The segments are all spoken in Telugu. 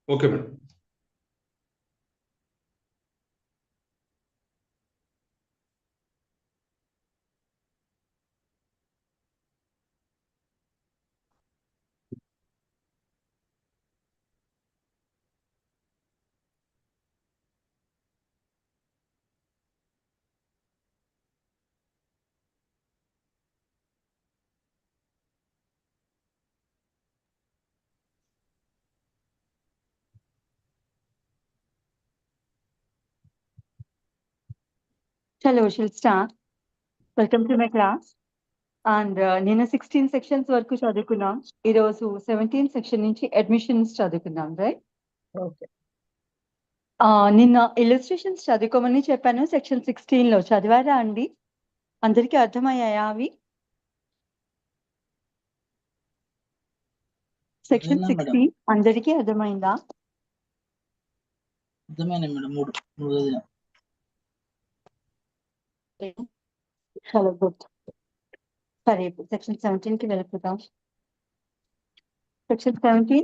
Okay madam. Hello, we'll start. Welcome to my class. And నేను 16 sections వరకు చదువుకున్నాం. ఈరోజు 17 section నుంచి admissions చదువుకున్నాం, రైట్? ఓకే. నిన్న illustrations చదువుకోమని చెప్పాను section 16 లో. చదివారా అండి? అందరికీ అర్థమయ్యాయా అవి? సెక్షన్ 16 అందరికీ అర్థమైందా? అర్థమైనా మేడం, మూడు చాలా గుడ్. సరే, సెక్షన్ 17 కి వెళ్ళిపోతాం. సెక్షన్ 17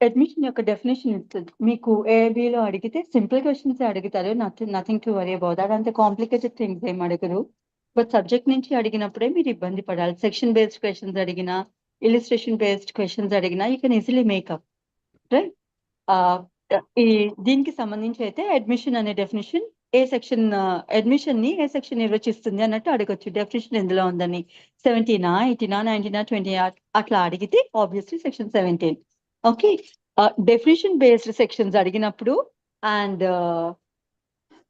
అడ్మిషన్ యొక్క డెఫినేషన్ ఇస్తుంది. మీకు ఏబిలో అడిగితే సింపుల్ క్వశ్చన్స్ అడుగుతారు, nothing to worry about that. అంతే కాంప్లికేటెడ్ థింగ్స్ ఏం అడగరు. బట్ సబ్జెక్ట్ నుంచి అడిగినప్పుడే మీరు ఇబ్బంది పడాలి. సెక్షన్ బేస్డ్ క్వశ్చన్స్ అడిగినా, ఇలిస్ట్రేషన్ బేస్డ్ క్వశ్చన్స్ అడిగినా you can easily makeup, right? ఈ దీనికి సంబంధించి అయితే అడ్మిషన్ అనే డెఫినేషన్ ఏ సెక్షన్ అడ్మిషన్ ని ఏ సెక్షన్ నిర్వచిస్తుంది అన్నట్టు అడగొచ్చు. డెఫినేషన్ ఎందులో ఉందని 17, 18, 19, 20 అట్లా అడిగితే obviously section 17. Okay, definition based sections అడిగినప్పుడు అండ్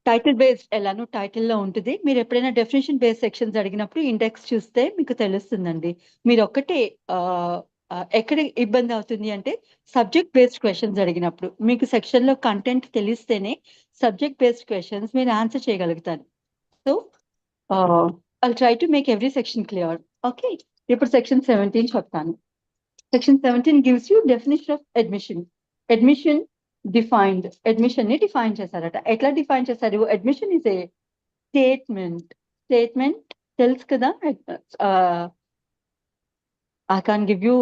టైటిల్ బేస్డ్ ఎలానో టైటిల్లో ఉంటుంది. మీరు ఎప్పుడైనా డెఫినేషన్ బేస్డ్ సెక్షన్స్ అడిగినప్పుడు ఇండెక్స్ చూస్తే మీకు తెలుస్తుందండి. మీరు ఒక్కటే ఎక్కడ ఇబ్బంది అవుతుంది అంటే సబ్జెక్ట్ బేస్డ్ క్వశ్చన్స్ అడిగినప్పుడు మీకు సెక్షన్ లో కంటెంట్ తెలిస్తేనే సబ్జెక్ట్ బేస్డ్ క్వశ్చన్స్ మీరు ఆన్సర్ చేయగలుగుతారు. So I'll try to make every section clear. Okay, ఇప్పుడు సెక్షన్ 17 చెప్తాను. Section 17 gives you definition of admission. Admission defined, admission ని డిఫైన్ చేశారట. ఎట్లా డిఫైన్ చేశారు? అడ్మిషన్ ఇస్ ఏ స్టేట్మెంట్ తెలుసు కదా. I can't give you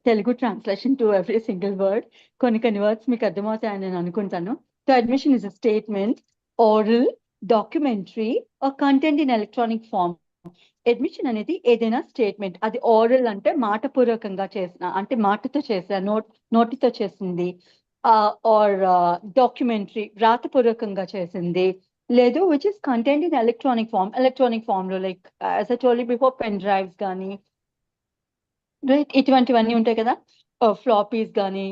Telugu translation to every single word. కొన్ని వర్డ్స్ మీకు అర్థమవుతాయని నేను అనుకుంటాను. So admission is a statement, oral, documentary or content in electronic form. Admission అనేది ఏదైనా స్టేట్మెంట్, అది ఓరల్ అంటే మాటపూర్వకంగా చేసిన, అంటే మాటతో చేసిన, నోటితో చేసింది, ఆర్ డాక్యుమెంటరీ వ్రాతపూర్వకంగా చేసింది, లేదు which is content in electronic form లో like as I told you before pen drives కానీ, రైట్, ఇటువంటివన్నీ ఉంటాయి కదా, ఫ్లాపీస్ కానీ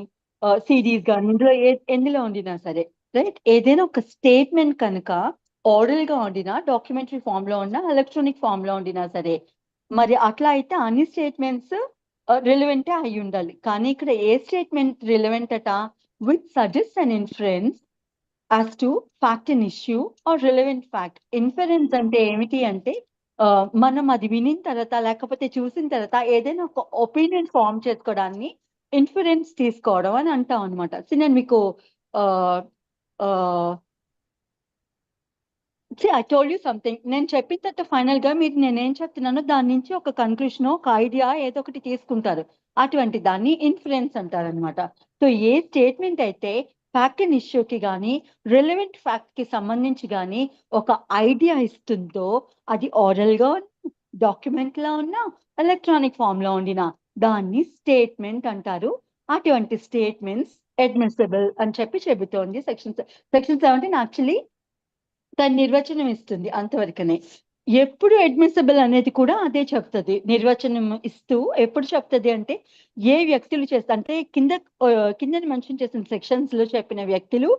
సిడీస్ కానీ, ఇందులో ఎందులో ఉండినా సరే, రైట్, ఏదైనా ఒక స్టేట్మెంట్ కనుక ఓరల్ గా ఉండినా, డాక్యుమెంటరీ ఫామ్ లో ఉన్నా, ఎలక్ట్రానిక్ ఫామ్ లో ఉండినా సరే, మరి అట్లా అయితే అన్ని స్టేట్మెంట్స్ రిలవెంటే అయి ఉండాలి. కానీ ఇక్కడ ఏ స్టేట్మెంట్ రిలవెంట్ అట? Which suggest an inference as to fact and issue or relevant fact. Inference అంటే ఏమిటి అంటే మనం అది వినిన తర్వాత లేకపోతే చూసిన తర్వాత ఏదైనా ఒక ఒపీనియన్ ఫామ్ చేసుకోవడాన్ని ఇన్ఫరెన్స్ తీసుకోవడం అని అంటాం అనమాట. సో నేను మీకు ఐ టోల్డ్ యూ సంథింగ్, నేను చెప్పిన తర్వాత ఫైనల్ గా మీరు నేనేం చెప్తున్నానో దాని నుంచి ఒక కన్క్లూషన్, ఒక ఐడియా ఏదో ఒకటి తీసుకుంటారు. అటువంటి దాన్ని ఇన్ఫ్లుయెన్స్ అంటారు అనమాట. సో ఏ స్టేట్మెంట్ అయితే ఫ్యాక్ట్ అండ్ ఇష్యూకి కానీ రిలవెంట్ ఫ్యాక్ట్ కి సంబంధించి కానీ ఒక ఐడియా ఇస్తుందో, అది ఓరల్ గా డాక్యుమెంట్ లా ఉన్నా, ఎలక్ట్రానిక్ ఫామ్ లో ఉండినా దాన్ని స్టేట్మెంట్ అంటారు. అటువంటి స్టేట్మెంట్స్ అడ్మిసిబుల్ అని చెబుతోంది సెక్షన్ 17. యాక్చువల్లీ దాని నిర్వచనం ఇస్తుంది అంతవరకనే. ఎప్పుడు అడ్మిసిబుల్ అనేది కూడా అదే చెప్తుంది. నిర్వచనం ఇస్తూ ఎప్పుడు చెప్తుంది అంటే ఏ వ్యక్తులు చేస్తా అంటే కింద మెన్షన్ చేసిన సెక్షన్స్ లో చెప్పిన వ్యక్తులు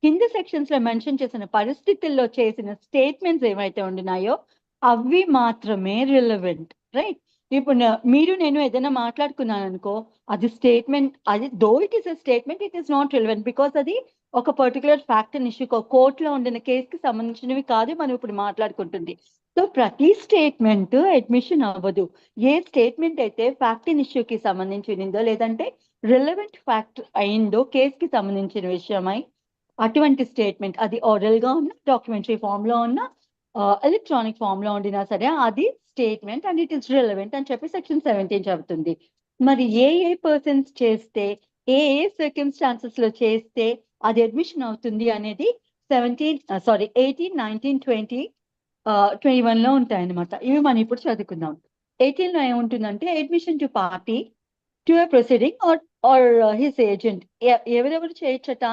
కింద సెక్షన్స్ లో మెన్షన్ చేసిన పరిస్థితుల్లో చేసిన స్టేట్మెంట్స్ ఏమైతే ఉండినాయో అవి మాత్రమే రిలవెంట్, రైట్? ఇప్పుడు మీరు నేను ఏదైనా మాట్లాడుకున్నాను అనుకో, అది స్టేట్మెంట్, అది దో it is a statement, it is not relevant because అది ఒక పర్టికులర్ ఫ్యాక్ట్ అండ్ ఇష్యూ, కోర్టులో ఉండిన కేసుకి సంబంధించినవి కాదు మనం ఇప్పుడు మాట్లాడుకుంటుంది. సో ప్రతి స్టేట్మెంట్ అడ్మిషన్ అవ్వదు. ఏ స్టేట్మెంట్ అయితే ఫ్యాక్ట్ అండ్ ఇష్యూకి సంబంధించిందో లేదంటే రిలవెంట్ ఫ్యాక్ట్ అయిందో కేసుకి సంబంధించిన విషయమై, అటువంటి స్టేట్మెంట్ అది ఓరల్ గా ఉన్నా, డాక్యుమెంటరీ ఫామ్ లో ఉన్నా, ఎలక్ట్రానిక్ ఫామ్ లో ఉండినా సరే అది statement and it is relevant అని చెప్పి సెక్షన్ 17 చెబుతుంది. మరి ఏ పర్సన్స్ చేస్తే ఏ సర్కమ్స్టాన్సెస్ లో చేస్తే అది అడ్మిషన్ అవుతుంది అనేది 18, 19, 20, 21 లో ఉంటాయన్నమాట. ఇవి మనం ఇప్పుడు చదువుకుందాం. 18 లో ఏముంటుందంటే admission to party to a proceeding or his agent. ఎవరెవరు చేయొచ్చట?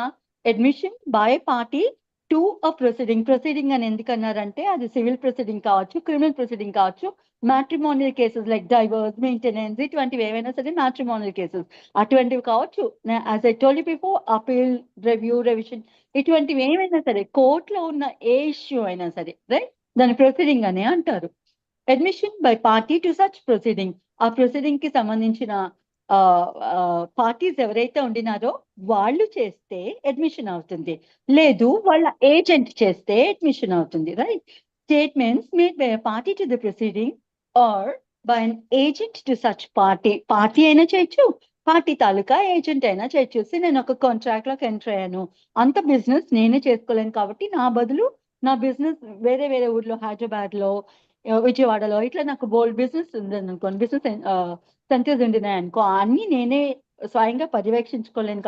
Admission by party to a proceeding అని ఎందుకన్నారంటే అది సివిల్ ప్రొసీడింగ్ కావచ్చు, క్రిమినల్ ప్రొసీడింగ్ కావచ్చు, matrimonial cases like divorce, maintenance, ఇటువంటివి ఏవైనా సరే మ్యాట్రిమోనియల్ కేసెస్ అటువంటివి కావచ్చు. As I told you before, appeal, review, revision, ఇటువంటివి ఏమైనా సరే కోర్టులో ఉన్న ఏ ఇష్యూ అయినా సరే, రైట్, దాని ప్రొసీడింగ్ అనే అంటారు. Admission by party to such proceeding, ఆ ప్రొసీడింగ్ కి సంబంధించిన పార్టీస్ ఎవరైతే ఉండినారో వాళ్ళు చేస్తే అడ్మిషన్ అవుతుంది, లేదు వాళ్ళ ఏజెంట్ చేస్తే అడ్మిషన్ అవుతుంది, right. Statements made by party to the proceeding or by an agent to such party. Party అయినా చేయొచ్చు, పార్టీ తాలూకా ఏజెంట్ అయినా చేయొచ్చు. నేను ఒక కాంట్రాక్ట్ లోకి ఎంటర్ అయ్యాను, అంత బిజినెస్ నేనే చేసుకోలేను కాబట్టి నా బదులు నా బిజినెస్ వేరే వేరే ఊర్లో, హైదరాబాద్ లో, విజయవాడలో ఇట్లా నాకు బోల్డ్ బిజినెస్ ఉంది అనుకోండి, బిజినెస్ సెంటర్స్ ఉండినాయి అనుకో, అన్ని నేనే స్వయంగా పర్యవేక్షించుకోలేను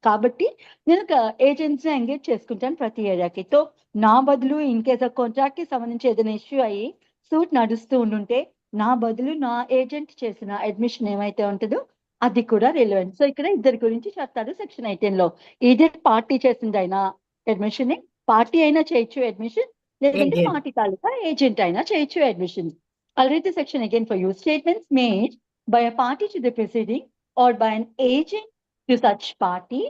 కాబట్టి నేను ఒక ఏజెంట్స్ ఎంగేజ్ చేసుకుంటాను ప్రతి ఏరియాకి. సో నా బదులు ఇన్ కేస్ ఆఫ్ కాంట్రాక్ట్ కి సంబంధించి ఏదైనా ఇష్యూ అయ్యి సూట్ నడుస్తూ ఉండుంటే నా బదులు నా ఏజెంట్ చేసిన అడ్మిషన్ ఏమైతే ఉంటుందో అది కూడా రిలవెంట్. సో ఇక్కడ ఇద్దరి గురించి చెప్తారు సెక్షన్ 18 లో. ఇదే పార్టీ చేసిందైనా అడ్మిషన్, పార్టీ అయినా చేయొచ్చు అడ్మిషన్, లేదంటే Agent. పార్టీ తాలూకా ఏజెంట్ అయినా చేయొచ్చు admission. I'll read the section again for you. Statements made by a party to the proceeding or by an agent to such party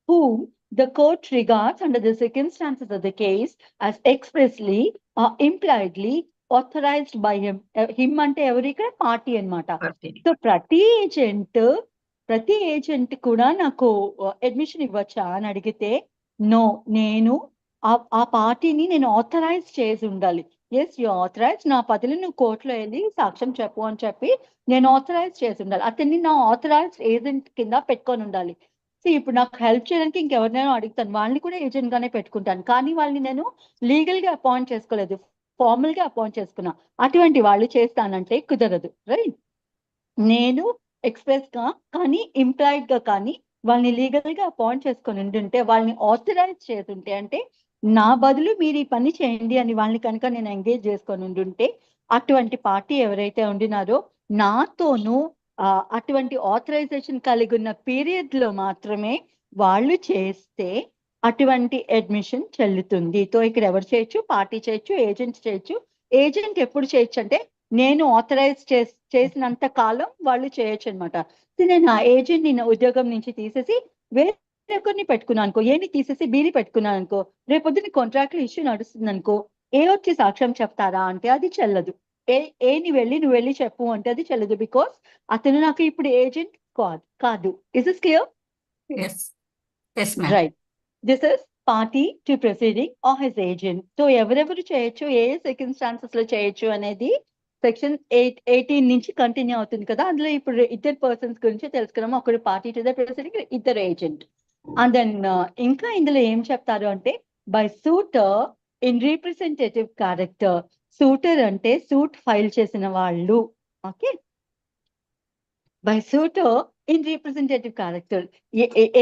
whom the court regards under the circumstances of the case as expressly or impliedly authorized by him. Him అంటే ఎవరు ఇక్కడ? పార్టీ అన్నమాట. Party. సో ప్రతి ఏజెంట్ కూడా నాకు అడ్మిషన్ ఇవ్వచ్చా అని అడిగితే నో, నేను ఆ పార్టీని నేను ఆథరైజ్ చేసి ఉండాలి. ఎస్, యూ ఆథరైజ్, నా బదులు నువ్వు కోర్టులో వెళ్ళి సాక్ష్యం చెప్పు అని చెప్పి నేను ఆథరైజ్ చేసి ఉండాలి. అతన్ని నా ఆథరైజ్ ఏజెంట్ కింద పెట్టుకొని ఉండాలి. సో ఇప్పుడు నాకు హెల్ప్ చేయడానికి ఇంకెవరినైనా అడుగుతాను, వాళ్ళని కూడా ఏజెంట్ గానే పెట్టుకుంటాను, కానీ వాళ్ళని నేను లీగల్ గా అపాయింట్ చేసుకోలేదు, ఫార్మల్ గా అపాయింట్ చేసుకున్నా. అటువంటి వాళ్ళు చేస్తానంటే కుదరదు, రైట్. నేను ఎక్స్ప్రెస్ గా కానీ ఇంప్లాయిడ్ గా కానీ వాళ్ళని లీగల్ గా అపాయింట్ చేసుకొని ఉంటుంటే, వాళ్ళని ఆథరైజ్ చేస్తుంటే, అంటే నా బదులు మీరు ఈ పని చేయండి అని వాళ్ళని కనుక నేను ఎంగేజ్ చేసుకొని ఉంటుంటే, అటువంటి పార్టీ ఎవరైతే ఉండినారో నాతోనూ అటువంటి ఆథరైజేషన్ కలిగి ఉన్న పీరియడ్ లో మాత్రమే వాళ్ళు చేస్తే అటువంటి అడ్మిషన్ చెల్లుతుంది. సో ఇక్కడ ఎవరు చేయొచ్చు? పార్టీ చేయొచ్చు, ఏజెంట్ చేయొచ్చు. ఏజెంట్ ఎప్పుడు చేయొచ్చు అంటే నేను ఆథరైజ్ చేసినంత కాలం వాళ్ళు చేయొచ్చు అనమాట. నేను ఆ ఏజెంట్ ని ఉద్యోగం నుంచి తీసేసి వేరే కొన్ని పెట్టుకున్నాను అనుకో, ఏని తీసేసి బీని పెట్టుకున్నాను అనుకో, రేపొద్దున కాంట్రాక్ట్ ఇష్యూ నడుస్తుంది అనుకో, ఏ వచ్చి సాక్ష్యం చెప్తారా అంటే అది చెల్లదు. ఏని నువ్వు వెళ్ళి చెప్పు అంటే అది చెల్లదు, బికాస్ అతను నాకు ఇప్పుడు ఏజెంట్ కాదు. Is is clear? Yes. Yes, ma'am. Right. This is party to proceeding or his agent. So ఎవరెవరు చేయొచ్చు, ఏ సర్కమ్స్టాన్సెస్ లో చేయొచ్చు అనేది సెక్షన్ 18 నుంచి కంటిన్యూ అవుతుంది కదా. అందులో ఇప్పుడు ఇద్దరు పర్సన్స్ గురించి తెలుసుకున్నాము, ఒకరు పార్టీ టు ద ప్రొసీడింగ్, ఇద్దరు ఏజెంట్. అండ్ దెన్ ఇంకా ఇందులో ఏం చెప్తారు అంటే by shooter in representative character. Shooter అంటే సూట్ ఫైల్ చేసిన వాళ్ళు, okay. By shooter in representative character,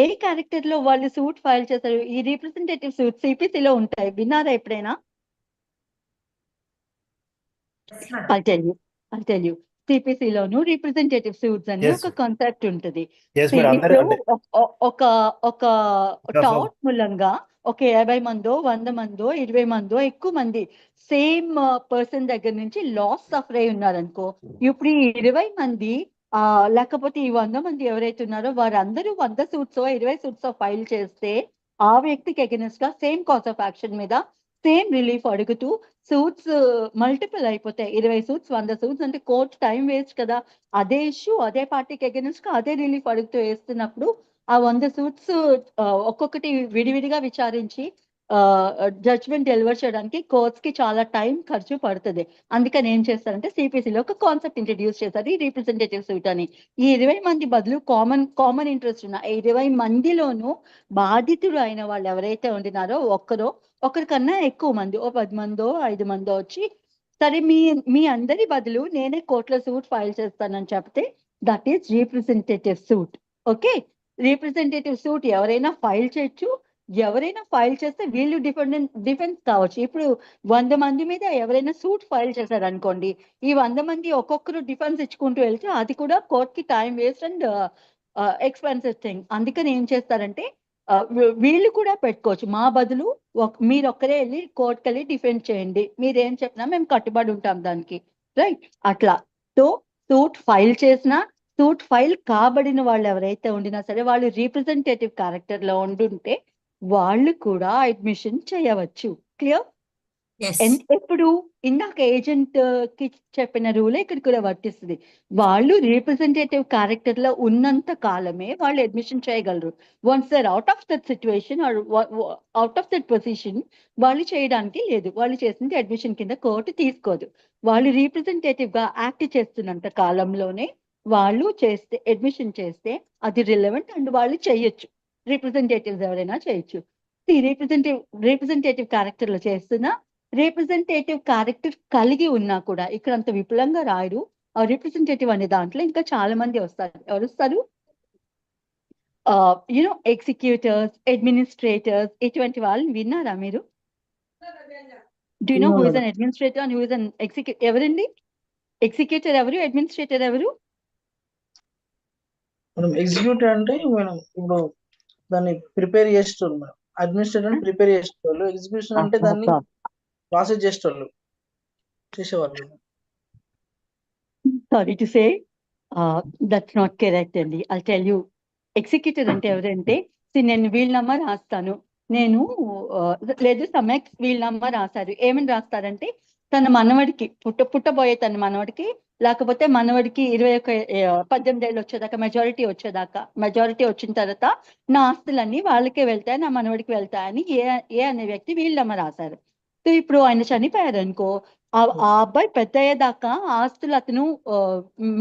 A character లో వాళ్ళు సూట్ ఫైల్ చేస్తారు? ఈ రిప్రజెంటేటివ్ సూట్ సిపిసిలో ఉంటాయి, విన్నారా ఎప్పుడైనా? I'll tell you. CPC loan representative suits అని Yes, ఒక కాన్సెప్ట్ ఉంటుంది. yes, madam. ఇప్పుడు అందరూ ఒక టౌట్ మూలంగా ఒక 50 మందో 100 మందో 20 మందో ఎక్కువ మంది సేమ్ పర్సన్ దగ్గర నుంచి లాస్ సఫర్ అయి ఉన్నారనుకో, ఇప్పుడు ఈ 20 మంది లేకపోతే ఈ 100 మంది ఎవరైతే ఉన్నారో వారందరూ 100 సూట్స్ 20 సూట్స్ ఫైల్ చేస్తే ఆ వ్యక్తికి అగెనిస్ట్ గా సేమ్ కాజ్ ఆఫ్ యాక్షన్ మీద సేమ్ రిలీఫ్ అడుగుతూ సూట్స్ మల్టిపుల్ అయిపోతాయి. 20 సూట్స్ 100 సూట్స్ అంటే కోర్ట్ టైం వేస్ట్ కదా. అదే ఇష్యూ అదే పార్టీకి అగెనిస్ట్ గా అదే రిలీఫ్ అడుగుతూ వేస్తున్నప్పుడు ఆ 100 సూట్స్ ఒక్కొక్కటి విడివిడిగా విచారించి జడ్జ్మెంట్ డెలివర్ చేయడానికి కోర్ట్స్ కి చాలా టైం ఖర్చు పడుతుంది. అందుకని ఏం చేస్తారంటే సిపిసిలో ఒక కాన్సెప్ట్ ఇంట్రడ్యూస్ చేశారు, ఈ రిప్రజెంటేటివ్ సూట్ అని. ఈ 20 మంది బదులు కామన్ ఇంట్రెస్ట్ ఉన్న 20 మందిలోనూ బాధితుడు అయిన వాళ్ళు ఎవరైతే ఉండినారో ఒకరికన్నా ఎక్కువ మంది, 10 మందో 5 మందో వచ్చి సరే మీ అందరి బదులు నేనే కోర్టులో సూట్ ఫైల్ చేస్తానని చెప్తే that is representative suit, okay. Representative suit ఎవరైనా ఫైల్ చేయొచ్చు. ఎవరైనా ఫైల్ చేస్తే వీళ్ళు డిఫెన్స్ కావచ్చు. ఇప్పుడు 100 మంది మీద ఎవరైనా సూట్ ఫైల్ చేశారు అనుకోండి, ఈ 100 మంది ఒక్కొక్కరు డిఫెన్స్ ఇచ్చుకుంటూ వెళ్తే అది కూడా కోర్టుకి time waste and expensive thing. అందుకని ఏం చేస్తారంటే వీళ్ళు కూడా పెట్టుకోవచ్చు. మా బదులు మీరు ఒక్కరే వెళ్ళి కోర్టుకి వెళ్ళి డిఫెండ్ చేయండి, మీరేం చెప్పినా మేము కట్టుబడి ఉంటాం దానికి, రైట్? అట్లా. సో సూట్ ఫైల్ చేసినా, సూట్ ఫైల్ కాబడిన వాళ్ళు ఎవరైతే ఉండినా సరే, వాళ్ళు రీప్రజెంటేటివ్ క్యారెక్టర్ లో ఉండుంటే వాళ్ళు కూడా అడ్మిషన్ చేయవచ్చు. క్లియర్? ఎస్. ఎప్పుడు ఇందాక ఏజెంట్ కి చెప్పిన రూలే ఇక్కడ కూడా వర్తిస్తుంది. వాళ్ళు రీప్రజెంటేటివ్ క్యారెక్టర్ లో ఉన్నంత కాలమే వాళ్ళు అడ్మిషన్ చేయగలరు. Once they're out of that situation or out of that position, వాళ్ళు చేయడానికి లేదు. వాళ్ళు చేసింది అడ్మిషన్ కింద కోర్టు తీసుకోదు. వాళ్ళు రీప్రజెంటేటివ్ గా యాక్ట్ చేస్తున్నంత కాలంలోనే వాళ్ళు చేస్తే, అడ్మిషన్ చేస్తే అది రిలవెంట్ అండ్ వాళ్ళు చేయొచ్చు. రిప్రజెంటేటివ్స్ ఎవరైనా చేయొచ్చు. రీప్రజెంటేటివ్ క్యారెక్టర్ లో చేస్తున్నా, రిప్రజెంటేటివ్ క్యారెక్టర్ కలిగి ఉన్నా కూడా ఇక్కడ అంత విపులంగా రాయరు. ఆ రిప్రజెంటేటివ్ అనే దాంట్లో ఇంకా చాలా మంది వస్తారు. ఎవరు వస్తారు? ఎగ్జిక్యూటర్స్, అడ్మినిస్ట్రేటర్స్, ఇటువంటి వాళ్ళని విన్నారా మీరు? Do know who is an administrator and who is an executive? ఎవరండి ఎగ్జిక్యూటర్? ఎవరు అడ్మినిస్ట్రేటర్? ఎవరు? మనం ఎగ్జిక్యూటివ్ అంటే మనం ఇప్పుడు దాన్ని ప్రిపేర్ చేసేటోళ్ళు, మనం అడ్మినిస్ట్రేటర్ ప్రిపేర్ చేసేటోళ్ళు, ఎగ్జిక్యూషన్ అంటే దాన్ని ప్రాసెస్ చేసేవాళ్ళు. Sorry to say that's not correct అండి. I'll tell you. ఎగ్జిక్యూటివ్ అంటే ఎవరంటే, నేను వీలునామా రాస్తాను, నేను లేదు సమ్యక్ వీలునామా రాశారు. ఏమని రాస్తారంటే, తన మనవడికి పుట్టబోయే తన మనవడికి, లేకపోతే మనవడికి 18 ఏళ్ళు వచ్చేదాకా, మెజారిటీ వచ్చిన తర్వాత నా ఆస్తులన్నీ వాళ్ళకే వెళ్తాయి, నా మనవడికి వెళ్తాయని ఏ అనే వ్యక్తి వీలునామా రాశారు. సో ఇప్పుడు ఆయన చనిపోయారు అనుకో, ఆ అబ్బాయి పెద్ద అయ్యేదాకా ఆస్తులు అతను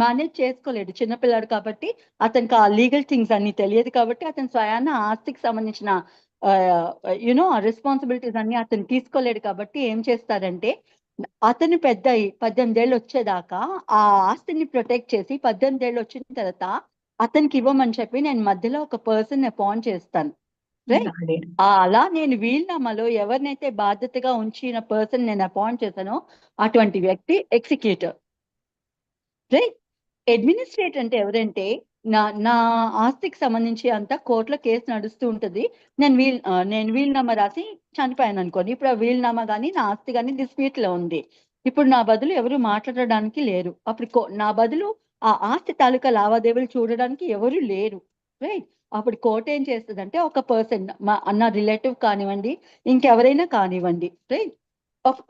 మేనేజ్ చేసుకోలేడు, చిన్నపిల్లాడు కాబట్టి. అతనికి ఆ లీగల్ థింగ్స్ అన్ని తెలియదు కాబట్టి అతను స్వయాన ఆస్తికి సంబంధించిన రెస్పాన్సిబిలిటీస్ అన్ని అతను తీసుకోలేడు. కాబట్టి ఏం చేస్తారంటే, అతను పెద్ద 18 ఏళ్ళు వచ్చేదాకా ఆ ఆస్తిని ప్రొటెక్ట్ చేసి 18 ఏళ్ళు వచ్చిన తర్వాత అతనికి ఇవ్వమని చెప్పి నేను మధ్యలో ఒక పర్సన్ అపాయింట్ చేస్తాను. రైట్? అలా నేను వీలునామాలో ఎవరినైతే బాధ్యతగా ఉంచిన పర్సన్ నేను అపాయింట్ చేశానో అటువంటి వ్యక్తి ఎగ్జిక్యూటర్. రైట్? అడ్మినిస్ట్రేటర్ అంటే ఎవరంటే, నా ఆస్తికి సంబంధించి అంతా కోర్టులో కేసు నడుస్తూ ఉంటుంది. నేను వీలునామా రాసి చనిపోయాను అనుకోండి. ఇప్పుడు ఆ వీలునామా కానీ నా ఆస్తి కానీ డిస్ప్యూట్ లో ఉంది. ఇప్పుడు నా బదులు ఎవరు మాట్లాడడానికి లేరు. అప్పుడు నా బదులు ఆ ఆస్తి తాలూకా లావాదేవీలు చూడడానికి ఎవరు లేరు. రైట్? అప్పుడు కోర్టు ఏం చేస్తుందంటే, ఒక పర్సన్, నా రిలేటివ్ కానివ్వండి, ఇంకెవరైనా కానివ్వండి, రైట్,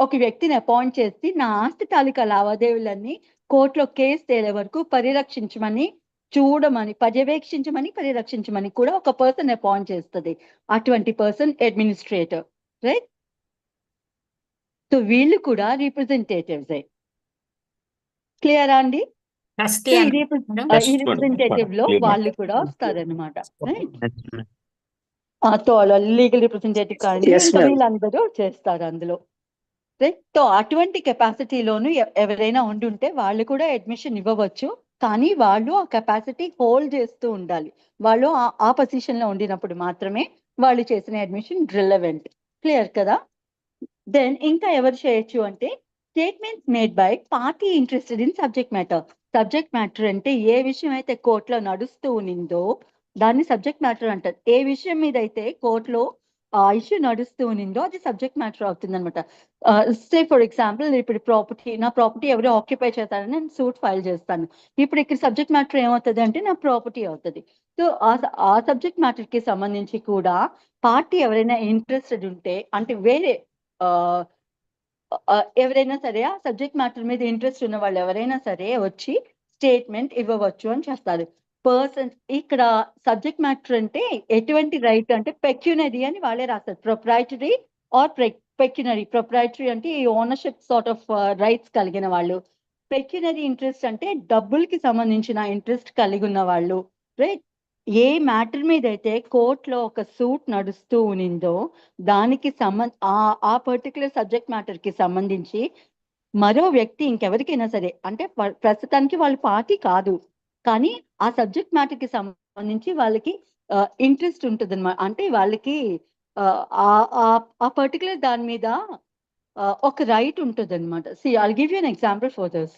ఒక వ్యక్తిని అపాయింట్ చేసి నా ఆస్తి తాలూకా లావాదేవీలన్నీ కోర్టులో కేసు తేలే వరకు పర్యవేక్షించమని కూడా ఒక పర్సన్ అపాయింట్ చేస్తుంది. అటువంటి పర్సన్ అడ్మినిస్ట్రేటర్. రైట్? సో వీళ్ళు కూడా రిప్రజెంటేటివ్స్. క్లియరా అండి? ట్రస్టీ ఈ అంటే రిప్రజెంటేటివ్ లో వాళ్ళు కూడా వస్తారనమాట. లీగల్ రిప్రజెంటేటివ్ కానీ ఇంకా వీళ్ళందరూ చేస్తారు అందులో. సో అటువంటి కెపాసిటీలోను ఎవరైనా ఉండుంటే వాళ్ళు కూడా అడ్మిషన్ ఇవ్వవచ్చు. కానీ వాళ్ళు ఆ కెపాసిటీ హోల్డ్ చేస్తూ ఉండాలి. వాళ్ళు ఆ పొజిషన్ లో ఉండినప్పుడు మాత్రమే వాళ్ళు చేసిన అడ్మిషన్ రిలవెంట్. క్లియర్ కదా? దెన్ ఇంకా ఎవరు చేయొచ్చు అంటే, statements made by party interested in subject matter. Subject matter అంటే ఏ విషయం అయితే కోర్టులో నడుస్తూ ఉన్నిందో దాన్ని సబ్జెక్ట్ మ్యాటర్ అంటారు. ఏ విషయం మీద అయితే కోర్టులో ఆ ఇష్యూ నడుస్తూ ఉన్నిందో అది సబ్జెక్ట్ మ్యాటర్ అవుతుంది అనమాట. సే ఫర్ ఎగ్జాంపుల్, ఇప్పుడు నా ప్రాపర్టీ ఎవరు ఆక్యుపై చేస్తారని నేను సూట్ ఫైల్ చేస్తాను. ఇప్పుడు ఇక్కడ సబ్జెక్ట్ మ్యాటర్ ఏమవుతుంది అంటే నా ప్రాపర్టీ అవుతుంది. సో ఆ సబ్జెక్ట్ మ్యాటర్ కి సంబంధించి కూడా పార్టీ ఎవరైనా ఇంట్రెస్టెడ్ ఉంటే, అంటే వేరే ఎవరైనా సరే ఆ సబ్జెక్ట్ మ్యాటర్ మీద ఇంట్రెస్ట్ ఉన్న వాళ్ళు ఎవరైనా సరే వచ్చి స్టేట్మెంట్ ఇవ్వవచ్చు అని చేస్తారు. ఇక్కడ సబ్జెక్ట్ మ్యాటర్ అంటే ఎటువంటి రైట్ అంటే, పెక్యునరీ అని వాళ్ళే రాస్తారు. Proprietary are పెక్యునరీ. ప్రొప్రైటరీ అంటే ఈ ఓనర్షిప్ సార్ట్ ఆఫ్ రైట్స్ కలిగిన వాళ్ళు. పెక్యునరీ ఇంట్రెస్ట్ అంటే డబ్బులకి సంబంధించిన ఇంట్రెస్ట్ కలిగి ఉన్న వాళ్ళు. రైట్? ఏ మ్యాటర్ మీద అయితే కోర్టులో ఒక సూట్ నడుస్తూ ఉన్నిందో దానికి ఆ పర్టికులర్ సబ్జెక్ట్ మ్యాటర్ కి సంబంధించి మరో వ్యక్తి ఇంకెవరికైనా సరే, అంటే ప్రస్తుతానికి వాళ్ళ పార్టీ కాదు, కానీ ఆ సబ్జెక్ట్ మ్యాటర్ కి సంబంధించి వాళ్ళకి ఇంట్రెస్ట్ ఉంటుంది అనమాట. అంటే వాళ్ళకి ఆ పర్టికులర్ దాని మీద ఒక రైట్ ఉంటుంది అనమాట. I'll give you an example for this.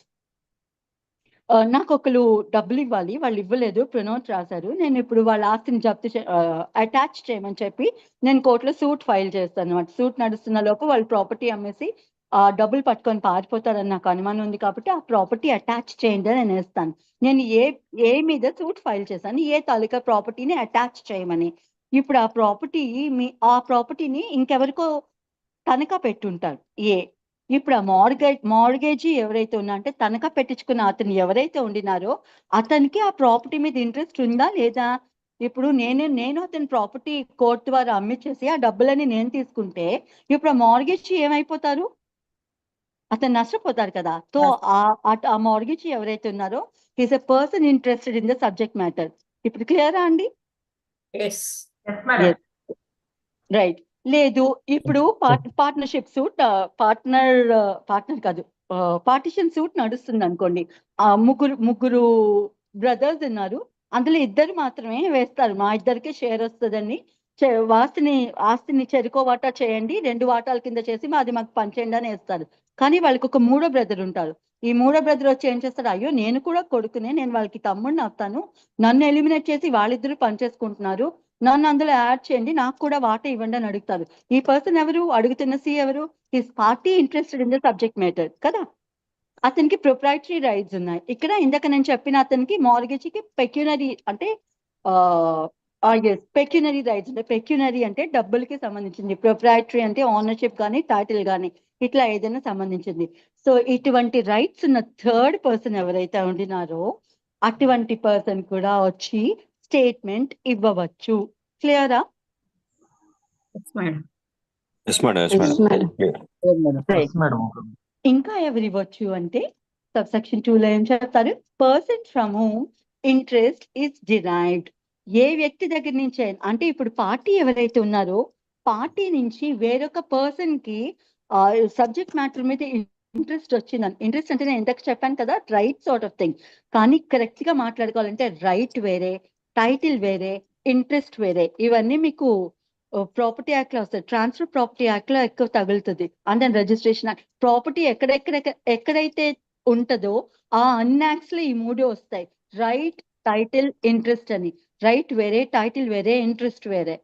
నాకు ఒకరు డబ్బులు ఇవ్వాలి, వాళ్ళు ఇవ్వలేదు, ప్రొనోట్ రాశారు. నేను ఇప్పుడు వాళ్ళ ఆస్తిని జప్తు అటాచ్ చేయమని చెప్పి నేను కోర్టులో సూట్ ఫైల్ చేస్తాను అనమాట. సూట్ నడుస్తున్న లోపు వాళ్ళు ప్రాపర్టీ అమ్మేసి డబ్బులు పట్టుకొని పారిపోతారని నాకు అనుమానం ఉంది, కాబట్టి ఆ ప్రాపర్టీ అటాచ్ చేయండి అని నేను వేస్తాను. నేను ఏ మీద సూట్ ఫైల్ చేశాను, ఏ తాలూకా ప్రాపర్టీని అటాచ్ చేయమని. ఇప్పుడు ఆ ప్రాపర్టీని ఇంకెవరికో తనఖా పెట్టుంటారు. ఇప్పుడు ఆ మార్గేజీ ఎవరైతే ఉన్నా అంటే తనఖా పెట్టించుకున్న అతను ఎవరైతే ఉండినారో అతనికి ఆ ప్రాపర్టీ మీద ఇంట్రెస్ట్ ఉందా లేదా? ఇప్పుడు నేను అతని ప్రాపర్టీ కోర్టు ద్వారా అమ్మిచ్చేసి ఆ డబ్బులని నేను తీసుకుంటే ఇప్పుడు ఆ మార్గేజీ ఏమైపోతారు? అతను నష్టపోతారు కదా. సో ఆ మార్గేజీ ఎవరైతే ఉన్నారో is a person interested in the subject matter. ఇప్పుడు క్లియరా అండి? Yes madam. రైట్. లేదు, ఇప్పుడు పార్ట్నర్షిప్ సూట్, పార్ట్నర్ కాదు, పార్టిషన్ సూట్ నడుస్తుంది అనుకోండి. ముగ్గురు బ్రదర్స్ ఉన్నారు, అందులో ఇద్దరు మాత్రమే వేస్తారు, మా ఇద్దరికే షేర్ వస్తుందని. ఆస్తిని చెరుకో వాటా చేయండి, 2 వాటాల కింద చేసి మాకు పంచేయండి అని వేస్తారు. కానీ వాళ్ళకి ఒక మూడో బ్రదర్ ఉంటారు. ఈ మూడో బ్రదర్ వచ్చి ఏం చేస్తారు, అయ్యో నేను కూడా కొడుకునే, నేను వాళ్ళకి తమ్ముడిని అవుతాను, నన్ను ఎలిమినేట్ చేసి వాళ్ళిద్దరు పనిచేసుకుంటున్నారు, నన్ను అందులో యాడ్ చేయండి, నాకు కూడా వాటా ఇవ్వండి అని అడుగుతారు. ఈ పర్సన్ ఎవరు? అడుగుతున్న ఎవరు? His party interested in the subject matter కదా. అతనికి ప్రొప్రైటరీ రైట్స్ ఉన్నాయి. ఇక్కడ ఇందాక నేను చెప్పిన అతనికి మార్గేజ్కి పెక్యునరీ అంటే పెక్యునరీ రైట్స్ అంటే, పెక్యునరీ అంటే డబ్బులకి సంబంధించింది, ప్రొప్రైటరీ అంటే ఓనర్షిప్ కానీ టైటిల్ కానీ ఇట్లా ఏదైనా సంబంధించింది. సో ఇటువంటి రైట్స్ ఉన్న థర్డ్ పర్సన్ ఎవరైతే ఉండినారో అటువంటి పర్సన్ కూడా వచ్చి స్టేట్మెంట్ ఇవ్వవచ్చు. క్లియరా? ఇంకా ఎవరు ఇవ్వచ్చు అంటే సబ్సెక్షన్ 2 లో ఏం చెప్తారు? Person from whom interest is derived. ఏ వ్యక్తి దగ్గర నుంచి అంటే ఇప్పుడు పార్టీ ఎవరైతే ఉన్నారో పార్టీ నుంచి వేరొక పర్సన్ కి సబ్జెక్ట్ మ్యాటర్ మీద ఇంట్రెస్ట్ వచ్చిందని. ఇంట్రెస్ట్ అంటే నేను ఇంతకు చెప్పాను కదా, రైట్ సార్ట్ ఆఫ్ థింగ్. కానీ కరెక్ట్ గా మాట్లాడుకోవాలంటే రైట్ వేరే, టైటిల్ వేరే, ఇంట్రెస్ట్ వేరే. ఇవన్నీ మీకు ప్రాపర్టీ యాక్ట్ లో వస్తుంది. ట్రాన్స్ఫర్ ప్రాపర్టీ యాక్ట్ లో ఎక్కువ తగులుతుంది. And then registration act. Property ఎక్కడైతే ఉంటుందో ఆ అన్యాక్ట్స్ లో ఈ 3 వస్తాయి, రైట్, టైటిల్, ఇంట్రెస్ట్ అని. రైట్ వేరే, టైటిల్ వేరే, ఇంట్రెస్ట్ వేరే.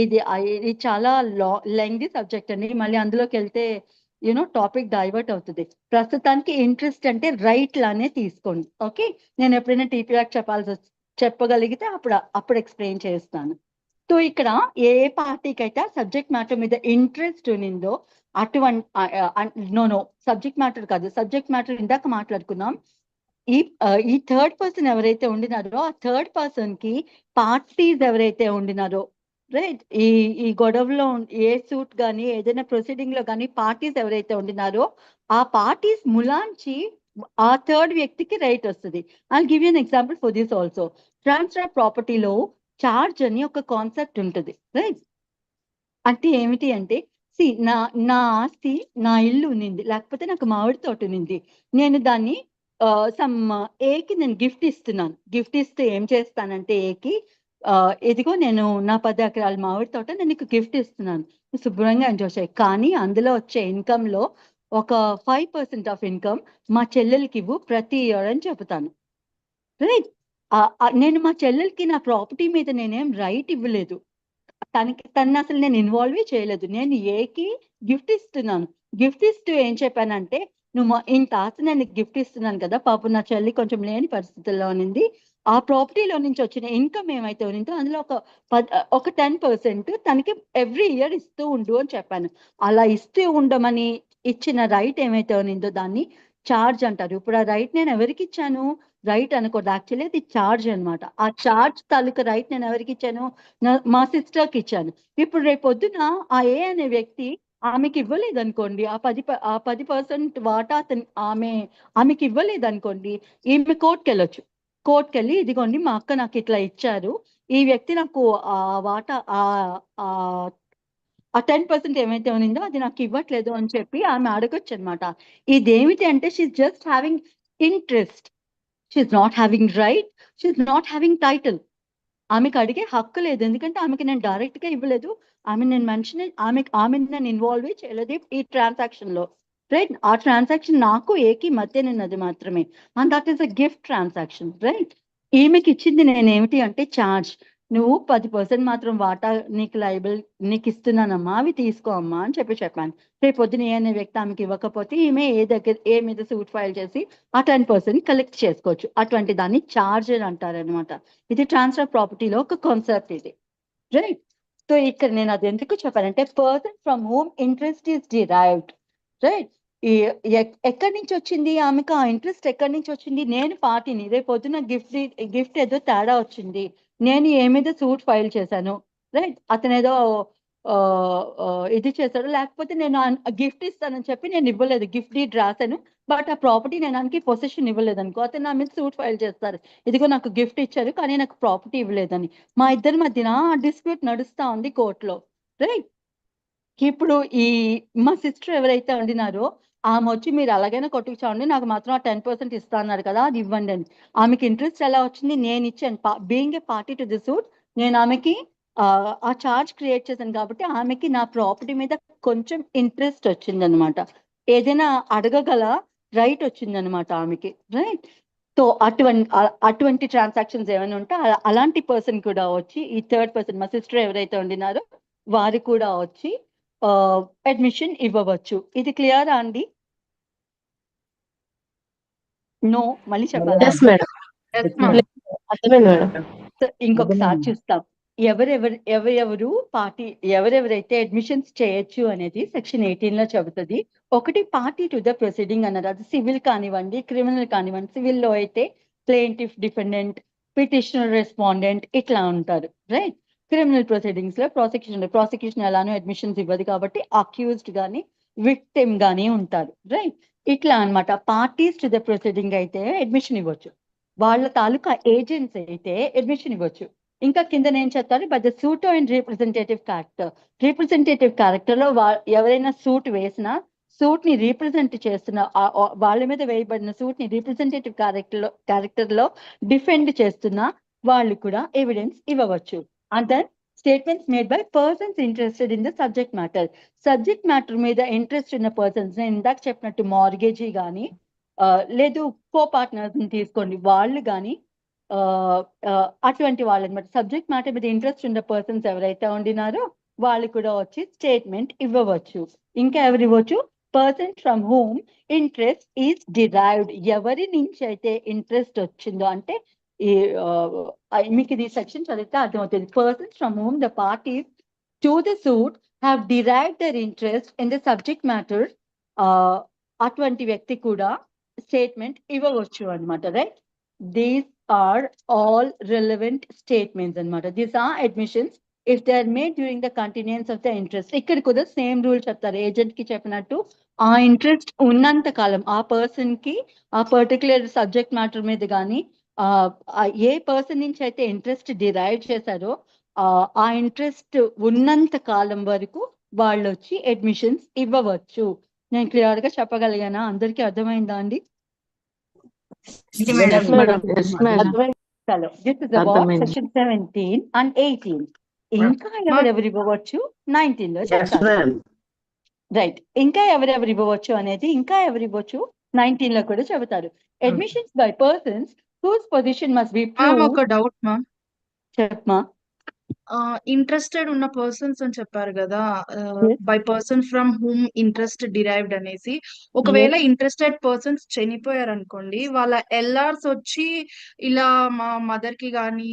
ఇది చాలా లెంగ్తీ సబ్జెక్ట్ అండి, మళ్ళీ అందులోకి వెళ్తే టాపిక్ డైవర్ట్ అవుతుంది. ప్రస్తుతానికి ఇంట్రెస్ట్ అంటే రైట్ లానే తీసుకోండి. ఓకే, నేను ఎప్పుడైనా టీపీ యాక్ట్ చెప్పగలిగితే అప్పుడు ఎక్స్ప్లెయిన్ చేస్తాను. సో ఇక్కడ ఏ పార్టీకి అయితే సబ్జెక్ట్ మ్యాటర్ మీద ఇంట్రెస్ట్ ఉన్నిందో అటువంటి నో సబ్జెక్ట్ మ్యాటర్ కాదు, సబ్జెక్ట్ మ్యాటర్ ఇందాక మాట్లాడుకున్నాం. ఈ థర్డ్ పర్సన్ ఎవరైతే ఉండినారో ఆ థర్డ్ పర్సన్ కి పార్టీస్ ఎవరైతే ఉండినారో, రైట్, ఈ గొడవలో ఏ సూట్ కానీ ఏదైనా ప్రొసీడింగ్ లో కానీ పార్టీస్ ఎవరైతే ఉండినారో ఆ పార్టీస్ ములాంచి ఆ థర్డ్ వ్యక్తికి రైట్ వస్తుంది. I'll give you an example for this also. Transfer ప్రాపర్టీలో చార్జ్ అని ఒక కాన్సెప్ట్ ఉంటుంది, రైట్. అంటే ఏమిటి అంటే, నా ఆస్తి, నా ఇల్లు ఉన్నింది, లేకపోతే నాకు మామిడి తోట ఉన్నింది, నేను దాన్ని ఏకి నేను గిఫ్ట్ ఇస్తున్నాను. గిఫ్ట్ ఇస్తే ఏం చేస్తానంటే ఏకి ఇదిగో నేను నా 10 ఎకరాల మామిడి తోట నేను నీకు గిఫ్ట్ ఇస్తున్నాను, శుభ్రంగా ఎంజాయ్ చేయి, కానీ అందులో వచ్చే ఇన్కమ్ లో ఒక 5% ఆఫ్ ఇన్కమ్ మా చెల్లెలకి ఇవ్వు ప్రతి ఇయర్ అని చెబుతాను, రైట్. నేను మా చెల్లెలకి నా ప్రాపర్టీ మీద నేనేం రైట్ ఇవ్వలేదు, తను అసలు నేను ఇన్వాల్వ్ చేయలేదు, నేను ఏకి గిఫ్ట్ ఇస్తున్నాను. గిఫ్ట్ ఇస్తూ ఏం చెప్పానంటే, నువ్వు ఇంత ఆస్తి నేను గిఫ్ట్ ఇస్తున్నాను కదా, పాపం నా చెల్లి కొంచెం లేని పరిస్థితుల్లో ఉన్నింది, ఆ ప్రాపర్టీలో నుంచి వచ్చిన ఇన్కమ్ ఏమైతే ఉన్నిందో అందులో ఒక 10% తనకి ఎవ్రీ ఇయర్ ఇస్తూ ఉండు అని చెప్పాను. అలా ఇస్తూ ఉండమని ఇచ్చిన రైట్ ఏమైతే ఉన్నిందో దాన్ని చార్జ్ అంటారు. ఇప్పుడు ఆ రైట్ నేను ఎవరికి ఇచ్చాను? రైట్ అనుకోదు, యాక్చువల్లీ అది చార్జ్ అనమాట. ఆ చార్జ్ తాలూకా రైట్ నేను ఎవరికి ఇచ్చాను? మా సిస్టర్కి ఇచ్చాను. ఇప్పుడు రేపు పొద్దున ఆ ఏ అనే వ్యక్తి ఆమెకి ఇవ్వలేదు అనుకోండి, ఆ 10% వాటా ఆమెకి ఇవ్వలేదు అనుకోండి, ఈమె కోర్టుకి వెళ్ళొచ్చు. కోర్టుకి వెళ్ళి ఇదిగోండి మా అక్క నాకు ఇట్లా ఇచ్చారు, ఈ వ్యక్తి నాకు ఆ వాటా ఆ 10% ఏమైతే ఉన్నిందో అది నాకు ఇవ్వట్లేదు అని చెప్పి ఆమె అడగొచ్చు అనమాట. ఇదేమిటి అంటే, she's just having interest, she's not having right, she's not having title. ఆమెకు అడిగే హక్కు లేదు, ఎందుకంటే ఆమెకి నేను డైరెక్ట్ గా ఇవ్వలేదు, ఆమె నేను ఇన్వాల్వ్ చేయలేదు ఈ ట్రాన్సాక్షన్ లో, రైట్. ఆ ట్రాన్సాక్షన్ నాకు ఏకి మధ్యనున్నది మాత్రమే, and that is a gift transaction, right. ఈమెకి ఇచ్చింది నేను ఏమిటి అంటే ఛార్జ్, నువ్వు 10% మాత్రం వాటా నీకు లైబుల్ నీకు ఇస్తున్నానమ్మా, అవి తీసుకో అమ్మా అని చెప్పాను. రేపు పొద్దున ఏ అనే వ్యక్తి ఆమెకి ఇవ్వకపోతే ఈమె ఏ మీద సూట్ ఫైల్ చేసి ఆ 10% కలెక్ట్ చేసుకోవచ్చు. అటువంటి దాన్ని ఛార్జ్ అని అంటారనమాట. ఇది ట్రాన్స్ఫర్ ప్రాపర్టీలో ఒక కాన్సెప్ట్ ఇది, రైట్. సో ఇక్కడ నేను అది ఎందుకు చెప్పానంటే person from whom interest is derived, right. ఎక్కడి నుంచి వచ్చింది ఆమెకు ఆ ఇంట్రెస్ట్, ఎక్కడి నుంచి వచ్చింది? నేను పార్టీని రేపు పొద్దున గిఫ్ట్ ఏదో తేడా వచ్చింది, నేను ఏ మీద సూట్ ఫైల్ చేశాను, రైట్. అతను ఏదో ఇది చేశాడు, లేకపోతే నేను గిఫ్ట్ ఇస్తానని చెప్పి నేను ఇవ్వలేదు, గిఫ్ట్ డీడ్ రాశాను, బట్ ఆ ప్రాపర్టీ నేను ఆయనకి పొసెషన్ ఇవ్వలేదు అనుకో, అతను నా మీద సూట్ ఫైల్ చేస్తారు, ఇదిగో నాకు గిఫ్ట్ ఇచ్చారు కానీ నాకు ప్రాపర్టీ ఇవ్వలేదని. మా ఇద్దరి మధ్యన డిస్ప్యూట్ నడుస్తా ఉంది కోర్టులో, రైట్. ఇప్పుడు మా సిస్టర్ ఎవరైతే వండినారో ఆమె వచ్చి మీరు అలాగైనా కొట్టుకుచావండి, నాకు మాత్రం ఆ 10% ఇస్తా అన్నారు కదా, అది ఇవ్వండి అని. ఆమెకి ఇంట్రెస్ట్ ఎలా వచ్చింది? నేను ఇచ్చాను, being a party to the suit, నేను ఆమెకి ఆ చార్జ్ క్రియేట్ చేశాను కాబట్టి ఆమెకి నా ప్రాపర్టీ మీద కొంచెం ఇంట్రెస్ట్ వచ్చింది అనమాట, ఏదైనా అడగగల రైట్ వచ్చింది అనమాట ఆమెకి, రైట్. సో అటువంటి ట్రాన్సాక్షన్స్ ఏమైనా ఉంటే అలాంటి పర్సన్ కూడా వచ్చి, ఈ థర్డ్ పర్సన్ మా సిస్టర్ ఎవరైతే వండినారో వారు కూడా వచ్చి అడ్మిషన్ ఇవ్వవచ్చు. ఇది క్లియరా అండి? నో, మళ్ళీ చెప్పాలి. Yes, madam. Yes, ma'am. అర్థమైంది మేడం. ఇంకొకసారి చూస్తాం. ఎవరెవరైతే అడ్మిషన్స్ చేయొచ్చు అనేది సెక్షన్ 18 లో చెబుతుంది. ఒకటి పార్టీ టు ద ప్రొసీడింగ్ అన్నారు, అది సివిల్ కానివ్వండి, క్రిమినల్ కానివ్వండి. సివిల్ లో అయితే ప్లేంటిఫ్, డిఫెండెంట్, పిటిషనర్, రెస్పాండెంట్ ఇట్లా ఉంటారు, రైట్. క్రిమినల్ ప్రొసీడింగ్స్ లో ప్రాసిక్యూషన్ ఎలానో అడ్మిషన్స్ ఇవ్వదు కాబట్టి అక్యూజ్డ్ గానీ విక్టిమ్ గానీ ఉంటారు, రైట్. ఇట్లా అన్నమాట. పార్టీస్ టు ద ప్రొసీడింగ్ అయితే అడ్మిషన్ ఇవ్వచ్చు, వాళ్ళ తాలూకా ఏజెంట్స్ అయితే అడ్మిషన్ ఇవ్వచ్చు. ఇంకా కింద నేను చెప్తాను, but the suitor and representative character లో ఎవరైనా సూట్ వేసినా, సూట్ ని రీప్రజెంట్ చేస్తున్న వాళ్ళ మీద వేయబడిన సూట్ ని రిప్రజెంటేటివ్ క్యారెక్టర్ లో డిఫెండ్ చేస్తున్న వాళ్ళు కూడా ఎవిడెన్స్ ఇవ్వవచ్చు. And then statements made by persons interested in the subject matter మీద ఇంట్రెస్ట్ ఉన్న పర్సన్స్, నేను ఇందాక చెప్పినట్టు మార్గేజీ కానీ లేదు కో పార్ట్నర్స్ తీసుకోండి, వాళ్ళు కానీ అటువంటి వాళ్ళు అనమాట. సబ్జెక్ట్ మ్యాటర్ మీద ఇంట్రెస్ట్ ఉన్న పర్సన్స్ ఎవరైతే ఉండినారో వాళ్ళు కూడా వచ్చి స్టేట్మెంట్ ఇవ్వవచ్చు. ఇంకా ఎవరు ఇవ్వచ్చు? Person from whom interest is derived, ఎవరి నుంచి అయితే ఇంట్రెస్ట్ వచ్చిందో, అంటే మీకు ఇది సెక్షన్ చదివితే అర్థమవుతుంది. Persons from whom the parties to the suit have derived their interest in the subject matter, అటువంటి వ్యక్తి కూడా స్టేట్మెంట్ ఇవ్వవచ్చు అనమాట, right. These are all relevant statements అనమాట. These are admissions if they are made during the continuance of the interest. ఇక్కడ కూడా సేమ్ రూల్ చెప్తారు, ఏజెంట్ కి చెప్పినట్టు ఆ ఇంట్రెస్ట్ ఉన్నంత కాలం ఆ పర్సన్ కి ఆ పర్టికులర్ సబ్జెక్ట్ మ్యాటర్ మీద కానీ ఏ పర్సన్ నుంచి అయితే ఇంట్రెస్ట్ డిరైవ్ చేశారో ఆ ఇంట్రెస్ట్ ఉన్నంత కాలం వరకు వాళ్ళు వచ్చి అడ్మిషన్స్ ఇవ్వవచ్చు. నేను క్లియర్ గా చెప్పగలిగానా? అందరికీ అర్థమైందా అండి? Yes, madam. Yes, madam. చలో, this is about section 17 and 18. ఇంకా ఎవరెవరు ఇవ్వవచ్చు 19 లో చెప్తారు, రైట్. ఇంకా ఎవరెవరు ఇవ్వవచ్చు అనేది, ఇంకా ఎవరు ఇవ్వచ్చు 19 లో కూడా చెబుతారు. Admissions by persons whose position must be proved. ఒక డౌట్ మ్యామ్, చెప్పమా. ఇంట్రెస్టెడ్ ఉన్న పర్సన్స్ అని చెప్పారు కదా, by person from whom interest derived అనేసి. ఒకవేళ ఇంట్రెస్టెడ్ పర్సన్స్ చనిపోయారు అనుకోండి, వాళ్ళ ఎల్ఆర్స్ వచ్చి ఇలా మా మదర్ కి గానీ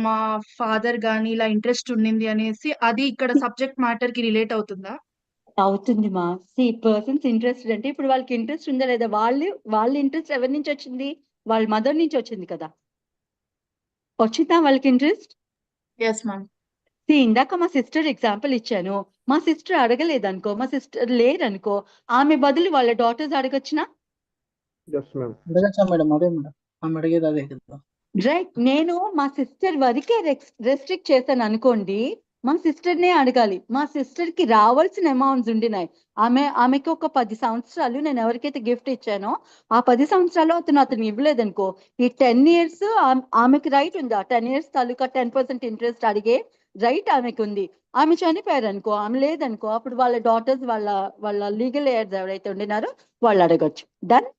మా ఫాదర్ గానీ ఇలా ఇంట్రెస్ట్ ఉండింది అనేసి, అది ఇక్కడ సబ్జెక్ట్ మ్యాటర్ కి రిలేట్ అవుతుందా? అవుతుంది మా. పర్సన్స్ ఇంట్రెస్టెడ్ అంటే ఇప్పుడు వాళ్ళకి ఇంట్రెస్ట్ ఉందా లేదా, వాళ్ళ ఇంట్రెస్ట్ ఎవరి నుంచి వచ్చింది? వాళ్ళ మదర్ నుంచి వచ్చింది కదా, వచ్చిందా వాళ్ళకి ఇంట్రెస్ట్? Yes ma'am. ఇందాక మా సిస్టర్ ఎగ్జాంపుల్ ఇచ్చాను, మా సిస్టర్ అడగలేదనుకో, మా సిస్టర్ లేదనుకో, ఆమె బదులు వాళ్ళ డాటర్స్ అడగచ్చునా? అడగచ్చా మేడం? అదే మేడం ఆమె అడిగేది అదే కదా, రైట్. నేను మా సిస్టర్ వరకే రెస్ట్రిక్ట్ చేశాను అనుకోండి, మా సిస్టర్నే అడగాలి. మా సిస్టర్ కి రావాల్సిన అమౌంట్స్ ఉండినాయి. ఆమెకి ఒక 10 సంవత్సరాలు నేను ఎవరికైతే గిఫ్ట్ ఇచ్చానో ఆ 10 సంవత్సరాలు అతను ఇవ్వలేదనుకో, ఈ 10 ఇయర్స్ ఆమెకి రైట్ ఉంది. ఆ 10 ఇయర్స్ తాలూకా 10% ఇంట్రెస్ట్ అడిగే రైట్ ఆమెకు ఉంది. ఆమె చనిపోయారు అనుకో, ఆమె లేదనుకో, అప్పుడు వాళ్ళ డాటర్స్ వాళ్ళ లీగల్ ఎయిర్స్ ఎవరైతే ఉండినారో వాళ్ళు అడగచ్చు. Done.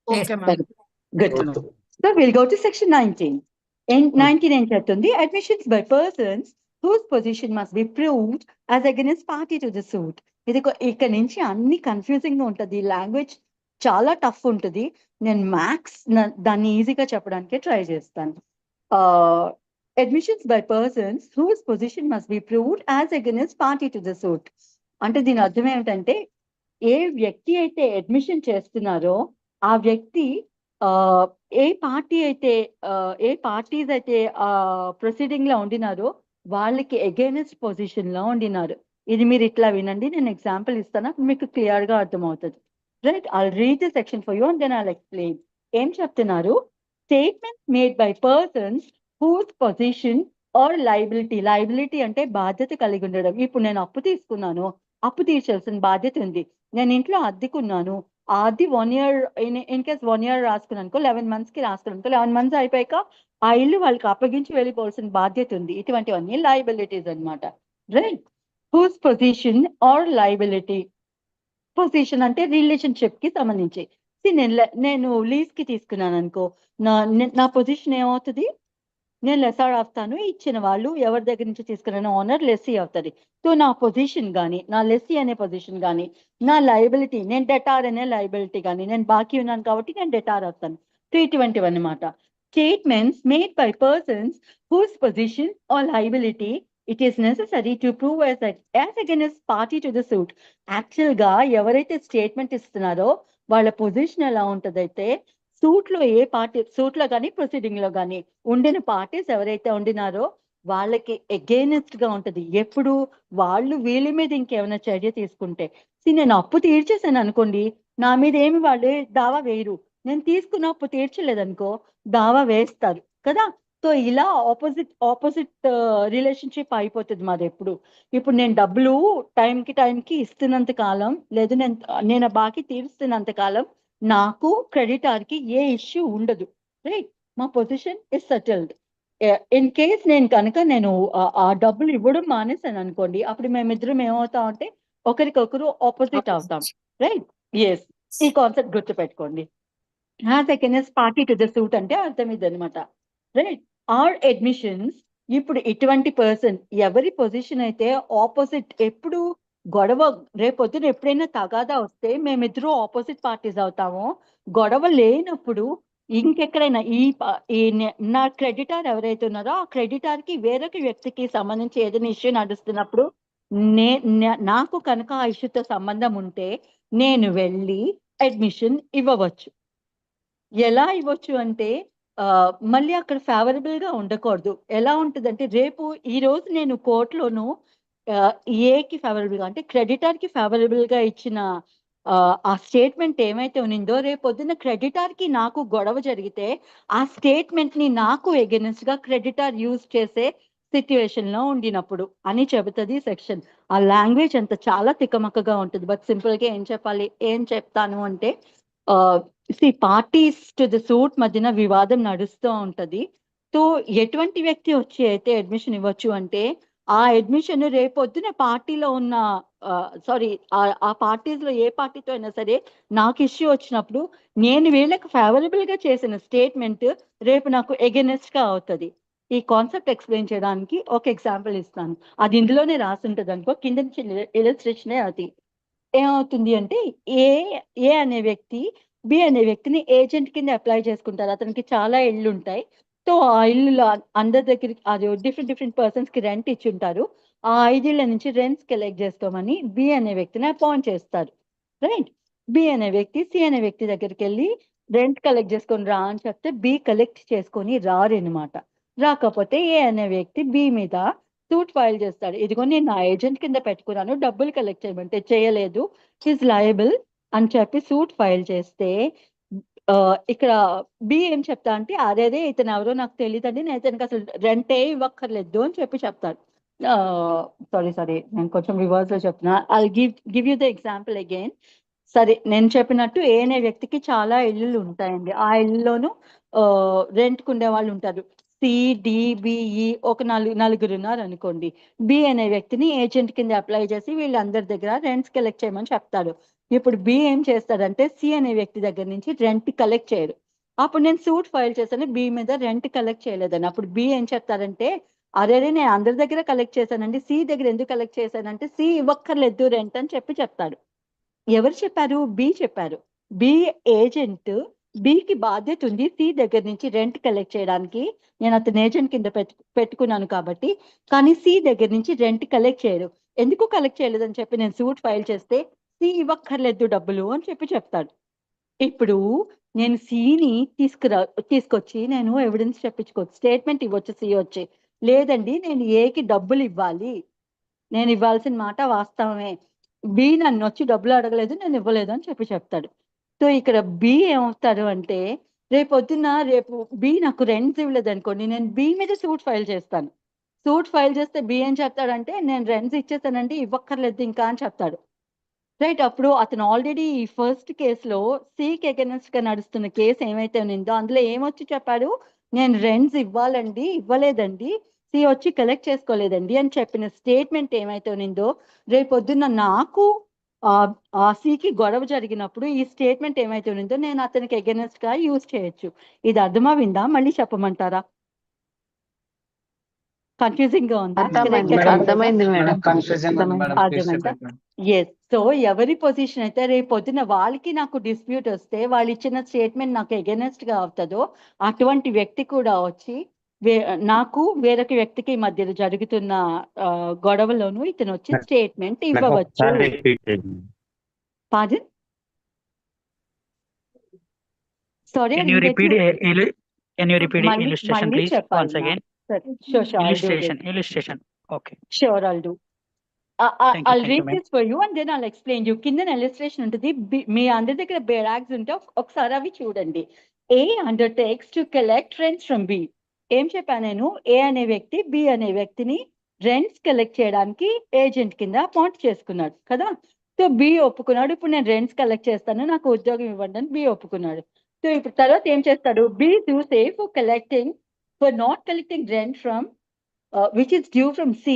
Okay ma'am. Good. So we'll go to section 19. In 19 ఏం చెప్తుంది? Admissions by persons whose position must be proved as against party to the suit. ఇది ఇక్కడ నుంచి అన్ని కన్ఫ్యూజింగ్ గా ఉంటది. లాంగ్వేజ్ చాలా టఫ్ ఉంటుంది. నేను మ్యాథ్స్ దాన్ని ఈజీగా చెప్పడానికి ట్రై చేస్తాను. Admissions by persons whose position must be proved as against party to the suit. అంటే దీని అర్థం ఏమిటంటే, ఏ వ్యక్తి అయితే అడ్మిషన్ చేస్తున్నారో ఆ వ్యక్తి ఏ పార్టీస్ అయితే ప్రొసీడింగ్ లో ఉండినారో వాళ్ళకి అగైనెస్ట్ పొజిషన్ లో ఉండినారు. ఇది మీరు ఇట్లా వినండి, నేను ఎగ్జాంపుల్ ఇస్తాను, మీకు క్లియర్ గా అర్థమవుతుంది. Right, I'll read the section for you and then I'll explain. ఏం చెప్తున్నారు? Statement made by persons whose position or liability అంటే బాధ్యత కలిగి ఉండడం. ఇప్పుడు నేను అప్పు తీసుకున్నాను, అప్పు తీర్చాల్సిన బాధ్యత ఉంది. నేను ఇంట్లో అద్దెకున్నాను, అది 1 year, ఇన్ కేస్ 1 year రాసుకున్నాను, 11 months కి రాసుకున్నాను, 11 months అయిపోయాక ఆ ఇల్లు వాళ్ళకి అప్పగించి వెళ్ళిపోవాల్సిన బాధ్యత ఉంది. ఇటువంటివన్నీ లయబిలిటీస్ అన్నమాట. Right, whose position or liability. Position అంటే రిలేషన్షిప్ కి సంబంధించి. నేను లీజ్ కి తీసుకున్నాను అనుకో, నా పొజిషన్ ఏమవుతుంది? నేను లెసార్ అవుతాను. ఇచ్చిన వాళ్ళు ఎవరి దగ్గర నుంచి తీసుకున్న ఓనర్ లెస్సీ అవుతుంది. సో నా పొజిషన్ కానీ, నా లెస్సీ అనే పొజిషన్ కానీ, నా లయబిలిటీ, నేను డెటార్ అనే లయబిలిటీ కానీ, నేను బాకీ ఉన్నాను కాబట్టి నేను డెటార్ అవుతాను. సో ఇటువంటివి అన్నమాట. Statements made by persons whose position or liability it is necessary to prove as against party to the suit. Actual గా ఎవరైతే స్టేట్మెంట్ ఇస్తున్నారో వాళ్ళ పొజిషన్ ఎలా ఉంటదైతే, సూట్ లో కానీ ప్రొసీడింగ్ లో కానీ ఉండిన పార్టీస్ ఎవరైతే ఉండినారో వాళ్ళకి అగైనెస్ట్ గా ఉంటది. ఎప్పుడు వాళ్ళు వీళ్ళ మీద ఇంకేమైనా చర్య తీసుకుంటే, నేను అప్పు తీర్చేసాను అనుకోండి, నా మీద ఏమి వాళ్ళు దావా వేయరు. నేను తీసుకున్న అప్పు తీర్చలేదనుకో దావా వేస్తారు కదా. సో ఇలా ఆపోజిట్ రిలేషన్షిప్ అయిపోతుంది మాది ఎప్పుడు. ఇప్పుడు నేను డబ్బులు టైంకి ఇస్తున్నంత కాలం, లేదు నేను బాకీ తీరుస్తున్నంత కాలం నాకు క్రెడిటార్ కి ఏ ఇష్యూ ఉండదు. రైట్, మా position is settled. In case నేను ఆ డబ్బులు ఇవ్వడం మానేసాను అనుకోండి, అప్పుడు మేమిద్దరం ఏమవుతాం అంటే ఒకరికొకరు ఆపోజిట్ అవుతాం. రైట్, ఎస్, ఈ కాన్సెప్ట్ గుర్తుపెట్టుకోండి. As against party to the suit అంటే అర్థం ఇది అనమాట. Right, or admissions. ఇప్పుడు ఇటువంటి పర్సన్ ఎవరి పొజిషన్ అయితే ఆపోజిట్, ఎప్పుడు గొడవ రేపొద్దున ఎప్పుడైనా తగాదా వస్తే మేమిద్దరూ ఆపోజిట్ పార్టీస్ అవుతామో, గొడవ లేనప్పుడు ఇంకెక్కడైనా నా క్రెడిటార్ ఎవరైతే ఉన్నారో ఆ క్రెడిటార్ కి వేరొక వ్యక్తికి సంబంధించి ఏదైనా ఇష్యూ నడుస్తున్నప్పుడు నాకు కనుక ఆ ఇష్యూతో సంబంధం ఉంటే నేను వెళ్ళి అడ్మిషన్ ఇవ్వవచ్చు. ఎలా ఇవ్వచ్చు అంటే మళ్ళీ అక్కడ ఫేవరబుల్ గా ఉండకూడదు. ఎలా ఉంటుందంటే, రేపు ఈ రోజు నేను కోర్టులోను ఏకి ఫేవరబుల్ గా అంటే క్రెడిటార్ కి ఫేవరబుల్ గా ఇచ్చిన ఆ స్టేట్మెంట్ ఏమైతే ఉన్నిందో, రేపు పొద్దున్న క్రెడిటార్ కి నాకు గొడవ జరిగితే ఆ స్టేట్మెంట్ ని నాకు ఎగెనెస్ట్ గా క్రెడిటార్ యూజ్ చేసే సిచ్యువేషన్ లో ఉండినప్పుడు అని చెబుతుంది సెక్షన్. ఆ లాంగ్వేజ్ అంత చాలా తికమకగా ఉంటుంది. బట్ సింపుల్ గా ఏం చెప్తాను అంటే, పార్టీస్ టు ద సూట్ మధ్యన వివాదం నడుస్తూ ఉంటది. సో ఎటువంటి వ్యక్తి వచ్చి అయితే అడ్మిషన్ ఇవ్వచ్చు అంటే, ఆ అడ్మిషన్ రేపొద్దున పార్టీలో ఉన్న ఆ పార్టీస్ లో ఏ పార్టీతో అయినా సరే నాకు ఇష్యూ వచ్చినప్పుడు నేను వీళ్ళకి ఫేవరబుల్ గా చేసిన స్టేట్మెంట్ రేపు నాకు ఎగెనెస్ట్ గా అవుతుంది. ఈ కాన్సెప్ట్ ఎక్స్ప్లెయిన్ చేయడానికి ఒక ఎగ్జాంపుల్ ఇస్తాను. అది ఇందులోనే రాసి ఉంటుంది అనుకో, కింద నుంచి ఇలస్ట్రేషనే. అది ఏమవుతుంది అంటే, ఏ అనే వ్యక్తి బి అనే వ్యక్తిని ఏజెంట్ కింద అప్లై చేసుకుంటారు. అతనికి చాలా ఇళ్ళు ఉంటాయి. సో ఆ ఇల్లు అందరి దగ్గరికి అది డిఫరెంట్ పర్సన్స్ కి రెంట్ ఇచ్చి ఉంటారు. ఆ 5 ఇళ్ళ నుంచి రెంట్స్ కలెక్ట్ చేసుకోమని బి అనే వ్యక్తిని అపాయింట్ చేస్తారు. రైట్, బి అనే వ్యక్తి సి అనే వ్యక్తి దగ్గరికి వెళ్ళి రెంట్ కలెక్ట్ చేసుకొని రా అని చెప్తే బి కలెక్ట్ చేసుకొని రారనమాట. రాకపోతే ఏ అనే వ్యక్తి బి మీద సూట్ ఫైల్ చేస్తాడు. ఇదిగో నేను నా ఏజెంట్ కింద పెట్టుకున్నాను, డబ్బులు కలెక్ట్ చేయమంటే చేయలేదు, ఈజ్ లయబుల్ అని చెప్పి సూట్ ఫైల్ చేస్తే ఇక్కడ బి ఏం చెప్తా అంటే అదేదే ఇతను ఎవరో నాకు తెలియదండి, నేను ఇతనికి అసలు రెంటే ఇవ్వక్కర్లేదు అని చెప్పి చెప్తాడు. సారీ నేను కొంచెం రివర్స్ లో చెప్తున్నా. I give you the example again. సరే, నేను చెప్పినట్టు ఏ అనే వ్యక్తికి చాలా ఇల్లులు ఉంటాయండి. ఆ ఇల్లులోనూ రెంట్కు ఉండే వాళ్ళు ఉంటారు. సిడిబిఈ ఒక నలుగురు ఉన్నారు అనుకోండి. బి అనే వ్యక్తిని ఏజెంట్ కింద అప్లై చేసి వీళ్ళందరి దగ్గర రెంట్స్ కలెక్ట్ చేయమని చెప్తాడు. ఇప్పుడు బి ఏం చేస్తాడంటే సి అనే వ్యక్తి దగ్గర నుంచి రెంట్ కలెక్ట్ చేయరు. అప్పుడు నేను సూట్ ఫైల్ చేశాను బి మీద రెంట్ కలెక్ట్ చేయలేదని. అప్పుడు బి ఏం చెప్తారంటే అరే నేను అందరి దగ్గర కలెక్ట్ చేశానండి, సి దగ్గర ఎందుకు కలెక్ట్ చేశానంటే సి ఇవ్వక్కర్లేదు రెంట్ అని చెప్తాడు. ఎవరు చెప్పారు? బి చెప్పారు. బి ఏజెంట్, బికి బాధ్యత ఉంది సి దగ్గర నుంచి రెంట్ కలెక్ట్ చేయడానికి. నేను అతను ఏజెంట్ కింద పెట్టుకున్నాను కాబట్టి. కానీ సి దగ్గర నుంచి రెంట్ కలెక్ట్ చేయరు. ఎందుకు కలెక్ట్ చేయలేదని చెప్పి నేను సూట్ ఫైల్ చేస్తే సి ఇవ్వక్కర్లేదు డబ్బులు అని చెప్తాడు. ఇప్పుడు నేను సిని తీసుకొచ్చి నేను ఎవిడెన్స్ చెప్పించుకోవచ్చు, స్టేట్మెంట్ ఇవ్వచ్చు సి వచ్చి. లేదండి నేను ఏకి డబ్బులు ఇవ్వాలి, నేను ఇవ్వాల్సిన మాట వాస్తవమే, బి నన్ను వచ్చి డబ్బులు అడగలేదు, నేను ఇవ్వలేదు అని చెప్తాడు. సో ఇక్కడ బి ఏమవుతాడు అంటే రేపు బి నాకు రెంట్స్ ఇవ్వలేదు అనుకోండి, నేను బి మీద సూట్ ఫైల్ చేస్తాను. సూట్ ఫైల్ చేస్తే బి ఏం చెప్తాడంటే నేను రెంట్స్ ఇచ్చేసానండి, ఇవ్వక్కర్లేదు ఇంకా అని చెప్తాడు. రైట్. అప్పుడు అతను ఆల్రెడీ ఈ ఫస్ట్ కేసులో సికి అగెన్స్ట్ గా నడుస్తున్న కేసు ఏమైతే ఉన్నిందో అందులో ఏమొచ్చి చెప్పాడు, నేను రెంట్స్ ఇవ్వాలండి, ఇవ్వలేదండి, సి వచ్చి కలెక్ట్ చేసుకోలేదండి అని చెప్పిన స్టేట్మెంట్ ఏమైతే ఉన్నిందో రేపొద్దున నాకు ఆ సికి గొడవ జరిగినప్పుడు ఈ స్టేట్మెంట్ ఏమైతే ఉన్నిందో నేను అతనికి అగెన్స్ట్ గా యూజ్ చేయొచ్చు. ఇది అర్థమవిందా? మళ్ళీ చెప్పమంటారా? కన్ఫ్యూజింగ్ గా ఉందా? అర్థమైంది మేడం. అర్థమైందా? ఎస్. సో ఎవరి పొజిషన్ అయితే రేపు పొద్దున వాళ్ళకి నాకు డిస్ప్యూట్ వస్తే వాళ్ళు ఇచ్చిన స్టేట్మెంట్ నాకు అగెనెస్ట్ గా అవుతుందో అటువంటి వ్యక్తి కూడా వచ్చి నాకు వేరొక వ్యక్తికి మధ్యలో జరుగుతున్న గొడవలోను ఇతను వచ్చి స్టేట్మెంట్ ఇవ్వవచ్చు. పాజన్ sorry, Can you repeat illustration, please? Once again. Illustration. Okay. Sure, I'll do. I'll read ma'am. this for you and then I'll explain you. కింద illustration ఉంటుంది. మీ అందరి దగ్గర బ్యాగ్స్ ఉంటే ఒకసారి అవి చూడండి. A undertakes to collect rents from B. ఏం చెప్పాను నేను? ఏ అనే వ్యక్తి బి అనే వ్యక్తిని రెంట్స్ కలెక్ట్ చేయడానికి ఏజెంట్ కింద అపాయింట్ చేసుకున్నాడు కదా. సో బి ఒప్పుకున్నాడు, ఇప్పుడు నేను రెంట్స్ కలెక్ట్ చేస్తాను, నాకు ఉద్యోగం ఇవ్వండి అని బి ఒప్పుకున్నాడు. సో ఇప్పుడు తర్వాత ఏం చేస్తాడు? B say for not collecting rent from which is due from C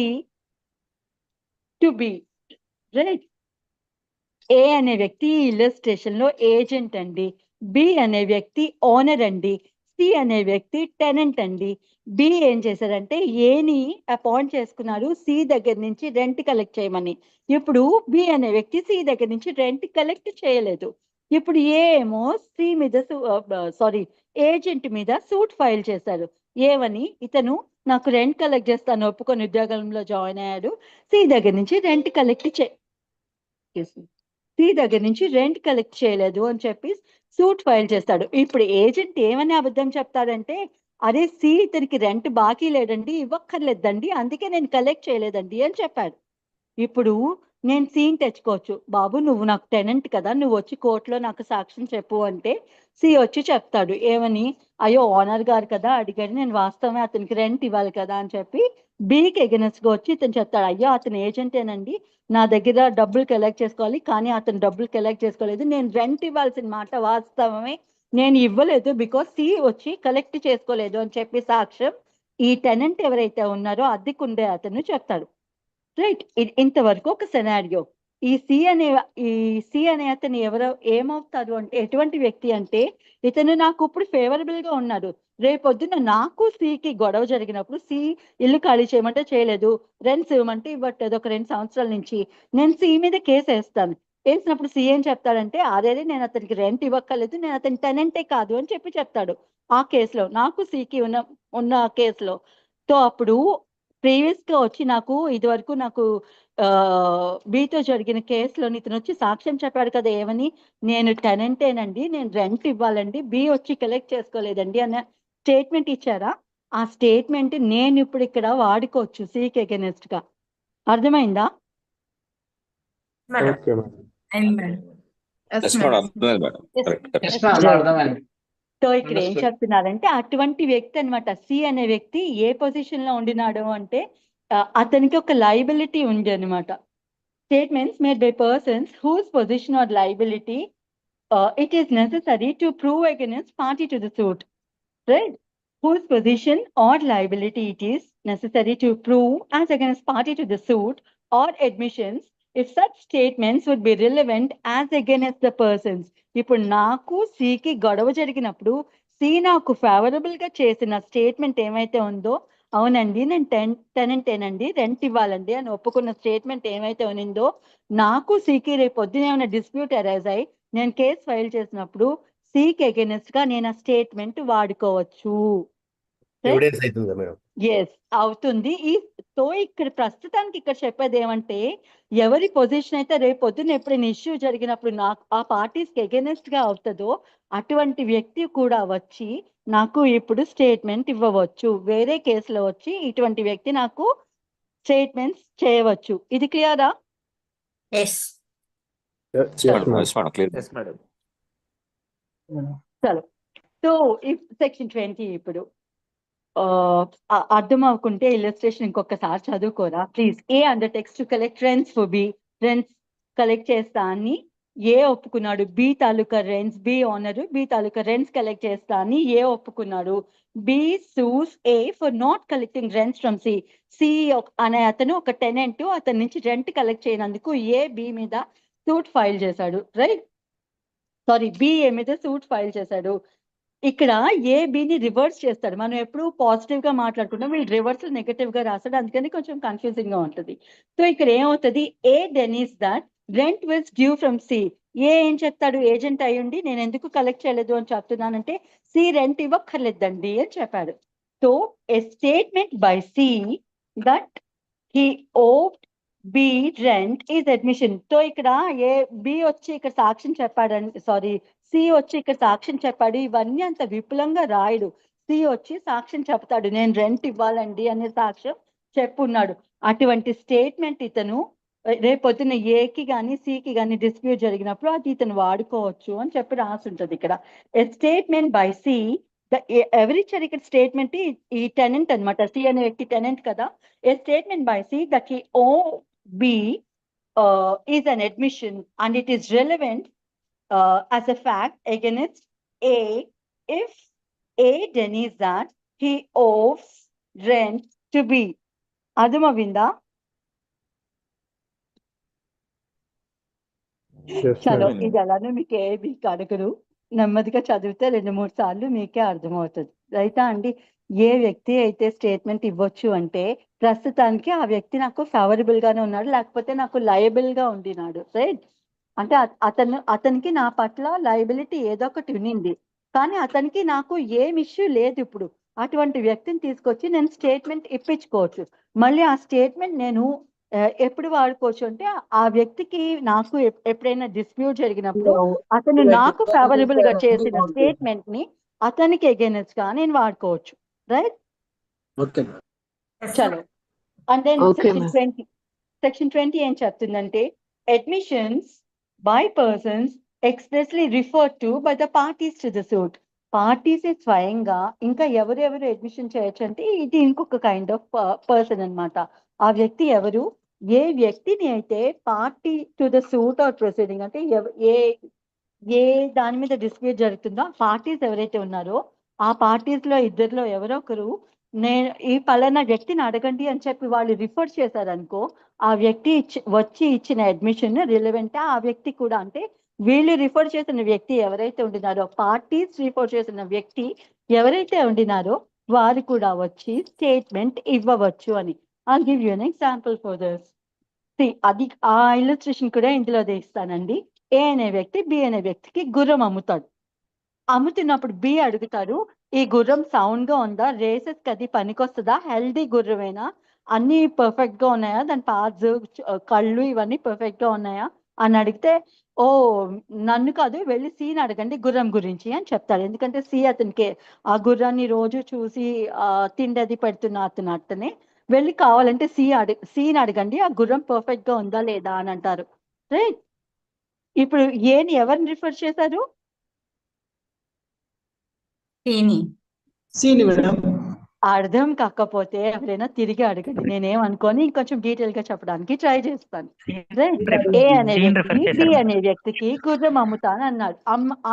to B, right? ఏ అనే వ్యక్తి ఇల్లస్ట్రేషన్ లో ఏజెంట్ అండి, బి అనే వ్యక్తి ఓనర్ అండి, సి అనే వ్యక్తి టెనెంట్ అండి. బి ఏం చేశారంటే ఏని అపాయింట్ చేసుకున్నాడు సి దగ్గర నుంచి రెంట్ కలెక్ట్ చేయమని. ఇప్పుడు బి అనే వ్యక్తి సి దగ్గర నుంచి రెంట్ కలెక్ట్ చేయలేదు. ఇప్పుడు ఏమో సి మీద ఏజెంట్ మీద సూట్ ఫైల్ చేశారు. ఏమని? ఇతను నాకు రెంట్ కలెక్ట్ చేస్తాను ఒప్పుకొని ఉద్యోగంలో జాయిన్ అయ్యాడు, సి దగ్గర నుంచి రెంట్ కలెక్ట్ చేయలేదు అని చెప్పి సూట్ ఫైల్ చేస్తాడు. ఇప్పుడు ఏజెంట్ ఏమని అబద్ధం చెప్తాడంటే అరే సి ఇతనికి రెంట్ బాకీ లేదండి, ఇవ్వక్కర్లేదండి, అందుకే నేను కలెక్ట్ చేయలేదండి అని చెప్పాడు. ఇప్పుడు నేను సీన్ తెచ్చుకోవచ్చు, బాబు నువ్వు నాకు టెనెంట్ కదా, నువ్వు వచ్చి కోర్టులో నాకు సాక్ష్యం చెప్పు అంటే సి వచ్చి చెప్తాడు ఏమని, అయ్యో ఓనర్ గారు కదా అడిగాడు, నేను వాస్తవమే అతనికి రెంట్ ఇవ్వాలి కదా అని చెప్పి బికి ఎగెనెస్ట్ గా వచ్చి ఇతను చెప్తాడు, అయ్యో అతను ఏజెంటేనండి, నా దగ్గర డబ్బులు కలెక్ట్ చేసుకోవాలి కానీ అతను డబ్బులు కలెక్ట్ చేసుకోలేదు, నేను రెంట్ ఇవ్వాల్సిన మాట వాస్తవమే, నేను ఇవ్వలేదు బికాస్ సి వచ్చి కలెక్ట్ చేసుకోలేదు అని చెప్పి సాక్ష్యం ఈ టెనెంట్ ఎవరైతే ఉన్నారో అద్దెకుండే అతను చెప్తాడు. రైట్. ఇంతవరకు ఒక సెనారియో. ఈ సి అనే అతను ఏమవుతారు అంటే ఎటువంటి వ్యక్తి అంటే ఇతను నాకు ఇప్పుడు ఫేవరబుల్ గా ఉన్నాడు, రేపొద్దున నాకు సికి గొడవ జరిగినప్పుడు సి ఇల్లు ఖాళీ చేయమంటే చేయలేదు, రెంట్స్ ఇవ్వమంటే ఇవ్వట్లేదు ఒక 2 సంవత్సరాల నుంచి, నేను సి మీద కేసు వేస్తాను. వేసినప్పుడు సి ఏం చెప్తాడంటే అదే నేను అతనికి రెంట్ ఇవ్వక్కర్లేదు, నేను అతని టెనెంటే కాదు అని చెప్తాడు. ఆ కేసులో నాకు సికి ఉన్న కేసులో. సో అప్పుడు ప్రీవియస్ గా వచ్చి నాకు ఇదివరకు నాకు బితో జరిగిన కేసులో ఇతను వచ్చి సాక్ష్యం చెప్పాడు కదా ఏమని, నేను టెనెంటేనండి, నేను రెంట్ ఇవ్వాలండి, బి వచ్చి కలెక్ట్ చేసుకోలేదండి అన్న స్టేట్మెంట్ ఇచ్చారా? ఆ స్టేట్మెంట్ నేను ఇప్పుడు ఇక్కడ వాడుకోవచ్చు సికి అగెనెస్ట్ గా. అర్థమైందా? Yes yes madam, madam. అర్థమైంది madam. Correct correct. Yes madam Right. అర్థమైంది. సో ఇక్కడ ఏం Understood. చెప్తున్నారంటే అటువంటి వ్యక్తి అన్నమాట, సి అనే వ్యక్తి ఏ పొజిషన్ లో ఉండినాడు అంటే అతనికి ఒక లైబిలిటీ ఉంది అనమాట. Statements made by persons whose position or liability it is necessary to prove against party to the suit, right? Whose position or liability it is necessary to prove as against party to the suit or admissions if such statements would be relevant as against the persons. ఇప్పుడు నాకు సికి గొడవ జరిగినప్పుడు సి నాకు ఫేవరబుల్ గా చేసిన స్టేట్మెంట్ ఏమైతే ఉందో, అవునండి నేను టెనెంటేనండి, రెంట్ ఇవ్వాలండి అని ఒప్పుకున్న స్టేట్మెంట్ ఏమైతే ఉన్నిందో, నాకు సికి రేపు పొద్దున ఏమైనా డిస్ప్యూట్ అరైజ్ అయ్యి నేను కేసు ఫైల్ చేసినప్పుడు సికి అగెనెస్ట్ గా నేను ఆ స్టేట్మెంట్ వాడుకోవచ్చు. ఎవిడెన్స్ అవుతుందా మేడం? ఎస్ అవుతుంది. సో ఇక్కడ ప్రస్తుతానికి ఇక్కడ చెప్పేది ఏమంటే, ఎవరి పొజిషన్ అయితే రేపు పొద్దున్న ఎప్పుడైనా ఇష్యూ జరిగినప్పుడు నాకు ఆ పార్టీస్కి అగెనెస్ట్ గా అవుతుందో అటువంటి వ్యక్తి కూడా వచ్చి నాకు ఇప్పుడు స్టేట్మెంట్ ఇవ్వవచ్చు. వేరే కేసులో వచ్చి ఇటువంటి వ్యక్తి నాకు స్టేట్మెంట్స్ చేయవచ్చు. ఇది క్లియరా? Yes madam, yes madam, clear. Yes madam. చలో. సో సెక్షన్ 20 ఇప్పుడు అర్థం అవ్వకుంటే ఇల్లస్ట్రేషన్ ఇంకొకసారి చదువుకోరా please. A undertakes to collect rents for B, rents collect చేస్తా అని ఏ ఒప్పుకున్నాడు. బి తాలూకా రెంట్స్, బి ఓనర్ బి తాలూకా రెంట్స్ కలెక్ట్ చేస్తా అని ఏ ఒప్పుకున్నాడు. B sues A for not collecting rents from C. C అనే అతను ఒక టెనెంట్, అతని నుంచి రెంట్ కలెక్ట్ చేయనందుకు ఏ బి మీద సూట్ ఫైల్ చేశాడు, రైట్? సారీ, బి ఏ మీద సూట్ ఫైల్ చేశాడు. ఇక్కడ ఏ బిని రివర్స్ చేస్తాడు. మనం ఎప్పుడు పాజిటివ్ గా మాట్లాడుకుంటాం, వీళ్ళు రివర్స్ నెగటివ్ గా రాస్తాడు, అందుకని కొంచెం కన్ఫ్యూజింగ్ గా ఉంటుంది. సో ఇక్కడ ఏమవుతుంది, A denies that rent was due from C. ఏం చెప్తాడు, ఏజెంట్ అయ్యుండి నేను ఎందుకు కలెక్ట్ చేయలేదు అని చెప్తున్నానంటే సి రెంట్ ఇవ్వక్కర్లేదండి అని చెప్పాడు. So A statement by C that he owed B rent is admission. So ఇక్కడ ఏ బి వచ్చి ఇక్కడ సాక్ష్యం చెప్పాడండి, సారీ సి వచ్చి ఇక్కడ సాక్ష్యం చెప్పాడు. ఇవన్నీ అంత విపులంగా రాయడు. సి వచ్చి సాక్ష్యం చెప్తాడు, నేను రెంట్ ఇవ్వాలండి అనే సాక్ష్యం చెప్పున్నాడు. అటువంటి స్టేట్మెంట్ ఇతను రేపొద్దున ఏకి కానీ సికి కానీ డిస్ప్యూట్ జరిగినప్పుడు అది ఇతను వాడుకోవచ్చు అని చెప్పి రాసి ఉంటుంది ఇక్కడ. ఏ స్టేట్మెంట్ బై సి, ఎవరిచ్చారు ఇక్కడ స్టేట్మెంట్? ఈ టెనెంట్ అనమాట, సి అనే వ్యక్తి టెనెంట్ కదా. A statement by C that he owe B is an admission and it is relevant as a fact against A if A denies that he owes rent to B. అర్థమవుందా? చలో, ఇది ఎలానో మీకు ఏ బీకి అడగరు, నెమ్మదిగా చదివితే 2-3 సార్లు మీకే అర్థమవుతుంది, రైటా అండి? ఏ వ్యక్తి అయితే స్టేట్మెంట్ ఇవ్వచ్చు అంటే ప్రస్తుతానికి ఆ వ్యక్తి నాకు ఫేవరబుల్ గానే ఉన్నాడు, లేకపోతే నాకు లయబుల్ గా ఉండినాడు, రైట్? అంటే అతనికి నా పట్ల లయబిలిటీ ఏదో ఒకటి ఉన్నింది, కానీ అతనికి నాకు ఏం ఇష్యూ లేదు. ఇప్పుడు అటువంటి వ్యక్తిని తీసుకొచ్చి నేను స్టేట్మెంట్ ఇప్పించుకోవచ్చు. మళ్ళీ ఆ స్టేట్మెంట్ నేను ఎప్పుడు వాడుకోవచ్చు అంటే ఆ వ్యక్తికి నాకు ఎప్పుడైనా డిస్ప్యూట్ జరిగినప్పుడు అతను నాకు ఫేవరబుల్ గా చేసిన స్టేట్మెంట్ ని అతనికి అగైనెస్ట్ గా నేను వాడుకోవచ్చు, రైట్? చలో. అండ్ దెన్ సెక్షన్ 20 ఏం చెప్తుందంటే, admissions by persons expressly referred to by the parties to the suit. Parties స్వయంగా ఇంకా ఎవరెవరు అడ్మిషన్ చేయొచ్చు అంటే ఇది ఇంకొక కైండ్ ఆఫ్ పర్సన్ అన్నమాట. ఆ వ్యక్తి ఎవరు? ఏ వ్యక్తిని అయితే party to the suit or proceeding అంటే ఏ దాని మీద డిస్ప్యూట్ జరుగుతుందో ఆ పార్టీస్ ఎవరైతే ఉన్నారో ఆ పార్టీస్ లో ఇద్దరిలో ఎవరో ఒకరు నేను ఈ పలానా వ్యక్తిని అడగండి అని చెప్పి వాళ్ళు రిఫర్ చేశారనుకో, ఆ వ్యక్తి వచ్చి ఇచ్చిన అడ్మిషన్ రిలవెంట్ ఆ వ్యక్తి కూడా. అంటే వీళ్ళు రిఫర్ చేసిన వ్యక్తి ఎవరైతే ఉండినారో, పార్టీస్ రిఫర్ చేసిన వ్యక్తి ఎవరైతే ఉండినారో వారు కూడా వచ్చి స్టేట్మెంట్ ఇవ్వవచ్చు అని. I'll give you an example for this. See, అది ఆ ఇల్లస్ట్రేషన్ కూడా ఇందులో ఇస్తానండి. ఏ అనే వ్యక్తి బి అనే వ్యక్తికి గుర్రం అమ్ముతాడు. అమ్ముతున్నప్పుడు బి అడుగుతాడు, ఈ గుర్రం సౌండ్ గా ఉందా, రేసెస్ కి అది పనికొస్తుందా, హెల్దీ గుర్రమేనా, అన్ని పర్ఫెక్ట్ గా ఉన్నాయా, దాని పార్ట్స్ కళ్ళు ఇవన్నీ పర్ఫెక్ట్ గా ఉన్నాయా అని అడిగితే, ఓ నన్ను కాదు వెళ్ళి సిని అడగండి గుర్రం గురించి అని చెప్తాడు. ఎందుకంటే సి అతనికి ఆ గుర్రాన్ని రోజు చూసి తిండి అది పెడుతున్న అతనే వెళ్ళి కావాలంటే సిని అడగండి ఆ గుర్రం పర్ఫెక్ట్ గా ఉందా లేదా అని అంటారు, రైట్? ఇప్పుడు ఏని ఎవరిని రిఫర్ చేశారు? సీని మేడం. అర్థం కాకపోతే ఎవరైనా తిరిగి అడగండి, నేనేమనుకొని ఇంకొంచెం డీటెయిల్ గా చెప్పడానికి ట్రై చేస్తాను. ఏ అనే వ్యక్తి బి అనే వ్యక్తికి గుర్రం అమ్ముతాను అన్నాడు.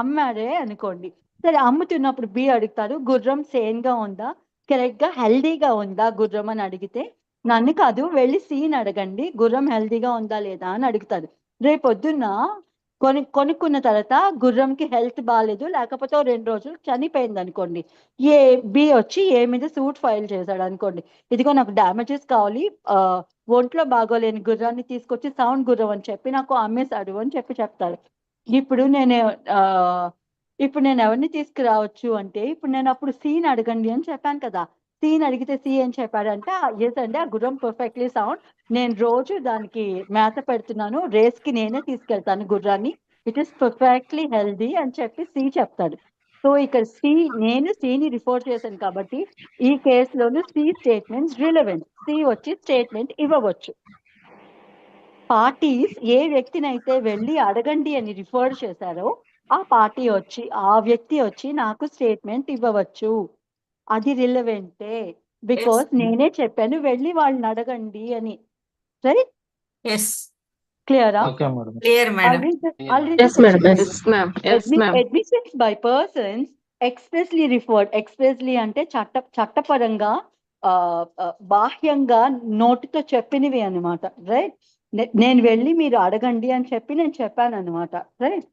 అమ్మాడే అనుకోండి. సరే, అమ్ముతున్నప్పుడు బి అడుగుతాడు, గుర్రం సేన్ గా ఉందా, కరెక్ట్ గా హెల్దీగా ఉందా గుర్రం అని అడిగితే, నన్ను కాదు వెళ్ళి సీని అడగండి, గుర్రం హెల్దీగా ఉందా లేదా అని అడుగుతాడు. రేపొద్దున్న కొనుక్కున్న తర్వాత గుర్రంకి హెల్త్ బాగాలేదు, లేకపోతే 2 రోజులు చనిపోయింది అనుకోండి. బి వచ్చి ఏ మీద సూట్ ఫైల్ చేశాడు అనుకోండి, ఇదిగో నాకు డ్యామేజెస్ కావాలి, ఒంట్లో బాగోలేని గుర్రాన్ని తీసుకొచ్చి సౌండ్ గుర్రం అని చెప్పి నాకు అమ్మేశాడు అని చెప్తాడు. ఇప్పుడు నేను ఎవరిని తీసుకురావచ్చు అంటే, ఇప్పుడు నేను అప్పుడు సీన్ అడగండి అని చెప్పాను కదా. సీన్ అడిగితే సి ఏం చెప్పాడంటే, ఎస్ అండి, ఆ గుర్రం పర్ఫెక్ట్లీ సౌండ్, నేను రోజు దానికి మేత పెడుతున్నాను, రేస్ కి నేనే తీసుకెళ్తాను గుర్రాన్ని, ఇట్ ఈస్ పర్ఫెక్ట్లీ హెల్దీ అని చెప్పి సి చెప్తాడు. సో ఇక్కడ నేను సిని రిపోర్ట్ చేశాను కాబట్టి ఈ కేసులోను సి స్టేట్మెంట్స్ రిలవెంట్. సి వచ్చి స్టేట్మెంట్ ఇవ్వవచ్చు. పార్టీస్ ఏ వ్యక్తినైతే వెళ్ళి అడగండి అని రిఫర్ చేశారో ఆ వ్యక్తి వచ్చి నాకు స్టేట్మెంట్ ఇవ్వవచ్చు. అది రిలవెంటే, బికాస్ నేనే చెప్పాను వెళ్ళి వాళ్ళని అడగండి అని. సరే, క్లియరా? Admissions by persons expressly referred. Expressly అంటే చట్టపరంగా బాహ్యంగా నోటితో చెప్పినవి అనమాట. రైట్, నేను వెళ్ళి మీరు అడగండి అని చెప్పి నేను చెప్పాను అనమాట. రైట్,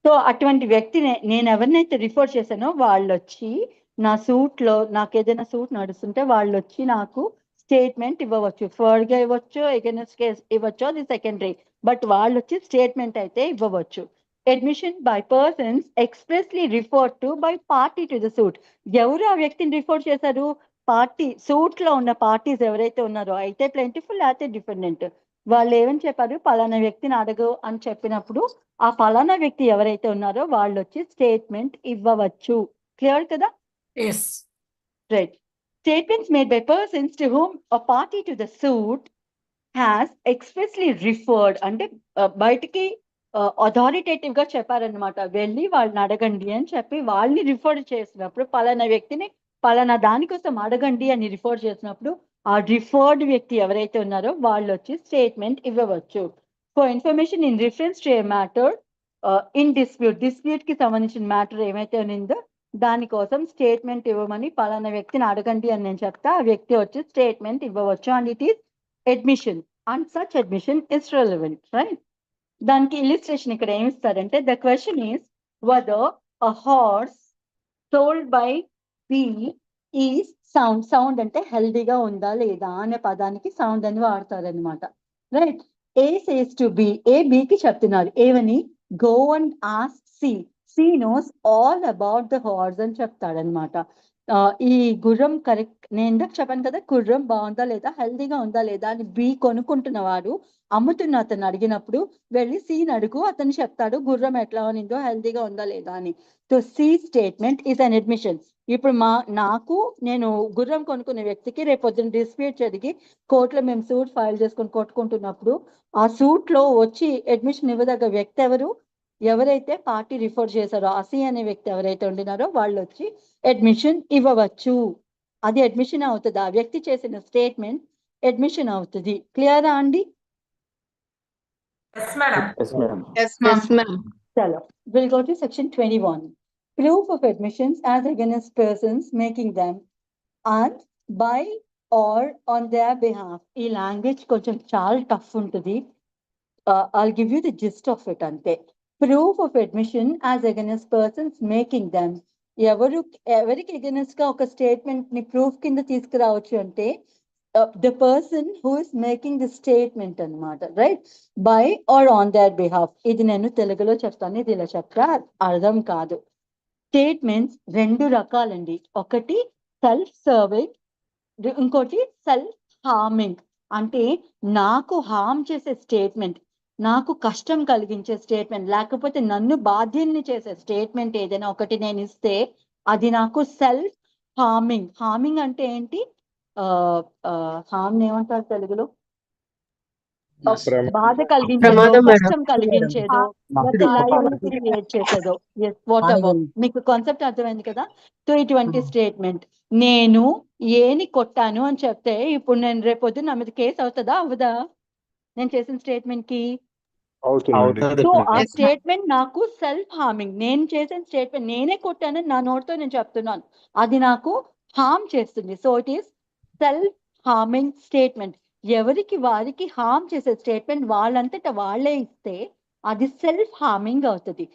సో అటువంటి వ్యక్తిని నేను ఎవరినైతే రిఫర్ చేశానో వాళ్ళు వచ్చి నా సూట్ లో, నాకు ఏదైనా సూట్ నడుస్తుంటే వాళ్ళు వచ్చి నాకు స్టేట్మెంట్ ఇవ్వవచ్చు. ఫర్డ్ గా ఇవ్వచ్చు, ఎగెన్స్ట్ కేస్ ఇవ్వచ్చు, అది సెకండరీ. బట్ వాళ్ళు వచ్చి స్టేట్మెంట్ అయితే ఇవ్వవచ్చు. Admission by persons expressly refer to buy party to the suit. ఎవరు ఆ వ్యక్తిని రిఫర్ చేశారు? పార్టీ, సూట్ లో ఉన్న పార్టీస్ ఎవరైతే ఉన్నారో, అయితే ప్లెంటిఫుల్ అయితే డిఫెండెంట్, వాళ్ళు ఏమని చెప్పారు? పలానా వ్యక్తిని అడగు అని చెప్పినప్పుడు ఆ పలానా వ్యక్తి ఎవరైతే ఉన్నారో వాళ్ళు వచ్చి స్టేట్మెంట్ ఇవ్వవచ్చు. క్లియర్ కదా? Right. Statements made by persons to whom a party to the suit has expressly referred అంటే బయటికి అథారిటేటివ్ గా చెప్పారనమాట. వెళ్ళి వాళ్ళని అడగండి అని చెప్పి వాళ్ళని రిఫర్ చేసినప్పుడు, పలానా వ్యక్తిని పలానా దానికోసం అడగండి అని రిఫర్ చేసినప్పుడు ఆ రిఫర్డ్ వ్యక్తి ఎవరైతే ఉన్నారో వాళ్ళు వచ్చి స్టేట్మెంట్ ఇవ్వవచ్చు. For information in reference to A matter in dispute కి సంబంధించిన మ్యాటర్ ఏమైతే ఉన్నిందో దానికోసం స్టేట్మెంట్ ఇవ్వమని పలానా వ్యక్తిని అడగండి అని నేను చెప్తా, ఆ వ్యక్తి వచ్చి స్టేట్మెంట్ ఇవ్వవచ్చు. And it is admission, and such admission is relevant. Right, దానికి ఇలిస్ట్రేషన్ ఇక్కడ ఏమి ఇస్తారంటే, the question is whether a horse sold by B is sound. Sound అంటే హెల్దీగా ఉందా లేదా అనే పదానికి సౌండ్ అని వాడతారనమాట. Right, A says to B, A బికి చెప్తున్నారు ఏమని, go and ask C, C knows all about the horse అని చెప్తాడనమాట. ఈ గుర్రం కరెక్ట్, నేను ఇందాక చెప్పాను కదా, గుర్రం బాగుందా లేదా, హెల్దీగా ఉందా లేదా అని బి కొనుక్కుంటున్నవాడు అమ్ముతున్న అతను అడిగినప్పుడు వెళ్ళి సీని అడుగు, అతను చెప్తాడు గుర్రం ఎట్లా ఉన్నిందో, హెల్దీగా ఉందా లేదా అని. So C statement is an admission. ఇప్పుడు నేను గుర్రం కొనుక్కునే వ్యక్తికి రేపు పొద్దున్న డిస్ప్యూట్ జరిగి కోర్టులో మేము సూట్ ఫైల్ చేసుకొని కొట్టుకుంటున్నప్పుడు ఆ సూట్ లో వచ్చి అడ్మిషన్ ఇవ్వదగ్గ వ్యక్తి ఎవరు? ఎవరైతే పార్టీ రిఫర్ చేశారో ఆ సి అనే వ్యక్తి ఎవరైతే ఉండినారో వాళ్ళు వచ్చి అడ్మిషన్ ఇవ్వవచ్చు. అది అడ్మిషన్ అవుతుంది, ఆ వ్యక్తి చేసిన స్టేట్మెంట్ అడ్మిషన్ అవుతుంది. క్లియరా అండి? చలో, will go to section 21. Proof of admissions as against persons making them and by or on their behalf. ఈ లాంగ్వేజ్ కొంచెం చాలా టఫ్ ఉంటుంది. I'll give you the gist of it అంతే. Proof of admission as against persons making them. ఎవరికి against గా ఒక స్టేట్మెంట్ ని ప్రూఫ్ కింద తీసుకురావచ్చు అంటే the person who is making the statement అన్నమాట. Right, by or on their behalf. ఇది నేను తెలుగులో చెప్తాను, ఇది ఇలా చెప్తా అర్థం కాదు. స్టేట్మెంట్స్ 2 రకాలండి. ఒకటి సెల్ఫ్ సర్వింగ్, ఇంకోటి సెల్ఫ్ హార్మింగ్. అంటే నాకు హార్మ్ చేసే స్టేట్మెంట్, నాకు కష్టం కలిగించే స్టేట్మెంట్, లేకపోతే నన్ను బాధ్యుల్ని చేసే స్టేట్మెంట్ ఏదైనా ఒకటి నేను ఇస్తే అది నాకు సెల్ఫ్ హార్మింగ్. హార్మింగ్ అంటే ఏంటి? హార్మ్ ఏమంటారు తెలుగులో? బాధ కలిగించేదో, ప్రమాదం మేడం. కష్టం కలిగించేదో, లేకపోతే లయబిలిటీ క్రియేట్ చేసేదో, వాట్ ఎవర్, మీకు కాన్సెప్ట్ అర్థమైంది కదా. సో ఇటువంటి స్టేట్మెంట్, నేను ఏని కొట్టాను అని చెప్తే ఇప్పుడు నేను రేపొద్దు నా మీద కేసు అవుతుందా అవ్వదా నేను చేసిన స్టేట్మెంట్ కి? సో ఆ Yes, ma'am. స్టేట్మెంట్ నాకు సెల్ఫ్ హార్మింగ్. నేను చేసిన స్టేట్మెంట్ నేనే కొట్టాను నా నోటితో నేను చెప్తున్నాను, అది నాకు హార్మ్ చేస్తుంది. So it is self harming statement. ఎవరికి వారికి హార్మ్ చేసే స్టేట్మెంట్ వాళ్ళంతటా వాళ్ళే ఇస్తే అది సెల్ఫ్ హార్మింగ్ అవుతుంది.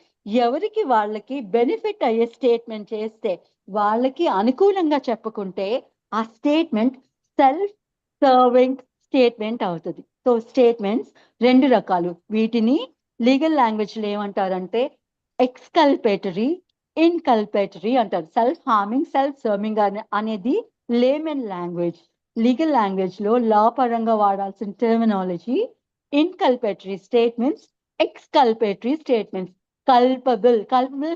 ఎవరికి వాళ్ళకి బెనిఫిట్ అయ్యే స్టేట్మెంట్ చేస్తే, వాళ్ళకి అనుకూలంగా చెప్పుకుంటే ఆ స్టేట్మెంట్ సెల్ఫ్ సర్వింగ్ స్టేట్మెంట్ అవుతుంది. సో స్టేట్మెంట్స్ రెండు రకాలు. వీటిని లీగల్ లాంగ్వేజ్ లో ఏమంటారంటే ఎక్స్కల్పేటరీ, ఇన్కల్పేటరీ అంటారు. సెల్ఫ్ హార్మింగ్, సెల్ఫ్ సర్వింగ్ అనేది లేమెన్ లాంగ్వేజ్. లీగల్ లాంగ్వేజ్ లో లా పరంగా వాడాల్సిన terminology inculpatory statements, exculpatory statements. Culpable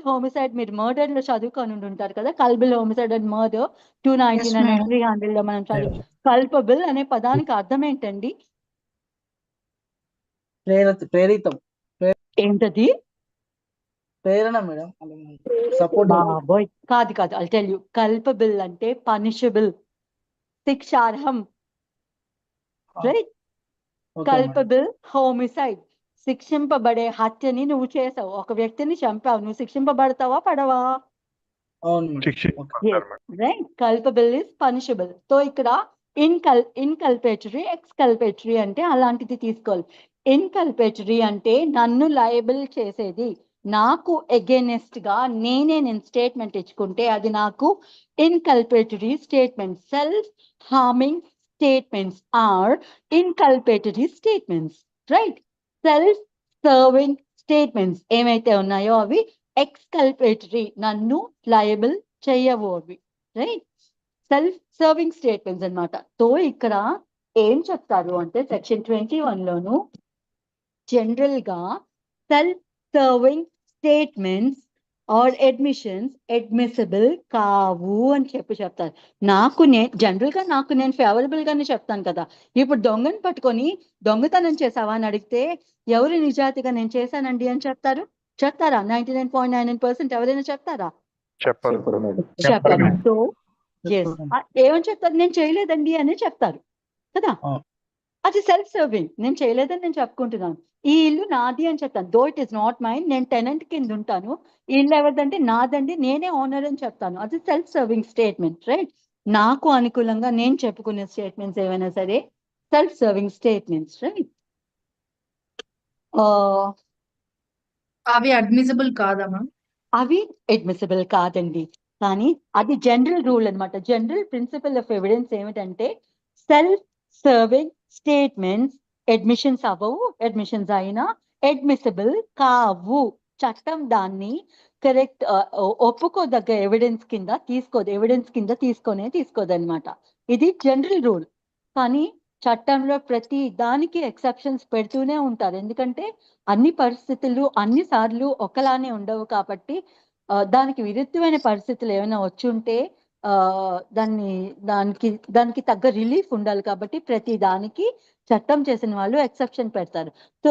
homicide మీరు మర్డర్ లో చదువుకొని ఉంటారు కదా, culpable homicide and murder 299 and 300 లో మనం చదువు. కల్పబుల్ అనే పదానికి అర్థం ఏంటండి? ప్రేరితం, ఏంటది? ప్రేరణ మేడం, సపోర్ట్. బాబోయ్, కాదు ఐ టెల్ యూ. కల్పబుల్ అంటే పనిషబుల్, శిక్షార్హం, రైట్? కల్పబుల్ హోమిసైడ్, శిక్షింపబడే హత్యని నువ్వు చేసావు, ఒక వ్యక్తిని చంపావు, నువ్వు శిక్షింపబడతావా పడవా? Right. Culpable is punishable. So ఇక్కడ ఇన్కల్పేటరీ, ఎక్స్కల్పేటరీ అంటే అలాంటిది తీసుకోవాలి. ఇన్కల్పేటరీ అంటే నన్ను లయబుల్ చేసేది, నాకు ఎగెనెస్ట్ గా నేను స్టేట్మెంట్ ఇచ్చుకుంటే అది నాకు inculpatory statement. Self harming statements are inculpatory statements, right? Self serving statements ఏమైతే ఉన్నాయో అవి ఎక్స్కల్పేటరీ, నన్ను లయబుల్ చెయ్యవు అవి, రైట్? సెల్ఫ్ సర్వింగ్ స్టేట్మెంట్స్ అన్నమాట. సో ఇక్కడ ఏం చెప్తారు అంటే సెక్షన్ 21 లోను జనరల్ గా self serving statements are admissions admissible కావు అని చెప్తారు. జనరల్ గా నేను ఫేవరబుల్ గానే చెప్తాను కదా. ఇప్పుడు దొంగని పట్టుకొని దొంగతనం చేసావా అని అడిగితే ఎవరు నిజాయితీగా నేను చేశానండి అని చెప్తారా? 99.99% ఎవరైనా చెప్తారా? చెప్పరు. సో ఎస్, ఏమని చెప్తారు? నేను చేయలేదండి అని చెప్తారు కదా. అది సెల్ఫ్ సర్వింగ్. నేను చేయలేదని నేను చెప్పుకుంటున్నాను. ఈ ఇల్లు నాది అని చెప్తాను, though it is not mine, నేను టెనెంట్ కింద ఉంటాను, ఈ ఇల్లు ఎవరిదంటే నాదండి, నేనే ఓనర్ అని చెప్తాను. అది సెల్ఫ్ సర్వింగ్ స్టేట్మెంట్, రైట్? నాకు అనుకూలంగా నేను చెప్పుకునే స్టేట్మెంట్స్ ఏవైనా సరే సెల్ఫ్ సర్వింగ్ స్టేట్మెంట్స్, రైట్? అవి అడ్మిసిబుల్ కాదమ్మా? అవి అడ్మిసిబుల్ కాదండి, కానీ అది జనరల్ రూల్ అన్నమాట. జనరల్ ప్రిన్సిపల్ ఆఫ్ ఎవిడెన్స్ ఏమిటంటే సెల్ఫ్ సర్వింగ్ స్టేట్మెంట్స్ అడ్మిషన్స్ అవ్వవు, అడ్మిషన్స్ అయినా అడ్మిసిబుల్ కావు. చట్టం దాన్ని కరెక్ట్ ఒప్పుకోదగ్గ ఎవిడెన్స్ కింద తీసుకోదు అనమాట. ఇది జనరల్ రూల్. కానీ చట్టంలో ప్రతి దానికి ఎక్సెప్షన్స్ పెడుతూనే ఉంటారు, ఎందుకంటే అన్ని పరిస్థితులు అన్ని సార్లు ఒకలానే ఉండవు కాబట్టి. దానికి విరుద్ధమైన పరిస్థితులు ఏమైనా వచ్చి ఉంటే దానికి తగ్గ రిలీఫ్ ఉండాలి కాబట్టి ప్రతి దానికి చట్టం చేసిన వాళ్ళు ఎక్సెప్షన్ పెడతారు. సో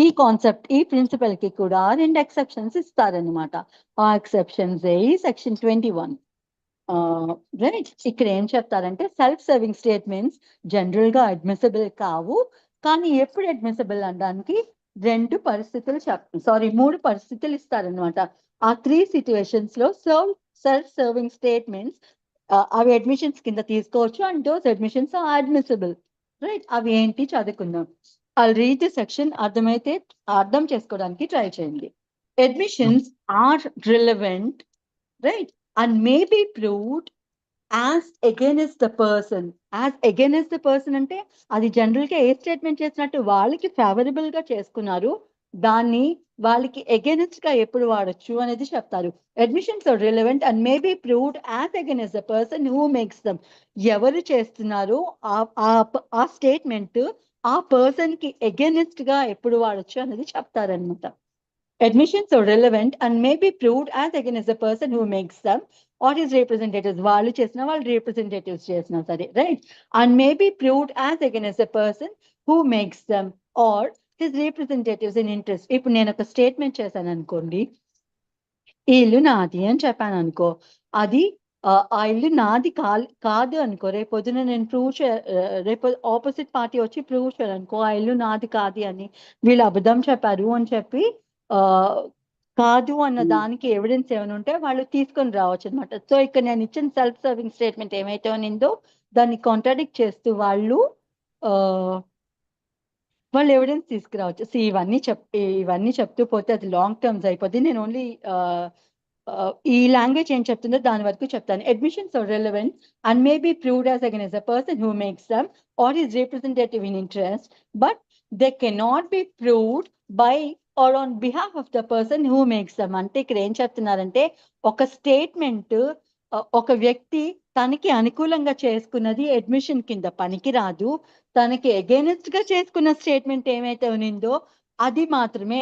ఈ కాన్సెప్ట్, ఈ ప్రిన్సిపల్ కి కూడా 2 ఎక్సెప్షన్స్ ఇస్తారనమాట. ఆ ఎక్సెప్షన్స్ సెక్షన్ 21, రైట్? ఇక్కడ ఏం చెప్తారంటే సెల్ఫ్ సర్వింగ్ స్టేట్మెంట్స్ జనరల్ గా అడ్మిసిబుల్ కావు, కానీ ఎప్పుడు అడ్మిసిబుల్ అనడానికి 3 పరిస్థితులు ఇస్తారనమాట. ఆ 3 సిచ్యువేషన్స్ లో సెల్ఫ్ సర్వింగ్ స్టేట్మెంట్స్ అవి అడ్మిషన్స్ కింద తీసుకోవచ్చు, and those admissions are admissible, right? అవి ఏంటి చదువుకుందాం. I'll read the section, అర్థం చేసుకోవడానికి ట్రై చేయండి. Admissions are relevant, right, and may be proved as against the person. As against the person అంటే అది జనరల్ గా ఏ స్టేట్మెంట్ చేసినట్టు వాళ్ళకి ఫేవరబుల్ గా చేసుకున్నారు, దాన్ని వాళ్ళకి అగెనిస్ట్ గా ఎప్పుడు వాడచ్చు అనేది చెప్తారు. Admissions are relevant and may be proved as against the person who makes them. ఎవరు చేస్తున్నారో ఆ స్టేట్మెంట్ ఆ పర్సన్ కి అగెనిస్ట్ గా ఎప్పుడు వాడచ్చు అనేది చెప్తారనమాట. Admissions are relevant and may be proved as against the person who makes them or his representatives. వాళ్ళు చేసిన వాళ్ళు representatives చేసినా సరే, right? And may be proved as against the person who makes them or his representatives in interest. ఇప్పుడు నేను ఒక స్టేట్మెంట్ చేశాను అనుకోండి, ఈ ఇల్లు నాది అని చెప్పాను అనుకో, అది ఆ ఇల్లు నాది కాదు అనుకో, రేపు పొద్దున నేను రేపు ఆపోజిట్ పార్టీ వచ్చి ప్రూవ్ చేయాలనుకో ఆ ఇల్లు నాది కాదు అని, వీళ్ళు అబద్ధం చెప్పారు అని చెప్పి కాదు అన్న దానికి ఎవిడెన్స్ ఏమైనా ఉంటే వాళ్ళు తీసుకొని రావచ్చు అనమాట. సో ఇక్కడ నేను ఇచ్చిన సెల్ఫ్ సర్వింగ్ స్టేట్మెంట్ ఏమైతే ఉన్నిందో దాన్ని కాంట్రాడిక్ట్ చేస్తూ వాళ్ళు ఎవిడెన్స్ తీసుకురావచ్చు. సో ఇవన్నీ చెప్తూ పోతే అది లాంగ్ టర్మ్స్ అయిపోద్ది. నేను ఓన్లీ ఈ లాంగ్వేజ్ ఏం చెప్తుందో దాని వరకు చెప్తాను. Admissions are relevant and may be proved as against a person who makes them or his representative in interest, but they cannot be proved by or on behalf of the person who makes them. అంటే ఇక్కడ ఏం చెప్తున్నారంటే ఒక స్టేట్మెంట్ ఒక వ్యక్తి తనకి అనుకూలంగా చేసుకున్నది అడ్మిషన్ కింద పనికి రాదు. తనకి అగైనెస్ట్ గా చేసుకున్న స్టేట్మెంట్ ఏమైతే ఉన్నిందో అది మాత్రమే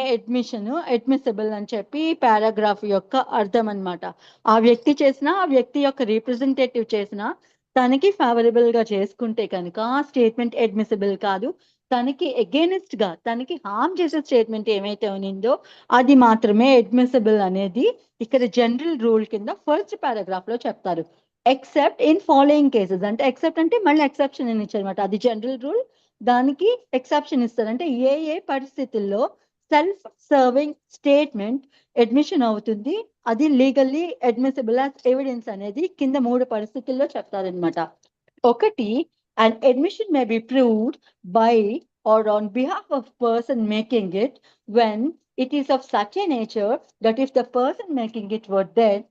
అడ్మిసిబుల్ అని చెప్పి పారాగ్రాఫ్ యొక్క అర్థం అన్నమాట. ఆ వ్యక్తి చేసినా ఆ వ్యక్తి యొక్క రిప్రజెంటేటివ్ చేసినా తనకి ఫేవరబుల్ గా చేసుకుంటే కనుక ఆ స్టేట్మెంట్ అడ్మిసిబుల్ కాదు. తనకి అగైనెస్ట్ గా తనకి హార్మ్ చేసే స్టేట్మెంట్ ఏమైతే ఉన్నిందో అది మాత్రమే అడ్మిసిబుల్ అనేది ఇక్కడ జనరల్ రూల్ కింద ఫస్ట్ పారాగ్రాఫ్ లో చెప్తారు. ఎక్సెప్ట్ ఇన్ ఫాలోయింగ్ కేసెస్ అంటే ఎక్సెప్ట్ అంటే మళ్ళీ ఎక్సెప్షన్ అని ఇచ్చారనమాట. అది జనరల్ రూల్, దానికి ఎక్సెప్షన్ ఇస్తారు. అంటే ఏ పరిస్థితుల్లో సెల్ఫ్ సర్వింగ్ స్టేట్మెంట్ అడ్మిషన్ అవుతుంది, అది లీగల్లీ అడ్మిసిబుల్ యాజ్ ఎవిడెన్స్ అనేది కింద 3 పరిస్థితుల్లో చెప్తారనమాట. ఒకటి, an admission may be proved by or on behalf of person making it when it is of such a nature that if the person making it were dead,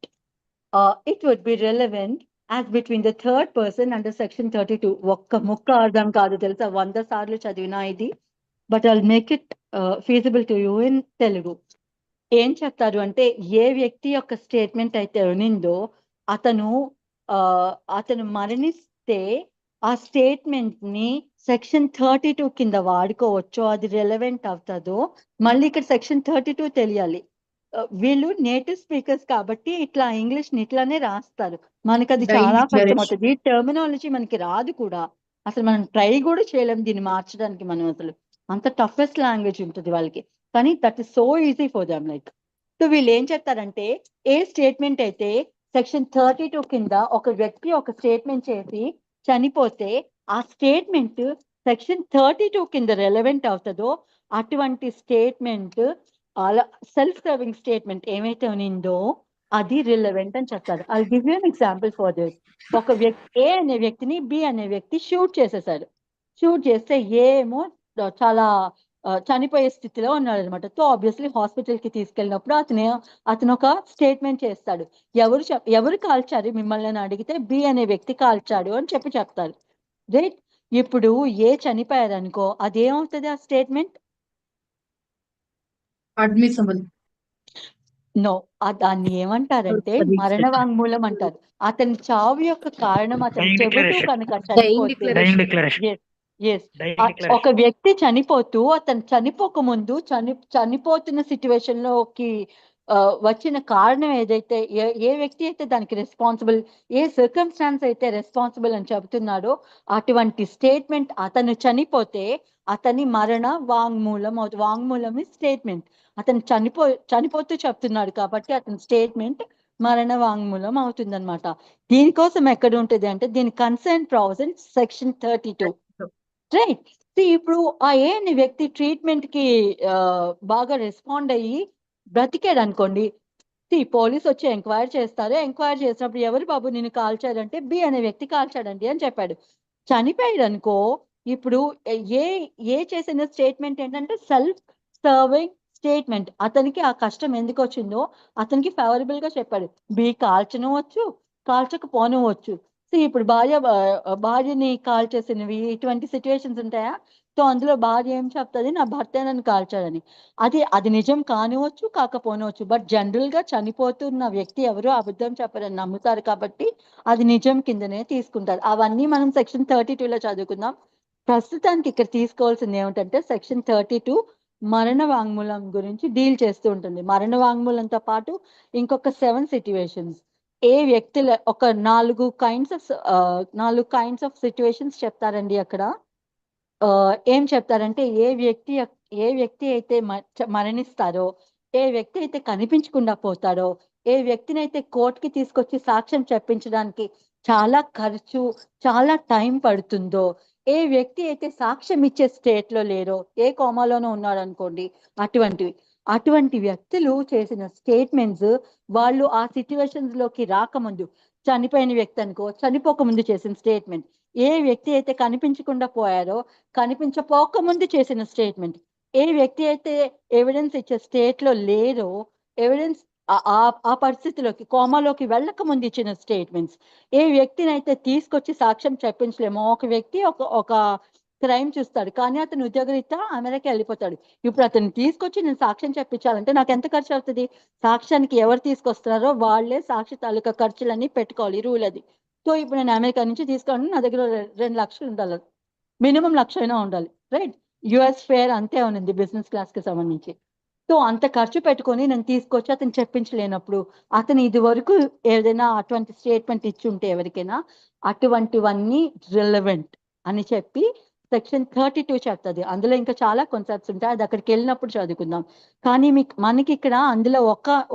it would be relevant as between the third person under section 32. ఒక్క ముక్క అర్థం కాదు తెలుసా, 100 సార్లు చదివినా ఇది, but I'll make it feasible to you in Telugu. ఏం చెప్తారు అంటే ఏ వ్యక్తి యొక్క స్టేట్మెంట్ అయితే ఉన్నిందో అతను మరణిస్తే ఆ స్టేట్మెంట్ ని సెక్షన్ 32 కింద వాడుకోవచ్చో అది రెలవెంట్ అవుతుందో మళ్ళీ ఇక్కడ సెక్షన్ 32 తెలియాలి. వీళ్ళు నేటివ్ స్పీకర్స్ కాబట్టి ఇట్లా ఇంగ్లీష్ ని ఇట్లానే రాస్తారు, మనకు అది చాలా కష్టం అవుతుంది. ఈ టర్మినాలజీ మనకి రాదు కూడా, అసలు మనం ట్రై కూడా చేయలేం దీన్ని మార్చడానికి. మనం అసలు అంత టఫెస్ట్ లాంగ్వేజ్ ఉంటుంది వాళ్ళకి, కానీ that is so easy for them. Like so వీళ్ళు ఏం చెప్తారంటే ఏ స్టేట్మెంట్ అయితే సెక్షన్ 32 కింద ఒక వ్యక్తి ఒక స్టేట్మెంట్ చేసి చనిపోతే ఆ స్టేట్మెంట్ సెక్షన్ 32 కింద రెలవెంట్ అవుతుందో అటువంటి స్టేట్మెంట్ సెల్ఫ్ సర్వింగ్ స్టేట్మెంట్ ఏమైతే ఉన్నిందో అది రిలవెంట్ అని చెప్తారు. I give you an example for this. ఒక వ్యక్తి ఏ అనే వ్యక్తిని బి అనే వ్యక్తి షూట్ చేసేసాడు. షూట్ చేస్తే ఏమో చాలా చనిపోయే స్థితిలో ఉన్నాడు అనమాట. సో ఆబ్వియస్లీ హాస్పిటల్ కి తీసుకెళ్ళినప్పుడు అతను ఒక స్టేట్మెంట్ చేస్తాడు, ఎవరు కాల్చారు మిమ్మల్ని అని అడిగితే బి అనే వ్యక్తి కాల్చాడు అని చెప్తారు. రైట్, ఇప్పుడు ఏ చనిపోయారు అనుకో అదేమవుతుంది ఆ స్టేట్మెంట్? అడ్మిసిబుల్. నో, దాన్ని ఏమంటారంటే మరణ వాంగ్మూలం అంటారు. అతని చావు యొక్క కారణం అతను చెబుతూ కనుక చనిపోతే, ఒక వ్యక్తి చనిపోతూ అతను చనిపోక ముందు చనిపోతున్న సిచ్యువేషన్ లోకి వచ్చిన కారణం ఏదైతే ఏ వ్యక్తి అయితే దానికి రెస్పాన్సిబుల్, ఏ సర్కమ్స్టాన్స్ అయితే రెస్పాన్సిబుల్ అని చెబుతున్నాడో అటువంటి స్టేట్మెంట్ అతను చనిపోతే అతని మరణ వాంగ్మూలం అవుతుంది. వాంగ్మూలం స్టేట్మెంట్, అతను చనిపోతూ చెప్తున్నాడు కాబట్టి అతని స్టేట్మెంట్ మరణ వాంగ్మూలం అవుతుంది అనమాట. దీనికోసం ఎక్కడ ఉంటుంది అంటే దీని కన్సర్న్ ప్రావిజన్ సెక్షన్ 32. రైట్, ఇప్పుడు ఆ ఏ అనే వ్యక్తి ట్రీట్మెంట్ కి బాగా రెస్పాండ్ అయ్యి బ్రతికాడు అనుకోండి, పోలీస్ వచ్చి ఎంక్వైరీ చేస్తారు. ఎంక్వైరీ చేసినప్పుడు ఎవరు బాబు నిన్ను కాల్చాడంటే బి అనే వ్యక్తి కాల్చాడండి అని చెప్పాడు. చనిపోయాడు అనుకో, ఇప్పుడు ఏ చేసిన స్టేట్మెంట్ ఏంటంటే సెల్ఫ్ సర్వింగ్ స్టేట్మెంట్. అతనికి ఆ కష్టం ఎందుకు వచ్చిందో అతనికి ఫేవరబుల్ గా చెప్పాడు. బి కాల్చనవచ్చు, కాల్చకపోనవచ్చు. సో ఇప్పుడు భార్యని కాల్చేసినవి ఇటువంటి సిచ్యువేషన్స్ ఉంటాయా? సో అందులో భార్య ఏం చెప్తుంది, నా భర్త నన్ను కాల్చాడని. అది నిజం కానివచ్చు, కాకపోనవచ్చు, బట్ జనరల్ గా చనిపోతున్న వ్యక్తి ఎవరు అబద్ధం చెప్పరని నమ్ముతారు కాబట్టి అది నిజం కిందనే తీసుకుంటారు. అవన్నీ మనం సెక్షన్ 32లో చదువుకుందాం. ప్రస్తుతానికి ఇక్కడ తీసుకోవాల్సింది ఏమిటంటే సెక్షన్ 32 మరణ వాంగ్మూలం గురించి డీల్ చేస్తూ ఉంటుంది. మరణ వాంగ్మూలంతో పాటు ఇంకొక 7 సిచ్యువేషన్స్, ఏ వ్యక్తుల ఒక 4 కైండ్స్ ఆఫ్ సిచ్యువేషన్స్ చెప్తారండి అక్కడ. ఏం చెప్తారంటే ఏ వ్యక్తి అయితే మరణిస్తారో, ఏ వ్యక్తి అయితే కనిపించకుండా పోతాడో, ఏ వ్యక్తిని అయితే కోర్టుకి తీసుకొచ్చి సాక్ష్యం చెప్పించడానికి చాలా ఖర్చు, చాలా టైం పడుతుందో, ఏ వ్యక్తి అయితే సాక్ష్యం ఇచ్చే స్టేట్ లో లేరో, ఏ కోమాలోనో ఉన్నాడు అనుకోండి, అటువంటి వ్యక్తులు చేసిన స్టేట్మెంట్స్ వాళ్ళు ఆ సిచ్యువేషన్స్ లోకి రాకముందు, చనిపోయిన వ్యక్తి అనుకో, చనిపోకముందు చేసిన స్టేట్మెంట్, ఏ వ్యక్తి అయితే కనిపించకుండా పోయారో కనిపించపోకముందు చేసిన స్టేట్మెంట్, ఏ వ్యక్తి అయితే ఎవిడెన్స్ ఇచ్చే స్టేట్ లో లేరో, ఎవిడెన్స్ ఆ పరిస్థితిలోకి కోమాలోకి వెళ్ళక ముందు ఇచ్చిన స్టేట్మెంట్స్, ఏ వ్యక్తిని అయితే తీసుకొచ్చి సాక్ష్యం చెప్పించలేమో, ఒక వ్యక్తి ఒక క్రైమ్ చూస్తాడు కానీ అతను ఉద్యోగరీత్యా అమెరికా వెళ్ళిపోతాడు. ఇప్పుడు అతను తీసుకొచ్చి నేను సాక్ష్యం చెప్పించాలంటే నాకు ఎంత ఖర్చు అవుతుంది? సాక్ష్యానికి ఎవరు తీసుకొస్తున్నారో వాళ్ళే సాక్షి తాలూకా ఖర్చులన్నీ పెట్టుకోవాలి, రూల్ అది. సో ఇప్పుడు నేను అమెరికా నుంచి తీసుకోండి, నా దగ్గర 2 లక్షలు ఉండాలి, మినిమం 1,00,000 అయినా ఉండాలి, రైట్? యుఎస్ ఫేర్ అంతే ఉంది బిజినెస్ క్లాస్ కి సంబంధించి. సో అంత ఖర్చు పెట్టుకొని నేను తీసుకొచ్చి అతను చెప్పించలేనప్పుడు, అతను ఇది వరకు ఏదైనా అటువంటి స్టేట్మెంట్ ఇచ్చి ఉంటే ఎవరికైనా, అటువంటివన్నీ రిలవెంట్ అని చెప్పి సెక్షన్ 32 చెప్తుంది. అందులో ఇంకా చాలా కాన్సెప్ట్స్ ఉంటాయి, అది అక్కడికి వెళ్ళినప్పుడు చదువుకుందాం. కానీ మనకి ఇక్కడ అందులో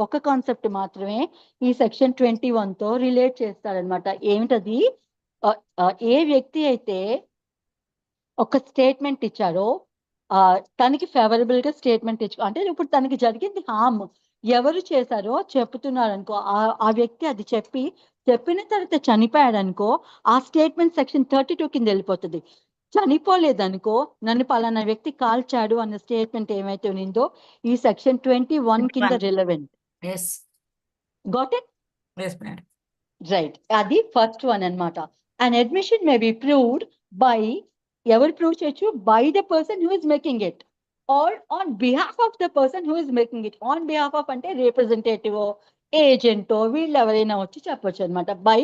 ఒక కాన్సెప్ట్ మాత్రమే ఈ సెక్షన్ 21 తో రిలేట్ చేస్తారనమాట. ఏమిటది? ఏ వ్యక్తి అయితే ఒక స్టేట్మెంట్ ఇచ్చారో, తనకి ఫేవరబుల్ గా స్టేట్మెంట్ అంటే ఇప్పుడు తనకి జరిగింది హామ్, ఎవరు చేశారో చెప్తున్నారు అనుకో, ఆ వ్యక్తి అది చెప్పిన తర్వాత చనిపోయాడు అనుకో, ఆ స్టేట్మెంట్ సెక్షన్ 32 కింద వెళ్ళిపోతుంది. చనిపోలేదనుకో, నన్ను పలానా వ్యక్తి కాల్చాడు అన్న స్టేట్మెంట్ ఏమైతే ఉందో ఈ సెక్షన్ 21 కింద రిలవెంట్. Got it? రైట్, అది ఫస్ట్ వన్ అన్నమాట. And admission May be proved by, ఎవరు ప్రూవ్ చేయొచ్చు? By the person who is making it or on behalf of the person who is making it. On behalf of అంటే రిప్రజెంటేటివ్, ఏజెంటో, వీళ్ళు ఎవరైనా వచ్చి చెప్పొచ్చు అనమాట. బై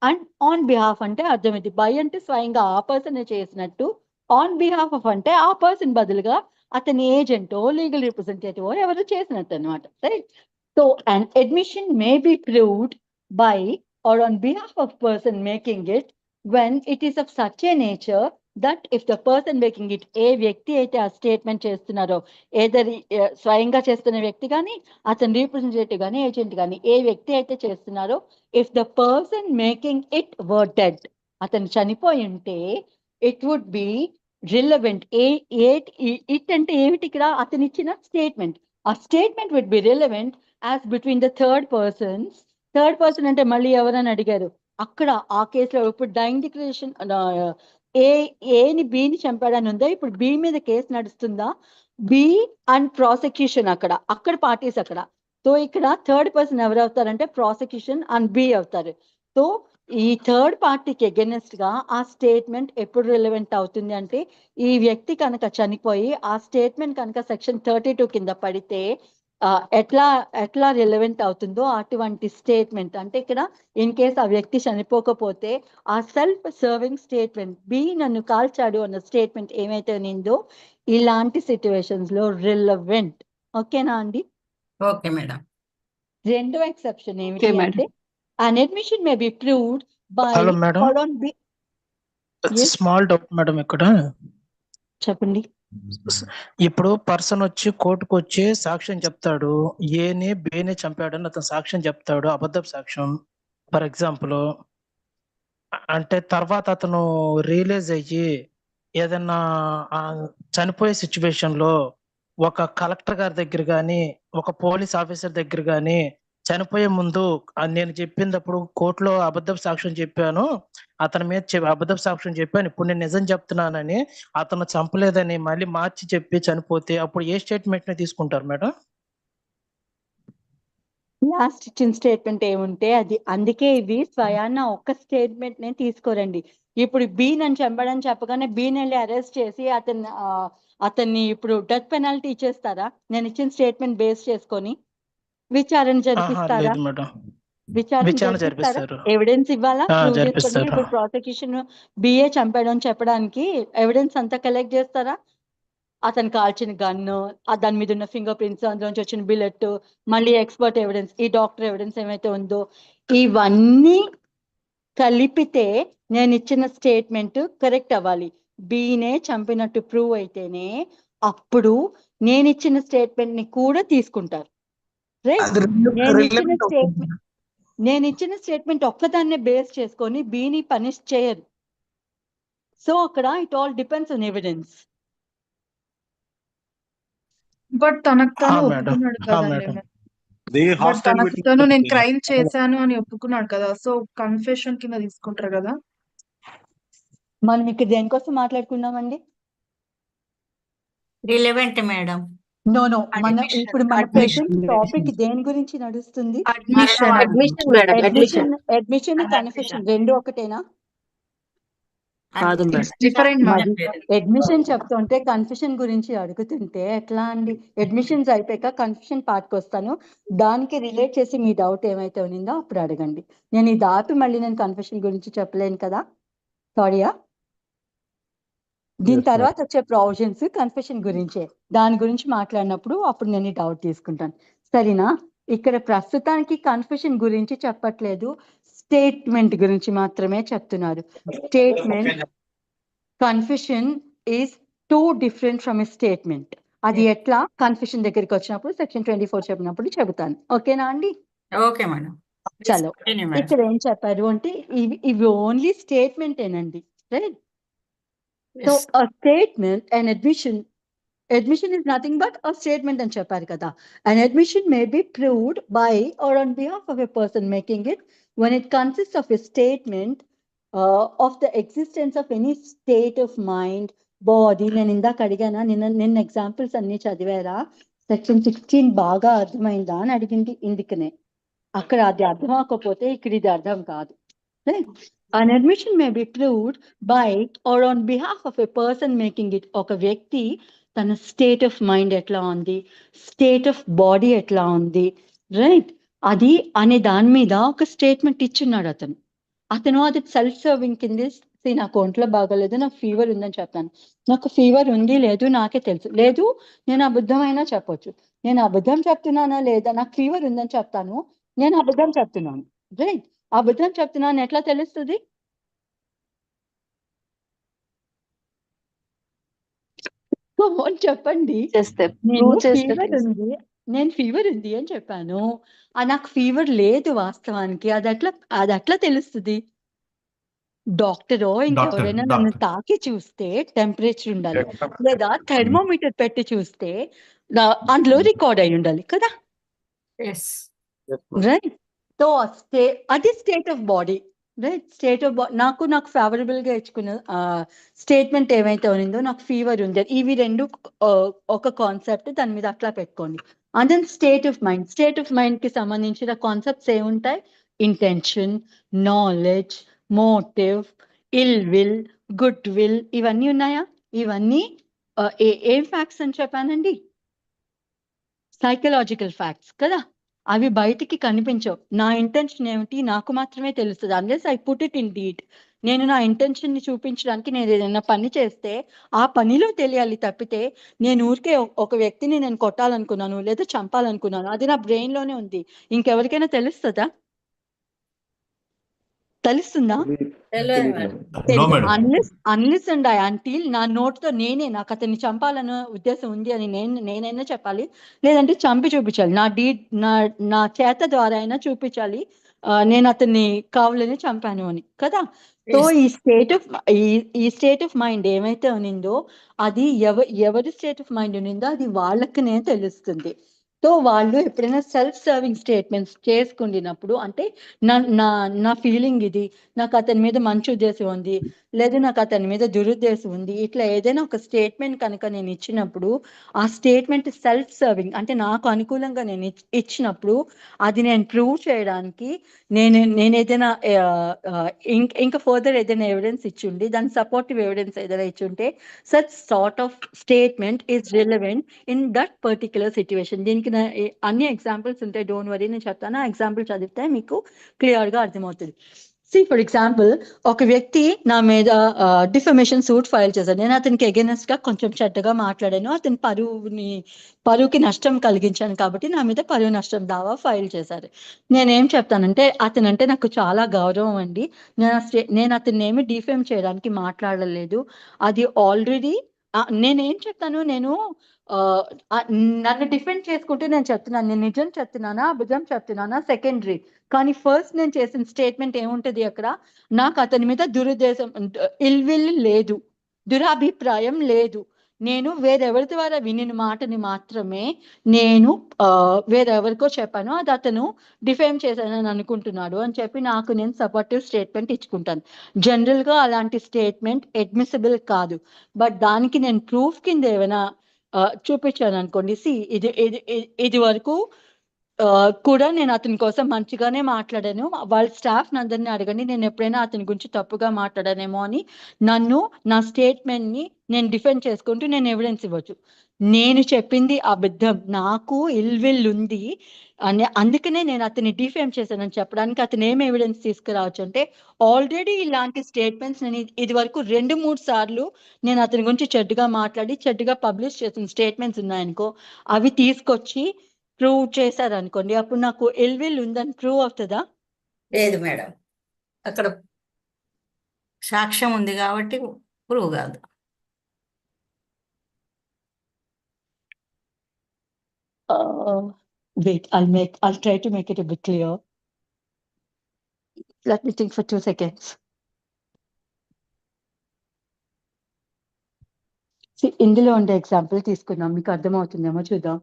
అండ్ ఆన్ బిహాఫ్ అంటే అర్థమైంది. బై అంటే స్వయంగా ఆ పర్సన్ చేసినట్టు, ఆన్ బిహాఫ్ ఆఫ్ అంటే ఆ పర్సన్ బదులుగా అతని ఏజెంటో, లీగల్ రిప్రజెంటేటివ్ ఎవరు చేసినట్టు అనమాట, right? So an admission may be proved by or on behalf of person making it when it is of such a nature that if the person making it, ఏ వ్యక్తి అయితే ఆ స్టేట్మెంట్ చేస్తున్నారో, ఏదరి స్వయంగా చేస్తున్న వ్యక్తి కానీ, అతని రిప్రజెంటేటివ్ కానీ, ఏజెంట్ కానీ, ఏ వ్యక్తి అయితే చేస్తున్నారో, if the person making it were dead, అతను చనిపోయి ఉంటే, it would be relevant. It అంటే ఏమిటి ఇక్కడ? అతను ఇచ్చిన స్టేట్మెంట్. ఆ statement would be relevant as between the third persons. Third person అంటే మళ్ళీ ఎవరని అడిగారు అక్కడ ఆ కేసులో. ఇప్పుడు డైయింగ్ డిక్లరేషన్ ఏని బిని చంపాడని ఉందా, ఇప్పుడు బి మీద కేసు నడుస్తుందా? బి అండ్ ప్రాసిక్యూషన్ అక్కడ పార్టీస్ అక్కడ. సో ఇక్కడ థర్డ్ పర్సన్ ఎవరు అవుతారంటే ప్రాసిక్యూషన్ అండ్ బి అవుతారు. సో ఈ థర్డ్ పార్టీకి ఎగెనెస్ట్ గా ఆ స్టేట్మెంట్ ఎప్పుడు రిలవెంట్ అవుతుంది అంటే, ఈ వ్యక్తి కనుక చనిపోయి ఆ స్టేట్మెంట్ కనుక సెక్షన్ 32 కింద పడితే ఎట్లా రిలవెంట్ అవుతుందో అటువంటి స్టేట్మెంట్. అంటే ఇక్కడ ఇన్ కేస్ ఆ వ్యక్తి చనిపోకపోతే ఆ సెల్ఫ్ సర్వింగ్ స్టేట్మెంట్, బి నన్ను కాల్చాడు అన్న స్టేట్మెంట్ ఏమైతే నిందో ఇలాంటి సిచ్యువేషన్స్ లో రిలవెంట్. ఓకేనా అండి? Okay madam. రెండో ఎక్సెప్షన్ ఏమిటి అంటే, an admission may be proved by or on B. Small doubt madam ఇక్కడ. చెప్పండి. ఇప్పుడు పర్సన్ వచ్చి కోర్టుకు వచ్చి సాక్ష్యం చెప్తాడు, ఏని బేనే చంపాడని అతను సాక్ష్యం చెప్తాడు, అబద్ధపు సాక్ష్యం ఫర్ ఎగ్జాంపుల్. అంటే తర్వాత అతను రియలైజ్ అయ్యి ఏదన్నా చనిపోయే సిచ్యువేషన్ లో ఒక కలెక్టర్ గారి దగ్గర గాని, ఒక పోలీస్ ఆఫీసర్ దగ్గర గాని, చనిపోయే ముందు నేను చెప్పినప్పుడు కోర్టులో అబద్ధపు సాక్ష్యం చెప్పాను, అతని మీద అబద్ధపు సాక్ష్యం చెప్పాను, ఇప్పుడు నేను నిజం చెప్తున్నానని, అతను చంపలేదని మళ్ళీ మార్చి చెప్పి చనిపోతే అప్పుడు ఏ స్టేట్మెంట్ ని తీసుకుంటారు మేడం? లాస్ట్ ఇచ్చిన స్టేట్మెంట్ ఏముంటే అది. అందుకే ఇవి స్వయాన ఒక్క స్టేట్మెంట్ నే తీసుకోరండి. ఇప్పుడు బి నన్ను చంపడని చెప్పగానే బీని వెళ్ళి అరెస్ట్ చేసి అతన్ని ఇప్పుడు డెత్ పెనాల్టీ ఇచ్చేస్తారా? నేను ఇచ్చిన స్టేట్మెంట్ బేస్ చేసుకొని విచారణ జరిపిస్తారా? విచారణ జరిపిస్తారా? ఎవిడెన్స్ ఇవ్వాలా? ప్రూవ్ చేసుకొని ఇప్పుడు ప్రాసిక్యూషన్ బిఏ చంపాడు అని చెప్పడానికి ఎవిడెన్స్ అంతా కలెక్ట్ చేస్తారా? అతను కాల్చిన గన్ను, దాని మీద ఉన్న ఫింగర్ ప్రింట్స్, అందులోంచి వచ్చిన బిలెట్, మళ్ళీ ఎక్స్పర్ట్ ఎవిడెన్స్, ఈ డాక్టర్ ఎవిడెన్స్ ఏమైతే ఉందో ఇవన్నీ కలిపితే నేను ఇచ్చిన స్టేట్మెంట్ కరెక్ట్ అవ్వాలి. బీనే చంపినట్టు ప్రూవ్ అయితేనే అప్పుడు నేను ఇచ్చిన స్టేట్మెంట్ ని కూడా తీసుకుంటారు. రైట్, అది నేను ఇచ్చిన స్టేట్మెంట్ ఒక్కదాన్నే బేస్ చేసుకొని బీని పనిష్ చేయరు. సో అక్కడ it all depends on evidence. But తనకు తను మేడం ఒప్పుకున్నాడు కదండి. మేడం బట్ తనకు తను నేను క్రైమ్ చేశాను అని ఒప్పుకున్నాడు కదా, సో కన్ఫెషన్ కింద తీసుకుంటారు కదా. మనం ఇక్కడ దేనికోసం మాట్లాడుకున్నామండి? Relevant madam. నో మన Admission. ఇప్పుడు మన Admission. ప్రెసెంట్ టాపిక్ దేని గురించి నడుస్తుంది? Admission admission madam. Admission admission confession రెండు ఒకటేనా? కాదు మేడం. డిఫరెంట్ మరి అడ్మిషన్ చెప్తుంటే కన్ఫెషన్ గురించి అడుగుతుంటే ఎట్లా అండి? అడ్మిషన్స్ అయిపోయాక కన్ఫెషన్ పార్ట్కి వస్తాను, దానికి రిలేట్ చేసి మీ డౌట్ ఏమైతే ఉన్నిందో అప్పుడు అడగండి. నేను ఇది ఆపి మళ్ళీ నేను కన్ఫెషన్ గురించి చెప్పలేను కదా, సారీయా. దీని తర్వాత వచ్చే ప్రొవిజన్స్ కన్ఫెషన్ గురించే, దాని గురించి మాట్లాడినప్పుడు అప్పుడు నేను డౌట్ తీసుకుంటాను, సరేనా? ఇక్కడ ప్రస్తుతానికి కన్ఫెషన్ గురించి చెప్పట్లేదు, స్టేట్మెంట్ గురించి మాత్రమే చెప్తున్నారు. Statement confession is two different from a statement. అది ఎట్లా కన్ఫెషన్ దగ్గరికి వచ్చినప్పుడు సెక్షన్ 24 చెప్పినప్పుడు చెబుతాను. ఓకేనా అండి? Okay madam. చలో, ఇక్కడ ఏం చెప్పారు అంటే ఇవి ఓన్లీ స్టేట్మెంట్ ఏనండి, right? So a statement, an admission is nothing but a statement అని చెప్పారు కదా. An admission may be proved by or on behalf of a person making it when it consists of a statement of the existence of any state of mind, body. నేను ఇందాక అడిగానా, నిన్న ఎగ్జాంపుల్స్ అన్ని చదివారా? సెక్షన్ 16 బాగా అర్థమైందా అని అడిగింది ఇందుకనే. అక్కడ అది అర్థం అవ్వకపోతే ఇక్కడ ఇది అర్థం కాదు. An admission may be proved by or on behalf of a person making it. ఒక వ్యక్తి తన స్టేట్ ఆఫ్ మైండ్ ఎట్లా ఉంది, స్టేట్ ఆఫ్ బాడీ ఎట్లా ఉంది, రైట్, అది అనే దాని మీద ఒక స్టేట్మెంట్ ఇచ్చున్నాడు అతను అది సెల్ఫ్ సర్వింగ్ కింద. నాకు ఒంట్లో బాగోలేదు, నాకు ఫీవర్ ఉందని చెప్తాను. నాకు ఫీవర్ ఉంది లేదు నాకే తెలుసు, లేదు నేను అబద్ధమైనా చెప్పొచ్చు. నేను అబద్ధం చెప్తున్నానా లేదా? నాకు ఫీవర్ ఉందని చెప్తాను, నేను అబద్ధం చెప్తున్నాను, రైట్. అబద్ధం చెప్తున్నాను ఎట్లా తెలుస్తుంది? చెప్పండి. నేను ఫీవర్ ఉంది అని చెప్పాను, నాకు ఫీవర్ లేదు వాస్తవానికి, అది అట్లా తెలుస్తుంది? డాక్టరో ఇంకెవరైనా నన్ను తాకి చూస్తే టెంపరేచర్ ఉండాలి, లేదా థర్మోమీటర్ పెట్టి చూస్తే అందులో రికార్డ్ అయి ఉండాలి కదా, రైట్? సో అది state of body, right? State of body నాకు ఫేవరబుల్ గా ఇచ్చుకున్న స్టేట్మెంట్ ఏమైతే ఉన్నిందో, నాకు ఫీవర్ ఉంది, ఇవి రెండు ఒక కాన్సెప్ట్, దాని మీద అట్లా పెట్టుకోండి. And then state of mind కి సంబంధించిన కాన్సెప్ట్స్ ఏముంటాయి? Intention, knowledge, motive, ill will, good will, ఇవన్నీ ఉన్నాయా? ఇవన్నీ ఏం ఫ్యాక్ట్స్ అని చెప్పానండి? సైకలాజికల్ ఫ్యాక్ట్స్ కదా, అవి బయటికి కనిపించవు. నా ఇంటెన్షన్ ఏమిటి నాకు మాత్రమే తెలుస్తుంది, unless I put it in deed. నేను నా ఇంటెన్షన్ ని చూపించడానికి నేను ఏదైనా పని చేస్తే ఆ పనిలో తెలియాలి తప్పితే, నేను ఊరికే ఒక వ్యక్తిని నేను కొట్టాలనుకున్నాను లేదా చంపాలనుకున్నాను, అది నా బ్రెయిన్ లోనే ఉంది, ఇంకెవరికైనా తెలుస్తుందా? తెలుస్తుందా? అన్లెస్ అండ్ అంటిల్ నా నోట్తో నాకు అతన్ని చంపాలన్న ఉద్దేశం ఉంది అని నేనైనా చెప్పాలి, లేదంటే చంపి చూపించాలి, నా చేత ద్వారా అయినా చూపించాలి నేను అతన్ని కావాలని చంపాను అని కదా. సో ఈ స్టేట్ ఆఫ్ మైండ్ ఏమైతే ఉన్నిందో, అది ఎవరి స్టేట్ ఆఫ్ మైండ్ ఉన్నిందో అది వాళ్ళకనే తెలుస్తుంది. సో వాళ్ళు ఎప్పుడైనా సెల్ఫ్ సర్వింగ్ స్టేట్మెంట్స్ చేసుకుంటున్నప్పుడు, అంటే నా ఫీలింగ్ ఇది, నాకు అతని మీద మంచి ఉద్దేశం ఉంది, లేదు నాకు అతని మీద దురుద్దేశం ఉంది, ఇట్లా ఏదైనా ఒక స్టేట్మెంట్ కనుక నేను ఇచ్చినప్పుడు, ఆ స్టేట్మెంట్ సెల్ఫ్ సర్వింగ్ అంటే నాకు అనుకూలంగా నేను ఇచ్చినప్పుడు, అది నేను ప్రూవ్ చేయడానికి నేను ఏదైనా ఇంకా ఫర్దర్ ఏదైనా ఎవిడెన్స్ ఇచ్చిండి, దాని సపోర్టివ్ ఎవిడెన్స్ ఏదైనా ఇచ్చుంటే, such sort of statement is relevant in that particular situation. దీనికి అన్ని ఎగ్జాంపుల్స్ ఉంటాయి, డోంట్ వరీ, నేను చెప్తాను. ఆ ఎగ్జాంపుల్ చదివితే మీకు క్లియర్ గా అర్థమవుతుంది. ఫర్ ఎగ్జాంపుల్ ఒక వ్యక్తి నా మీద డిఫమేషన్ సూట్ ఫైల్ చేశాడు. నేను అతనికి అగెనెస్ట్ గా కొంచెం చెడ్డగా మాట్లాడాను, అతని పరువుకి నష్టం కలిగించాను కాబట్టి నా మీద పరువు నష్టం దావా ఫైల్ చేశారు. నేనేం చెప్తానంటే అతనంటే నాకు చాలా గౌరవం అండి, నేను అతన్ని ఏమి డిఫేమ్ చేయడానికి మాట్లాడలేదు. అది ఆల్రెడీ నేనేం చెప్తాను, నేను నన్ను డిఫెండ్ చేసుకుంటూ నేను చెప్తున్నాను, నేను నిజం చెప్తున్నానా అబద్ధం చెప్తున్నానా సెకండరీ. కానీ ఫస్ట్ నేను చేసిన స్టేట్మెంట్ ఏముంటది అక్కడ, నాకు అతని మీద దురుద్దేశం ఇల్విల్ లేదు, దురాభిప్రాయం లేదు. నేను వేరెవరి ద్వారా వినిన మాటని మాత్రమే నేను వేరెవరికో చెప్పాను, అది అతను డిఫేమ్ చేశానని అనుకుంటున్నాడు అని చెప్పి నాకు నేను సపోర్టివ్ స్టేట్మెంట్ ఇచ్చుకుంటాను. జనరల్గా అలాంటి స్టేట్మెంట్ అడ్మిసిబుల్ కాదు. బట్ దానికి నేను ప్రూఫ్ కింద ఏమైనా చూపించాను అనుకోండి, ఇది వరకు కూడా నేను అతని కోసం మంచిగానే మాట్లాడాను, వాళ్ళ స్టాఫ్ అందరినీ అడగండి, నేను ఎప్పుడైనా అతని గురించి తప్పుగా మాట్లాడానేమో అని నా స్టేట్మెంట్ ని నేను డిఫెండ్ చేసుకుంటూ నేను ఎవిడెన్స్ ఇవ్వచ్చు. నేను చెప్పింది అబద్ధం, నాకు ఇల్విల్ ఉంది అని, అందుకనే నేను అతన్ని డిఫేమ్ చేశానని చెప్పడానికి అతను ఏం ఎవిడెన్స్ తీసుకురావచ్చు అంటే, ఆల్రెడీ ఇలాంటి స్టేట్మెంట్స్ నేను ఇది వరకు 2-3 సార్లు నేను అతని గురించి చెడ్డగా మాట్లాడి చెడ్డగా పబ్లిష్ చేసిన స్టేట్మెంట్స్ ఉన్నాయనుకో, అవి తీసుకొచ్చి ప్రూవ్ చేశారనుకోండి, అప్పుడు నాకు ఎల్విల్ ఉందని ప్రూవ్ అవుతుందా? లేదు మేడం, అక్కడ సాక్ష్యం ఉంది కాబట్టి ప్రూవ్ కాదు. Wait, I'll try to make it a bit clear. Let me think for 2 seconds. See, ఇందులో ఉండే ఎగ్జాంపుల్ తీసుకుందాం, మీకు అర్థమవుతుందేమో చూద్దాం.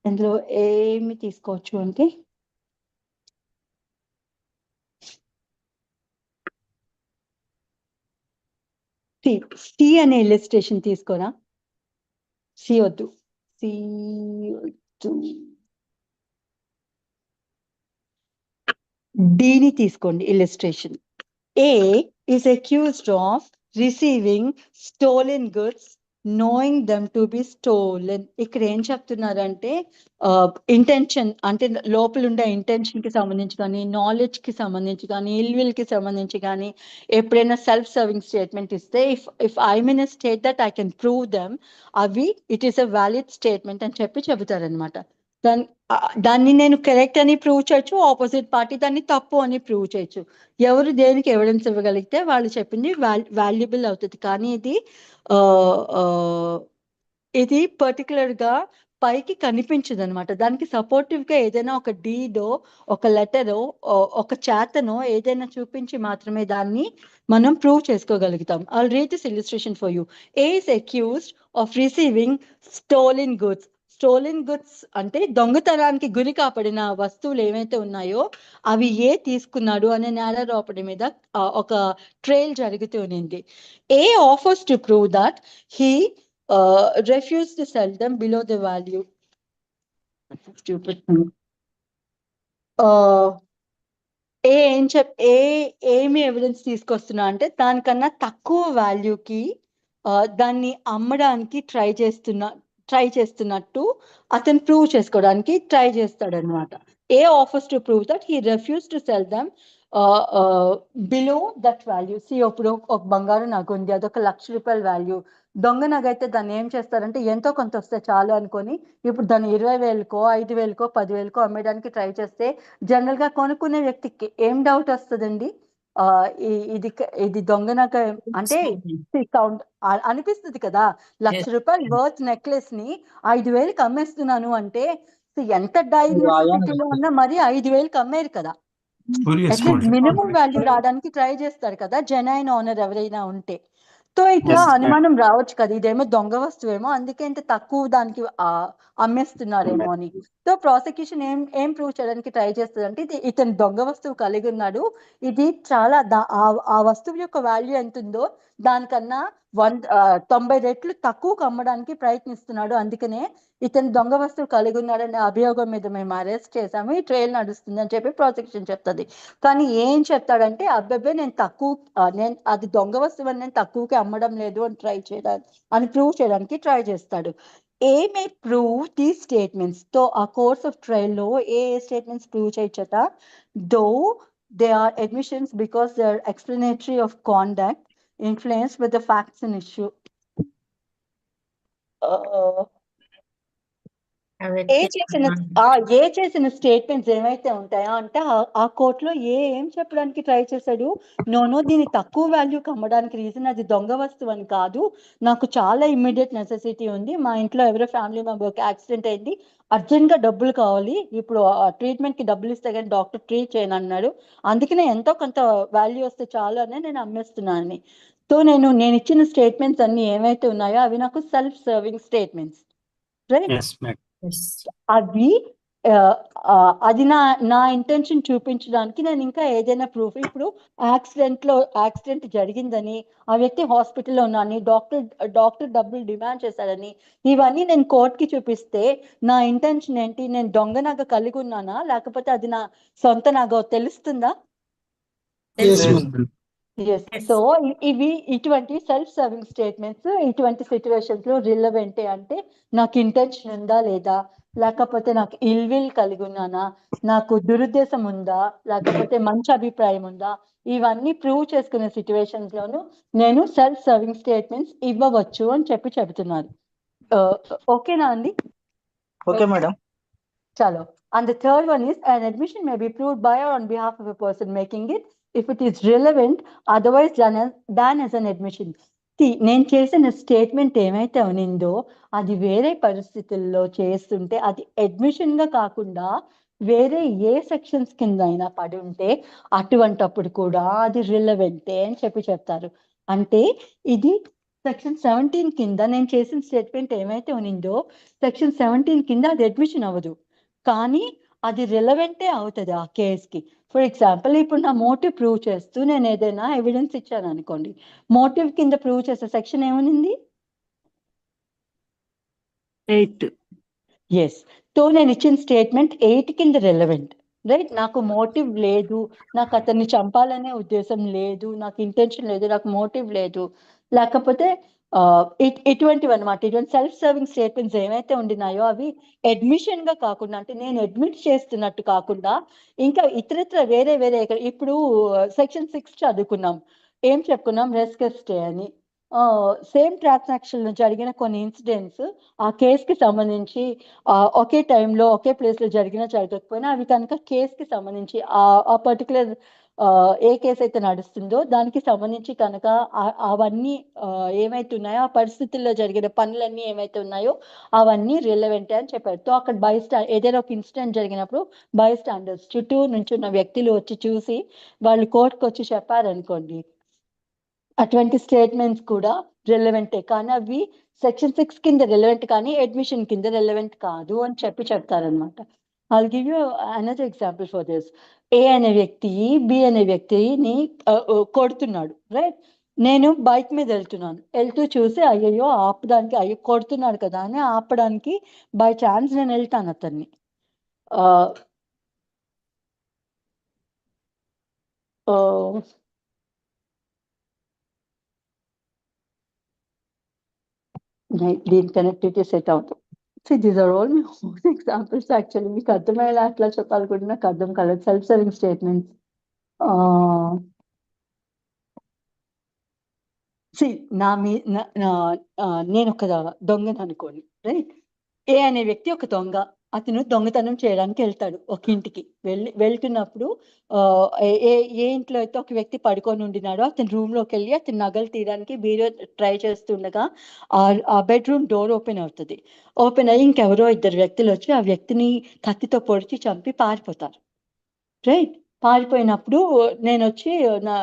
ఇందులో ఏమి తీసుకోవచ్చు అంటే, సి అనే ఇల్లస్ట్రేషన్ తీసుకోరా, సి వద్దు, డిని తీసుకోండి illustration. A is accused of receiving stolen goods, knowing them to be stolen. ఇక్కడ ఏం చెప్తున్నారంటే ఇంటెన్షన్ అంటే లోపల ఉండే ఇంటెన్షన్ కి సంబంధించి కానీ, నాలెడ్జ్ కి సంబంధించి కానీ, ఇల్విల్ కి సంబంధించి కానీ ఎప్పుడైనా సెల్ఫ్ సర్వింగ్ స్టేట్మెంట్ ఇస్తే, if I mean a state that I can prove them, అవి it is a valid statement అని చెప్తారనమాట. దాన్ని నేను కరెక్ట్ అని ప్రూవ్ చేయొచ్చు, ఆపోజిట్ పార్టీ దాన్ని తప్పు అని ప్రూవ్ చేయొచ్చు. ఎవరు దేనికి ఎవిడెన్స్ ఇవ్వగలిగితే వాళ్ళు చెప్పింది వాల్యుబుల్ అవుతుంది. కానీ ఇది పర్టికులర్ గా పైకి కనిపించదు అనమాట. దానికి సపోర్టివ్ గా ఏదైనా ఒక డీడో, ఒక లెటరో, ఒక చేతనో ఏదైనా చూపించి మాత్రమే దాన్ని మనం ప్రూవ్ చేసుకోగలుగుతాం. I'll read this illustration for you. A is accused of receiving stolen goods. Stolen goods అంటే దొంగతనానికి గురి కాపడిన వస్తువులు ఏవైతే ఉన్నాయో అవి ఏ తీసుకున్నాడు అనే నేరారోపణ మీద ఒక ట్రయల్ జరుగుతూ ఉంది. A offers to prove that he refused to sell them below the value. ఏమి ఎవిడెన్స్ తీసుకొస్తున్నా అంటే దానికన్నా తక్కువ వాల్యూకి దాన్ని అమ్మడానికి ట్రై చేస్తున్నట్టు అతను ప్రూవ్ చేసుకోవడానికి ట్రై చేస్తాడనమాట. A offers to prove that he refuse to sell them below that value. ఇప్పుడు ఒక బంగారు నగ ఉంది, అదొక ₹1,00,000 వాల్యూ. దొంగ నగ అయితే దాన్ని ఏం చేస్తారంటే ఎంతో కొంత వస్తే చాలు అనుకొని ఇప్పుడు దాన్ని 20,000కో 5,000కో 10,000కో అమ్మేయడానికి ట్రై చేస్తే జనరల్ గా కొనుక్కునే వ్యక్తికి ఏం డౌట్ వస్తుందండి, ఇది దొంగ నగ అంటే సౌండ్ అనిపిస్తుంది కదా. ₹1,00,000 వర్త్ నెక్లెస్ ని 5,000కి అమ్మేస్తున్నాను అంటే ఎంత డైనెసిటీలో ఉన్నా మరి 5,000కి అమ్మేరు కదా. మినిమం వాల్యూ రావడానికి ట్రై చేస్తారు కదా జెన్యూన్ ఓనర్ ఎవరైనా ఉంటే. సో ఇట్లా అనుమానం రావచ్చు కదా, ఇదేమో దొంగ వస్తువేమో అందుకే ఇంత తక్కువ దానికి అమ్మేస్తున్నారేమో అని. సో ప్రాసిక్యూషన్ ఏం ప్రూవ్ చేయడానికి ట్రై చేస్తుంది అంటే ఇతను దొంగ వస్తువు కలిగి ఉన్నాడు, ఇది చాలా ఆ వస్తువు యొక్క వాల్యూ ఎంత ఉందో దానికన్నా 90 రెట్లు తక్కువకు అమ్మడానికి ప్రయత్నిస్తున్నాడు, అందుకనే ఇతను దొంగ వస్తువు కలిగి ఉన్నాడనే అభియోగం మీద మేము అరెస్ట్ చేశాము, ఈ ట్రయల్ నడుస్తుంది అని చెప్పి ప్రాసిక్యూషన్ చెప్తుంది. కానీ ఏం చెప్తాడంటే అబ్బాయి నేను అది దొంగ వస్తువు అని నేను తక్కువకి అమ్మడం లేదు అని ప్రూవ్ చేయడానికి ట్రై చేస్తాడు. A may prove the statements. తో ఆ కోర్స్ ఆఫ్ ట్రయల్ లో ఏ స్టేట్మెంట్స్ ప్రూవ్ చేయొచ్చట? Though they are admissions because they are explanatory of conduct influence with the facts in issue. A చేసిన స్టేట్మెంట్స్ ఏమైతే ఉంటాయో అంటే ఆ కోర్టులో ఏం చెప్పడానికి ట్రై చేశాడు? నో దీన్ని తక్కువ వాల్యూకి అమ్మడానికి రీజన్ అది దొంగ వస్తువు అని కాదు, నాకు చాలా ఇమ్మీడియట్ నెసెసిటీ ఉంది, మా ఇంట్లో ఎవరో ఫ్యామిలీ మెంబర్కి యాక్సిడెంట్ అయింది, అర్జెంట్ గా డబ్బులు కావాలి, ఇప్పుడు ట్రీట్మెంట్ కి డబ్బులు ఇస్తే కానీ డాక్టర్ ట్రీట్ చేయను అన్నాడు, అందుకనే ఎంతో కొంత వాల్యూ వస్తే చాలు అని నేను అమ్మేస్తున్నాను. సో నేను ఇచ్చిన స్టేట్మెంట్స్ అన్ని ఏమైతే ఉన్నాయో అవి నాకు self serving statements, right? Yes madam. అవి అది నా ఇంటెన్షన్ చూపించడానికి నేను ఇంకా ఏదైనా ప్రూఫ్, ఇప్పుడు యాక్సిడెంట్ జరిగిందని, ఆ వ్యక్తి హాస్పిటల్లో ఉన్నాని, డాక్టర్ డబ్బులు డిమాండ్ చేశాడని, ఇవన్నీ నేను కోర్టుకి చూపిస్తే నా ఇంటెన్షన్ ఏంటి? నేను దొంగ నగ కలిగి ఉన్నానా లేకపోతే అది నా సొంత నగ తెలుస్తుందా? సో ఇటువంటి సెల్ఫ్ సర్వింగ్ స్టేట్మెంట్స్ ఇటువంటి సిచ్యువేషన్స్ లో రిలవెంట్ అంటే నాకు ఇంటెన్షన్ ఉందా లేదా, లేకపోతే నాకు ఇల్విల్ కలిగి ఉన్నానా, నాకు దురుద్దేశం ఉందా, లేకపోతే మంచి అభిప్రాయం ఉందా, ఇవన్నీ ప్రూవ్ చేసుకునే సిచ్యువేషన్స్ లోను నేను సెల్ఫ్ సర్వింగ్ స్టేట్మెంట్స్ ఇవ్వవచ్చు అని చెప్తున్నారు. ఓకేనా అండి? Okay madam. Chalo. And the third one is an admission may be proved by or on behalf of a person making it if it is relevant, otherwise done as an admission. నేను చేసిన స్టేట్మెంట్ ఏమైతే ఉనిందో అది వేరే పరిస్థితుల్లో చేస్తుంటే అది అడ్మిషన్ గా కాకుండా వేరే ఏ సెక్షన్స్ కింద అయినా పడి ఉంటే అటువంటప్పుడు కూడా అది రిలవెంటే అని చెప్తారు. అంటే ఇది సెక్షన్ 17 కింద నేను చేసిన స్టేట్మెంట్ ఏమైతే ఉనిందో సెక్షన్ 17 కింద అది అడ్మిషన్ అవ్వదు, కానీ అది రిలవెంటే అవుతుంది ఆ కేసుకి. ఫర్ ఎగ్జాంపుల్ ఇప్పుడు నా మోటివ్ ప్రూవ్ చేస్తూ నేను ఏదైనా ఎవిడెన్స్ ఇచ్చాను అనుకోండి, మోటివ్ కింద ప్రూవ్ చేసే సెక్షన్ ఏమునింది? 8. ఎస్. తో నేను ఇచ్చిన స్టేట్మెంట్ 8 కింద రిలవెంట్, రైట్? నాకు మోటివ్ లేదు, నాకు అతన్ని చంపాలనే ఉద్దేశం లేదు, నాకు ఇంటెన్షన్ లేదు, నాకు మోటివ్ లేదు, లేకపోతే ఇటువంటివి అనమాట. ఇటువంటి సెల్ఫ్ సర్వింగ్ స్టేట్మెంట్స్ ఏమైతే ఉండినాయో అవి అడ్మిషన్ గా కాకుండా, అంటే నేను అడ్మిట్ చేస్తున్నట్టు కాకుండా ఇంకా ఇతరత్ర వేరే ఇప్పుడు సెక్షన్ 6 చదువుకున్నాం, ఏం చెప్పుకున్నాం? రెస్క్యూస్ స్టే అని. సేమ్ ట్రాన్సాక్షన్ లో జరిగిన కొన్ని ఇన్సిడెంట్స్ ఆ కేసుకి సంబంధించి ఒకే టైంలో ఒకే ప్లేస్ లో జరిగినా జరగకపోయినా అవి కనుక కేసుకి సంబంధించి ఆ పర్టికులర్ ఏ కేసు అయితే నడుస్తుందో దానికి సంబంధించి కనుక అవన్నీ ఏమైతే ఉన్నాయో ఆ పరిస్థితుల్లో జరిగిన పనులన్నీ ఏమైతే ఉన్నాయో అవన్నీ రిలవెంట్ అని చెప్పారు. సో అక్కడ ఏదైనా ఒక ఇన్సిడెంట్ జరిగినప్పుడు బై స్టాండర్డ్స్ చుట్టూ నుంచి ఉన్న వ్యక్తులు వచ్చి చూసి వాళ్ళు కోర్టుకు వచ్చి చెప్పారనుకోండి, అటువంటి స్టేట్మెంట్స్ కూడా రిలవెంటే, కానీ అవి సెక్షన్ 6 కింద రిలవెంట్ కానీ అడ్మిషన్ కింద రిలవెంట్ కాదు అని చెప్తారనమాట. I'll give you another example for this. ఏ అనే వ్యక్తి బి అనే వ్యక్తిని కొడుతున్నాడు, రైట్? నేను బైక్ మీద వెళ్తూ చూసి అయ్యో ఆపడానికి, కొడుతున్నాడు కదా అని ఆపడానికి బై ఛాన్స్ నేను వెళ్తాను అతన్ని. దీని కనెక్టివిటీ సెట్ అవుతుంది. So these are all my examples. Actually మీకు అర్థమయ్యేలా అట్లా చెప్పాలనుకుంటే నాకు అర్థం కాలేదు. Self serving statements. నేను ఒక దొంగను అనుకోండి, రైట్? ఏ అనే వ్యక్తి ఒక దొంగ, అతను దొంగతనం చేయడానికి వెళ్తాడు ఒక ఇంటికి. వెళ్తున్నప్పుడు ఏ ఇంట్లో అయితే ఒక వ్యక్తి పడుకొని ఉండినాడో అతని రూమ్ లోకి వెళ్ళి అతని నగలు తీయడానికి బీరో ట్రై చేస్తుండగా ఆ బెడ్రూమ్ డోర్ ఓపెన్ అవుతుంది. ఓపెన్ అయ్యి ఇంకెవరో 2 వ్యక్తులు వచ్చి ఆ వ్యక్తిని కత్తితో పొడిచి చంపి పారిపోతారు, రైట్? పారిపోయినప్పుడు నేను వచ్చి నా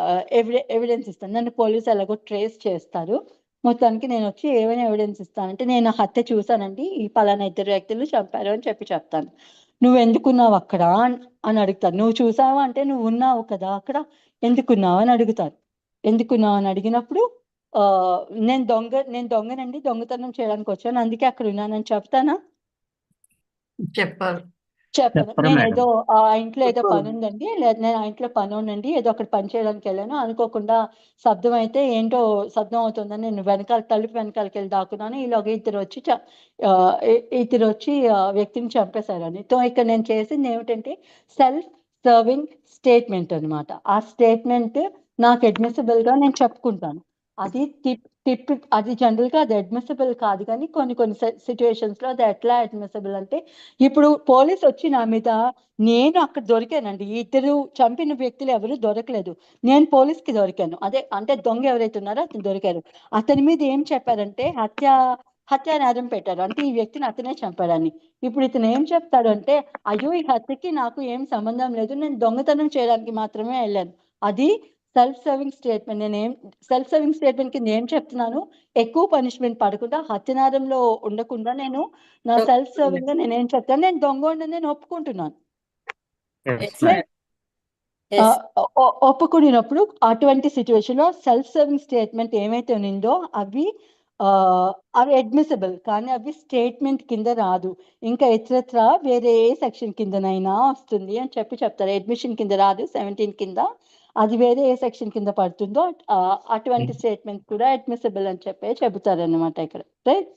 ఎవిడెన్స్ ఇస్తాను. నన్ను పోలీసు ఎలాగో ట్రేస్ చేస్తారు. మొత్తానికి నేను వచ్చి ఏమైనా ఎవిడెన్స్ ఇస్తానంటే నేను హత్య చూసానండి, ఈ పలానా 2 వ్యక్తులు చంపారు అని చెప్తాను. నువ్వు ఎందుకున్నావు అక్కడ అని అడుగుతారు. నువ్వు చూసావా అంటే నువ్వు ఉన్నావు కదా అక్కడ, ఎందుకున్నావు అని అడుగుతారు. ఎందుకున్నావు అని అడిగినప్పుడు నేను దొంగనండి, దొంగతనం చేయడానికి వచ్చాను, అందుకే అక్కడ ఉన్నానని చెప్తానా? చెప్పాలి. చెప్పను. చెప్పరు నేను మేడం. ఏదో ఆ ఇంట్లో ఏదో పని ఉందండి, లేదా నేను ఆ ఇంట్లో పని ఉందండి, ఏదో ఒకటి పని చేయడానికి వెళ్ళాను, అనుకోకుండా శబ్దం అయితే ఏంటో శబ్దం అవుతుందని నేను వెనకాల తలుపు వెనకాలకి వెళ్ళి దాక్కున్నాను. ఈలోగా ఇద్దరు వచ్చి వ్యక్తిని చంపేశారని. సో ఇక్కడ నేను చేసింది ఏమిటంటే సెల్ఫ్ సర్వింగ్ స్టేట్మెంట్ అన్నమాట. ఆ స్టేట్మెంట్ నాకు అడ్మిసిబుల్ గా నేను చెప్పుకుంటాను. అది అది జనరల్ గా అది అడ్మిసిబుల్ కాదు, కానీ కొన్ని సిచ్యువేషన్స్ లో అది ఎట్లా అడ్మిసిబుల్ అంటే, ఇప్పుడు పోలీస్ వచ్చి నా మీద, నేను అక్కడ దొరికానండి, ఈ ఇద్దరు చంపిన వ్యక్తులు ఎవరు దొరకలేదు, నేను పోలీస్ కి దొరికాను. అదే అంటే దొంగ ఎవరైతే ఉన్నారో అతను దొరికారు. అతని మీద ఏం చెప్పారంటే హత్యా నేరం పెట్టారు, అంటే ఈ వ్యక్తిని అతనే చంపాడని. ఇప్పుడు ఇతను ఏం చెప్తాడు అంటే, అయ్యో ఈ హత్యకి నాకు ఏం సంబంధం లేదు, నేను దొంగతనం చేయడానికి మాత్రమే వెళ్ళాను. అది self serving statement. Self serving statement కి నేను చెప్తున్నాను, ఎక్కువ పనిష్మెంట్ పడకుండా, హత్యనేరంలో ఉండకుండా నేను నా సెల్ఫ్ సర్వింగ్ గా నేనేం చెప్తాను, నేను దొంగ నేను ఒప్పుకుంటున్నాను. ఒప్పుకున్నప్పుడు అటువంటి సిచ్యువేషన్ లో సెల్ఫ్ సర్వింగ్ స్టేట్మెంట్ ఏమైతే ఉన్నిందో అవి అడ్మిసిబుల్, కానీ అవి స్టేట్మెంట్ కింద రాదు. ఇంకా ఇతరత్ర వేరే ఏ సెక్షన్ కిందనైనా వస్తుంది అని చెప్తారు. అడ్మిషన్ కింద రాదు, 17 కింద, అది వేరే ఏ సెక్షన్ కింద పడుతుందో అటువంటి స్టేట్మెంట్ కూడా అడ్మిసిబుల్ అని చెబుతారు అన్నమాట ఇక్కడ. రైట్,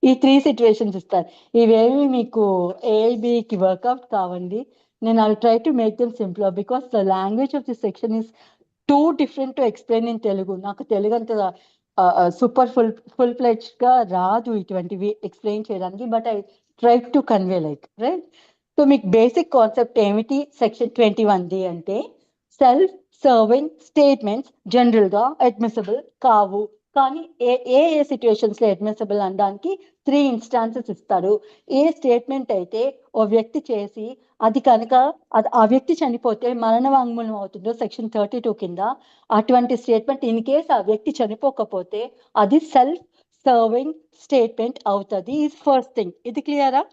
ఈ 3 సిచ్యువేషన్స్ ఇస్తారు. ఇవేమి మీకు ఏఐబికి వర్కౌట్ కావండి. నేను I try to make them simpler because the language of the section is two different to explain in Telugu. నాకు తెలుగు అంత సూపర్ ఫుల్ ఫ్లెడ్జ్డ్ గా రాదు ఇటువంటివి ఎక్స్ప్లెయిన్ చేయడానికి, but I try to convey like, right. So మీకు బేసిక్ కాన్సెప్ట్ ఏమిటి సెక్షన్ 21D అంటే, సెల్ఫ్ సర్వింగ్ స్టేట్మెంట్స్ జనరల్ గా అడ్మిసిబుల్ కావు, కానీ ఏ సిచ్యువేషన్స్ లో అడ్మిసిబుల్ అనడానికి 3 ఇన్స్టాన్సెస్ ఇస్తారు. ఏ స్టేట్మెంట్ అయితే ఓ వ్యక్తి చేసి అది కనుక ఆ వ్యక్తి చనిపోతే మరణ వాంగ్మూలం అవుతుందో సెక్షన్ 32 కింద, అటువంటి స్టేట్మెంట్ ఇన్ కేస్ ఆ వ్యక్తి చనిపోకపోతే అది సెల్ఫ్ సర్వింగ్ స్టేట్మెంట్ అవుతుంది. ఇది ఫస్ట్ థింగ్. ఇది క్లియరా?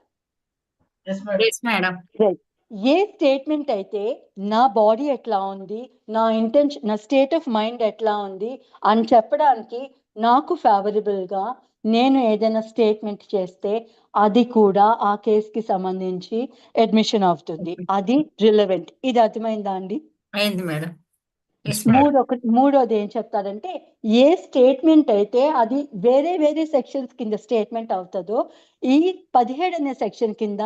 మేడం. ఏ స్టేట్మెంట్ అయితే నా బాడీ ఎట్లా ఉంది, నా ఇంటెన్షన్, నా స్టేట్ ఆఫ్ మైండ్ ఎట్లా ఉంది అని చెప్పడానికి నాకు ఫేవరబుల్ గా నేను ఏదైనా స్టేట్మెంట్ చేస్తే అది కూడా ఆ కేసుకి సంబంధించి అడ్మిషన్ అవుతుంది. అది రిలవెంట్. ఇది అర్థమైందా అండి? అయింది మేడం. మూడోది ఏం చెప్తారంటే, ఏ స్టేట్మెంట్ అయితే అది వేరే సెక్షన్స్ కింద స్టేట్మెంట్ అవుతుందో, ఈ 17 అనే సెక్షన్ కింద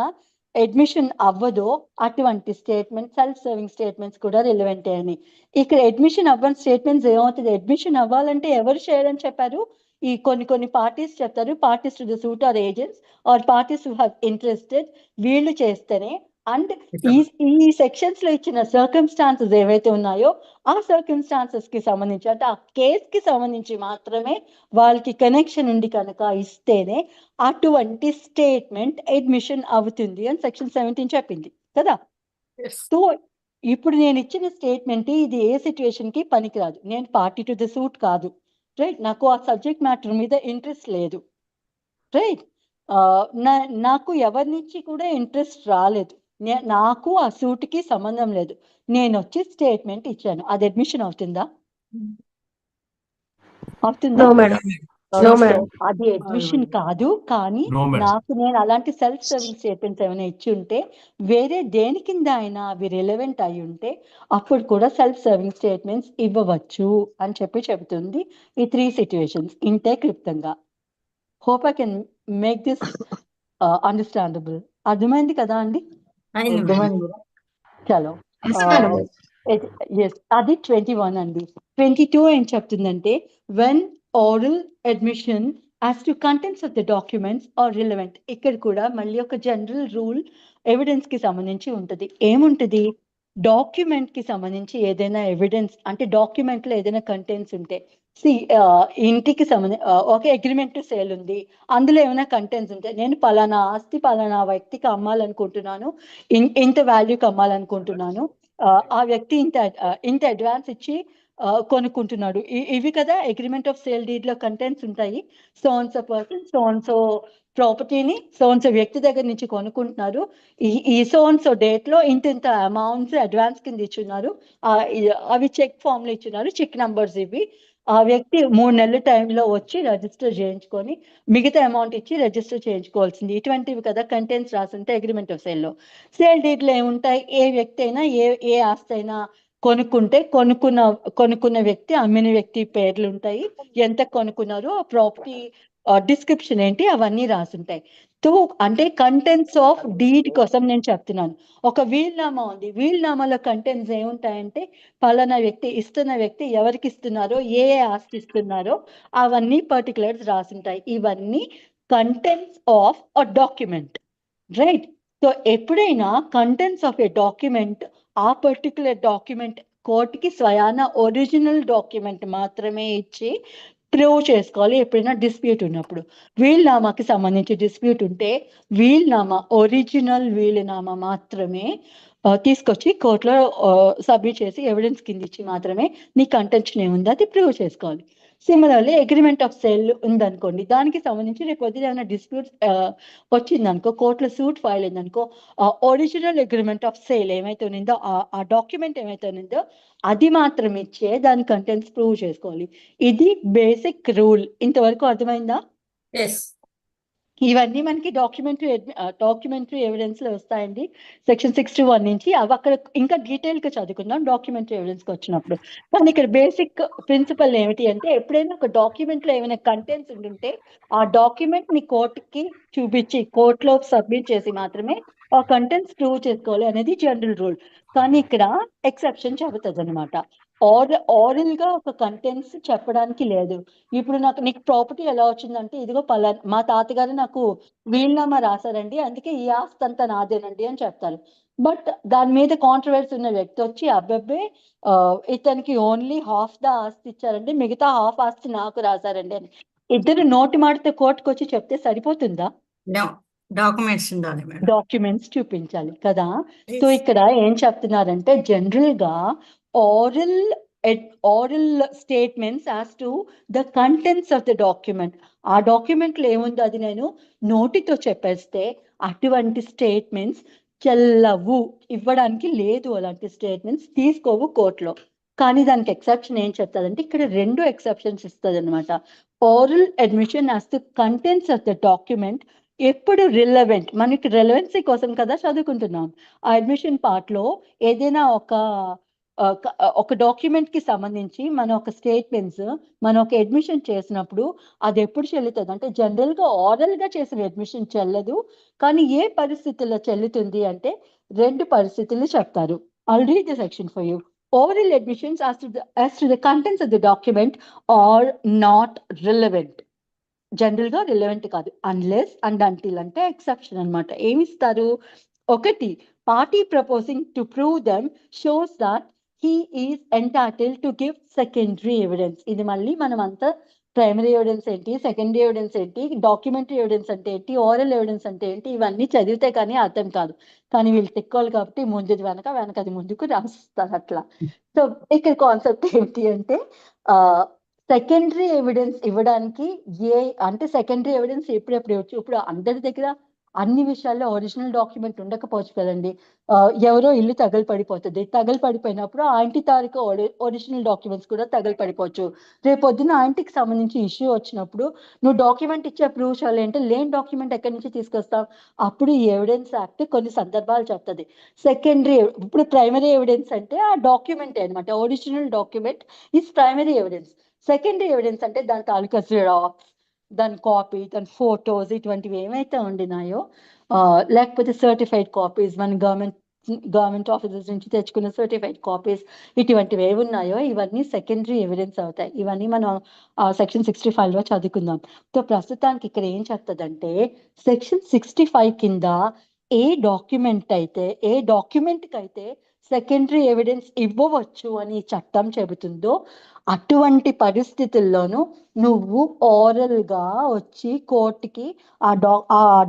అడ్మిషన్ అవ్వదో అటువంటి స్టేట్మెంట్ సెల్ఫ్ సర్వింగ్ స్టేట్మెంట్స్ కూడా రిలవెంట్ అని. ఇక్కడ అడ్మిషన్ అవ్వని స్టేట్మెంట్స్ ఏమవుతుంది, అడ్మిషన్ అవ్వాలంటే ఎవరు చేయాలని చెప్పారు, ఈ కొన్ని పార్టీస్ చెప్తారు, parties to the suit or agents or parties who have interested, వీళ్ళు చేస్తేనే. అండ్ ఈ సెక్షన్స్ లో ఇచ్చిన సర్కమ్స్టాన్సెస్ ఏవైతే ఉన్నాయో ఆ సర్కమ్స్టాన్సెస్ కి సంబంధించి, అంటే ఆ కేస్ కి సంబంధించి మాత్రమే వాళ్ళకి కనెక్షన్ ఉండి కనుక ఇస్తేనే అటువంటి స్టేట్మెంట్ అడ్మిషన్ అవుతుంది అని సెక్షన్ 17 చెప్పింది కదా. సో ఇప్పుడు నేను ఇచ్చిన స్టేట్మెంట్ ఇది ఏ సిచ్యువేషన్ కి పనికిరాదు. నేను పార్టీ టు ద సూట్ కాదు, రైట్. నాకు ఆ సబ్జెక్ట్ మ్యాటర్ మీద ఇంట్రెస్ట్ లేదు, రైట్. నాకు ఎవరి నుంచి కూడా ఇంట్రెస్ట్ రాలేదు, నాకు ఆ సూట్కి సంబంధం లేదు. నేను వచ్చి స్టేట్మెంట్ ఇచ్చాను, అది అడ్మిషన్ అవుతుందా? అవుతుందా? అది అడ్మిషన్ కాదు. కానీ నేను అలాంటి సెల్ఫ్ సర్వింగ్ స్టేట్మెంట్స్ ఏమైనా ఇచ్చి ఉంటే, వేరే దేని కింద అయినా అవి రిలవెంట్ అయి ఉంటే అప్పుడు కూడా సెల్ఫ్ సర్వింగ్ స్టేట్మెంట్స్ ఇవ్వవచ్చు అని చెబుతుంది ఈ 3 సిచ్యువేషన్స్ ఇంతే క్లుప్తంగా. Hope I can make this understandable. అర్థమైంది కదా అండి? చలో. అది 21 అండి. 22 ఏం చెప్తుందంటే, when oral admission as to contents of the documents are relevant. ఇక్కడ కూడా మళ్ళీ ఒక జనరల్ రూల్ ఎవిడెన్స్ కి సంబంధించి ఉంటుంది. ఏముంటుంది, డాక్యుమెంట్ కి సంబంధించి ఏదైనా ఎవిడెన్స్ అంటే డాక్యుమెంట్ లో ఏదైనా కంటెంట్స్ ఉంటే, ఇంటికి సంబంధించి ఒక అగ్రిమెంట్ టు సేల్ ఉంది, అందులో ఏమైనా కంటెంట్స్ ఉంటే, నేను పలానా ఆస్తి పలానా వ్యక్తికి అమ్మాలనుకుంటున్నాను, ఇంత వాల్యూకి అమ్మాలనుకుంటున్నాను, ఆ వ్యక్తి ఇంత అడ్వాన్స్ ఇచ్చి కొనుక్కుంటున్నాడు, ఇవి కదా అగ్రిమెంట్ ఆఫ్ సేల్ డీడ్ లో కంటెంట్స్ ఉంటాయి. సో పర్సన్ సో ప్రాపర్టీని సో వ్యక్తి దగ్గర నుంచి కొనుక్కుంటున్నారు, ఈ సో డేట్ లో ఇంత అమౌంట్స్ అడ్వాన్స్ కింద ఇచ్చున్నారు, అవి చెక్ ఫామ్ లో ఇచ్చున్నారు, చెక్ నంబర్స్ ఇవి. ఆ వ్యక్తి 3 నెలల టైంలో వచ్చి రిజిస్టర్ చేయించుకొని మిగతా అమౌంట్ ఇచ్చి రిజిస్టర్ చేయించుకోవాల్సింది. ఇటువంటివి కదా కంటెంట్స్ రాసుంటే అగ్రిమెంట్ ఆఫ్ సేల్లో. సేల్ డీడ్లో ఏముంటాయి? ఏ వ్యక్తి అయినా ఏ ఆస్తి అయినా కొనుక్కుంటే కొనుక్కున్న వ్యక్తి, అమ్మిన వ్యక్తి పేర్లు ఉంటాయి, ఎంత కొనుక్కున్నారో ఆ ప్రాపర్టీ డిస్క్రిప్షన్ ఏంటి అవన్నీ రాసుంటాయి. అంటే కంటెంట్స్ ఆఫ్ డీడ్ కోసం నేను చెప్తున్నాను. ఒక వీల్నామా ఉంది, వీల్నామాలో కంటెంట్స్ ఏముంటాయంటే పలానా వ్యక్తి ఇస్తున్న వ్యక్తి ఎవరికి ఇస్తున్నారో, ఏ ఆస్తి ఇస్తున్నారో అవన్నీ పర్టికులర్స్ రాసుంటాయి. ఇవన్నీ contents of a document, right? So ఎప్పుడైనా కంటెంట్స్ ఆఫ్ ఏ డాక్యుమెంట్, ఆ పర్టికులర్ డాక్యుమెంట్ కోర్టుకి స్వయాన ఒరిజినల్ డాక్యుమెంట్ మాత్రమే ఇచ్చి ప్రూవ్ చేసుకోవాలి. ఎప్పుడైనా డిస్ప్యూట్ ఉన్నప్పుడు, వీల్నామాకి సంబంధించి డిస్ప్యూట్ ఉంటే ఒరిజినల్ వీలునామా మాత్రమే తీసుకొచ్చి కోర్టులో సబ్మిట్ చేసి ఎవిడెన్స్ కింద ఇచ్చి మాత్రమే నీ కంటెన్షన్ ఏముందో అది ప్రూవ్ చేసుకోవాలి. సిమిలర్లీ అగ్రిమెంట్ ఆఫ్ సేల్ ఉందనుకోండి, దానికి సంబంధించి రేపు పొద్దున ఏమైనా డిస్ప్యూట్ వచ్చిందనుకో, కోర్టులో సూట్ ఫైల్ అయిందనుకో, ఒరిజినల్ అగ్రిమెంట్ ఆఫ్ సేల్ ఏమైతే ఉన్నదో ఆ డాక్యుమెంట్ ఏమైతే ఉన్నదో అది మాత్రం ఇచ్చే దాని కంటెంట్స్ ప్రూవ్ చేసుకోవాలి. ఇది బేసిక్ రూల్. ఇంతవరకు అర్థమైందా? ఎస్. ఇవన్నీ మనకి డాక్యుమెంటరీ ఎవిడెన్స్ లో వస్తాయండి, సెక్షన్ 61 నుంచి. అవి అక్కడ ఇంకా డీటెయిల్ గా చదువుకుందాం డాక్యుమెంటరీ ఎవిడెన్స్ కి వచ్చినప్పుడు. కానీ ఇక్కడ బేసిక్ ప్రిన్సిపల్ ఏమిటి అంటే, ఎప్పుడైనా ఒక డాక్యుమెంట్ లో ఏమైనా కంటెంట్స్ ఉంటుంటే ఆ డాక్యుమెంట్ ని కోర్టుకి చూపించి కోర్టులో సబ్మిట్ చేసి మాత్రమే ఆ కంటెంట్స్ ప్రూవ్ చేసుకోవాలి అనేది జనరల్ రూల్. కానీ ఇక్కడ ఎక్సెప్షన్ చెబుతుంది అనమాట. ఆరల్ గా ఒక కంటెంట్స్ చెప్పడానికి లేదు. ఇప్పుడు నీకు ప్రాపర్టీ ఎలా వచ్చిందంటే, ఇదిగో మా తాతగారు నాకు వీల్నామా రాశారండి, అందుకే ఈ ఆస్తి అంతా నాదేనండి అని చెప్తారు. బట్ దాని మీద కాంట్రవర్సీ ఉన్న వ్యక్తి వచ్చి అబ్బాబ్బే ఇతనికి ఓన్లీ హాఫ్ ద ఆస్తి ఇచ్చారండి, మిగతా హాఫ్ ఆస్తి నాకు రాశారండి అని ఇద్దరు నోటి మాటతో కోర్టుకు వచ్చి చెప్తే సరిపోతుందా? డాక్యుమెంట్స్ ఉండాలి మేడం. డాక్యుమెంట్స్ చూపించాలి కదా. సో ఇక్కడ ఏం చెప్తున్నారంటే, జనరల్ గా oral statements as to the contents of the document, ఆ డాక్యుమెంట్ లో ఏముందో అది నేను నోటితో చెప్పేస్తే అటువంటి స్టేట్మెంట్స్ చెల్లవు, ఇవ్వడానికి లేదు. అలాంటి స్టేట్మెంట్స్ తీసుకోవు కోర్టులో. కానీ దానికి ఎక్సెప్షన్ ఏం చెప్తాదంటే, ఇక్కడ 2 ఎక్సెప్షన్స్ ఇస్తుంది అనమాట. Oral admission as to contents of the document ఎప్పుడు రిలవెంట్, మనకి రెలవెన్సీ కోసం కదా చదువుకుంటున్నాం. ఆ అడ్మిషన్ పార్ట్ లో ఏదైనా ఒక డాక్యుమెంట్ కి సంబంధించి మన ఒక స్టేట్మెంట్స్ మనం ఒక అడ్మిషన్ చేసినప్పుడు అది ఎప్పుడు చెల్లుతుంది అంటే, జనరల్ గా ఆరల్ గా చేసిన అడ్మిషన్ చెల్లదు. కానీ ఏ పరిస్థితుల్లో చెల్లుతుంది అంటే 2 పరిస్థితులు చెప్తారు. I'll read the section for you. Oral admissions as to the contents of the document are not relevant. General గా రిలవెంట్ కాదు. అన్లెస్ అండ్ అంటిల్ అంటే ఎక్సెప్షన్ అనమాట. ఏమిస్తారు? ఒకటి, party proposing to prove them shows that he is entitled to give secondary evidence. ఇది మళ్ళీ మనం అంతా ప్రైమరీ ఎవిడెన్స్ ఏంటి, సెకండరీ ఎవిడెన్స్ ఏంటి, డాక్యుమెంటరీ ఎవిడెన్స్ అంటే ఏంటి, ఓరల్ ఎవిడెన్స్ అంటే ఏంటి, ఇవన్నీ చదివితే కానీ అర్థం కాదు. కానీ వీళ్ళు తిక్కోవాలి కాబట్టి ముందుది వెనకది ముందుకు రాస్తారు అట్లా. సో ఇక్కడ కాన్సెప్ట్ ఏంటి అంటే, సెకండరీ ఎవిడెన్స్ ఇవ్వడానికి సెకండరీ ఎవిడెన్స్ ఎప్పుడెప్పుడు ఇవ్వచ్చు? ఇప్పుడు అందరి దగ్గర అన్ని విషయాల్లో ఒరిజినల్ డాక్యుమెంట్ ఉండకపోవచ్చు కదండి. ఎవరో ఇల్లు తగలపడిపోతుంది, తగలపడిపోయినప్పుడు ఆ ఇంటి తారీఖు ఒరిజినల్ డాక్యుమెంట్స్ కూడా తగలపడిపోవచ్చు. రేపొద్దున ఆ ఇంటికి సంబంధించి ఇష్యూ వచ్చినప్పుడు నువ్వు డాక్యుమెంట్ ఇచ్చే ప్రూవ్ చేయాలి అంటే లేని డాక్యుమెంట్ ఎక్కడి నుంచి తీసుకొస్తావు? అప్పుడు ఈ ఎవిడెన్స్ యాక్ట్ కొన్ని సందర్భాలు చెప్తుంది. సెకండరీ, ఇప్పుడు ప్రైమరీ ఎవిడెన్స్ అంటే ఆ డాక్యుమెంట్ అనమాట. Original document is primary evidence. Secondary evidence అంటే దాని తాలూకా జిరాక్స్, దాని కాపీ, దాని ఫోటోస్, ఇటువంటివి ఏమైతే ఉండినాయో, లేకపోతే సర్టిఫైడ్ కాపీస్, మన గవర్నమెంట్ ఆఫీసెస్ నుంచి తెచ్చుకున్న సర్టిఫైడ్ కాపీస్, ఇటువంటివి ఏవి ఉన్నాయో ఇవన్నీ సెకండరీ ఎవిడెన్స్ అవుతాయి. ఇవన్నీ మనం సెక్షన్ 65 లో చదువుకుందాం. సో ప్రస్తుతానికి ఇక్కడ ఏం చెప్తుందంటే, సెక్షన్ 65 కింద ఏ డాక్యుమెంట్ అయితే సెకండరీ ఎవిడెన్స్ ఇవ్వవచ్చు అని చట్టం చెబుతుందో, అటువంటి పరిస్థితుల్లోనూ నువ్వు ఓరల్ గా వచ్చి కోర్టుకి ఆ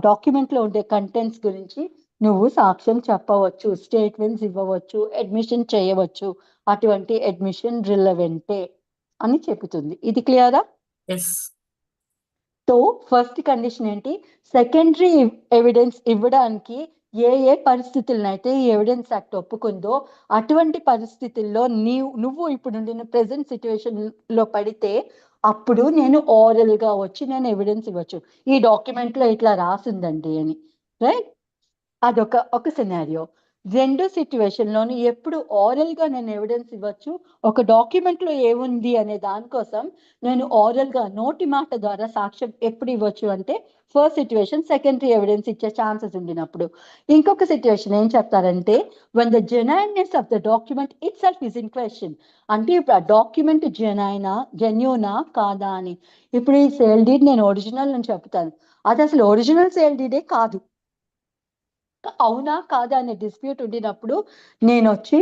డాక్యుమెంట్ లో ఉండే కంటెంట్స్ గురించి నువ్వు సాక్ష్యం చెప్పవచ్చు, స్టేట్మెంట్స్ ఇవ్వవచ్చు, అడ్మిషన్ చేయవచ్చు. అటువంటి అడ్మిషన్ రిలవెంటే అని చెబుతుంది. ఇది క్లియరా? ఎస్. సో ఫస్ట్ కండిషన్ ఏంటి? సెకండరీ ఎవిడెన్స్ ఇవ్వడానికి ఏ పరిస్థితులనైతే ఈ ఎవిడెన్స్ యాక్ట్ ఒప్పుకుందో అటువంటి పరిస్థితుల్లో నువ్వు ఇప్పుడు ప్రెసెంట్ సిచ్యువేషన్ లో పడితే అప్పుడు నేను ఓరల్ గా వచ్చి నేను ఎవిడెన్స్ ఇవ్వచ్చు, ఈ డాక్యుమెంట్ లో ఇట్లా రాసిందండి అని, రైట్? అదొక సినారియో. రెండు సిచ్యువేషన్ లోను ఎప్పుడు ఓరల్ గా నేను ఎవిడెన్స్ ఇవ్వచ్చు, ఒక డాక్యుమెంట్ లో ఏముంది అనే దానికోసం నేను ఓరల్ గా నోటి మాట ద్వారా సాక్ష్యం ఎప్పుడు ఇవ్వచ్చు అంటే ఫస్ట్ సిచ్యువేషన్, సెకండరీ ఎవిడెన్స్ ఇచ్చే ఛాన్సెస్ ఉండినప్పుడు. ఇంకొక సిచ్యువేషన్ ఏం చెప్తారంటే when the genuineness of the document itself is in question, అంటే ఇప్పుడు ఆ డాక్యుమెంట్ జెన్యూనా కాదా అని. ఇప్పుడు ఈ సేల్ డీడ్ నేను ఒరిజినల్ అని చెప్తాను, అది అసలు ఒరిజినల్ సేల్ డీడే కాదు, అవునా కాదా అనే డిస్ప్యూట్ ఉండినప్పుడు నేను వచ్చి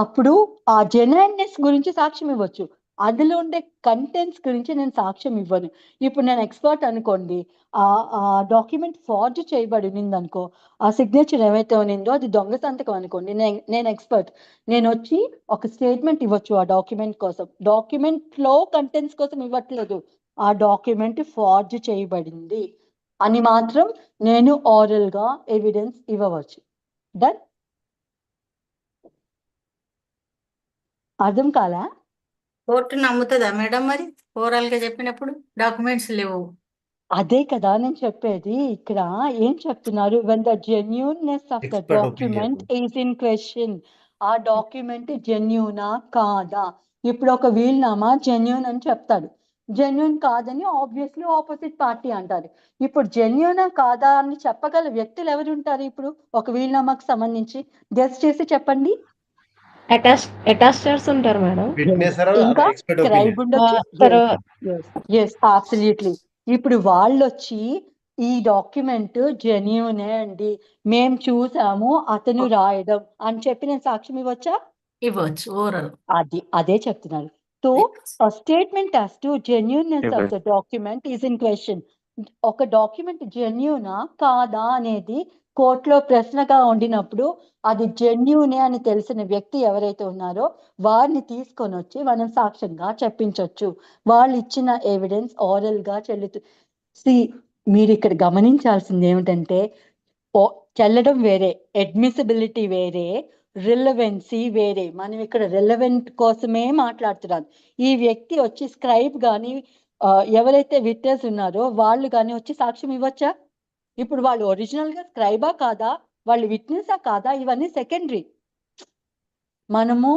అప్పుడు ఆ జెన్యున్నెస్ గురించి సాక్ష్యం ఇవ్వచ్చు, అందులో ఉండే కంటెంట్స్ గురించి నేను సాక్ష్యం ఇవ్వను. ఇప్పుడు నేను ఎక్స్పర్ట్ అనుకోండి, ఆ డాక్యుమెంట్ ఫార్జ్ చేయబడి ఉన్నిందనుకో, ఆ సిగ్నేచర్ ఏమైతే ఉన్నిందో అది దొంగ సంతకం అనుకోండి, నేను ఎక్స్పర్ట్, నేను వచ్చి ఒక స్టేట్మెంట్ ఇవ్వచ్చు ఆ డాక్యుమెంట్ కోసం. డాక్యుమెంట్ లో కంటెంట్స్ కోసం ఇవ్వట్లేదు, ఆ డాక్యుమెంట్ ఫార్జ్ చేయబడింది అని మాత్రం నేను ఓరల్ గా ఎవిడెన్స్ ఇవ్వవచ్చు. డన్? అర్థం కాలా? కోర్టు నమ్ముతుందా మేడం మరి ఓవరాల్ గా చెప్పినప్పుడు డాక్యుమెంట్స్ లేవు? అదే కదా నేను చెప్పేది. ఇక్కడ ఏం చెప్తున్నారు, when the genuineness of the Expert document opinion. is in question, ఆ డాక్యుమెంట్ జెన్యూనా కాదా. ఇప్పుడు ఒక వీల్నామా జెన్యూన్ అని చెప్తాడు, జెన్యూన్ కాదని ఆబ్వియస్లీ ఆపోజిట్ పార్టీ అంటారు. ఇప్పుడు జెన్యూనా కాదా అని చెప్పగల వ్యక్తులు ఎవరు ఉంటారు ఇప్పుడు ఒక వీల్నామాకు సంబంధించి? గెస్ చేసి చెప్పండి. అటాస్టర్స్ ఉంటారు మేడం. Witness or ఇంకా expert స్క్రైబ్ opinion. ఉండొచ్చు. తర్వాత ఎస్ అబ్సల్యూట్లీ. ఇప్పుడు వాళ్ళు వచ్చి ఈ డాక్యుమెంట్ జెన్యూనే అండి, మేం చూసాము అతను రాయడం అని చెప్పి నేను సాక్ష్యం ఇవ్వచ్చా? ఇవ్వచ్చు ఓవరాల్. అదే చెప్తున్నారు. So statement as to genuineness of the document is in question. ఒక డాక్యుమెంట్ జెన్యూనా కాదా అనేది కోర్టులో ప్రశ్నగా ఉండినప్పుడు అది జెన్యూనే అని తెలిసిన వ్యక్తి ఎవరైతే ఉన్నారో వారిని తీసుకొని వచ్చి మనం సాక్ష్యంగా చెప్పించవచ్చు. వాళ్ళు ఇచ్చిన ఎవిడెన్స్ ఓరల్ గా చెల్లుతుంది. మీరు ఇక్కడ గమనించాల్సింది ఏమిటంటే చెల్లడం వేరే, అడ్మిసిబిలిటీ వేరే, రిలవెన్సీ వేరే. మనం ఇక్కడ రిలవెంట్ కోసమే మాట్లాడుతున్నాం. ఈ వ్యక్తి వచ్చి స్క్రైబ్ కానీ ఎవరైతే విట్నెస్ ఉన్నారో వాళ్ళు కానీ వచ్చి సాక్ష్యం ఇవ్వచ్చా? ఇప్పుడు వాళ్ళు ఒరిజినల్ గా స్క్రైబా కాదా, వాళ్ళు విట్నెసా కాదా, ఇవన్నీ సెకండరీ. మనము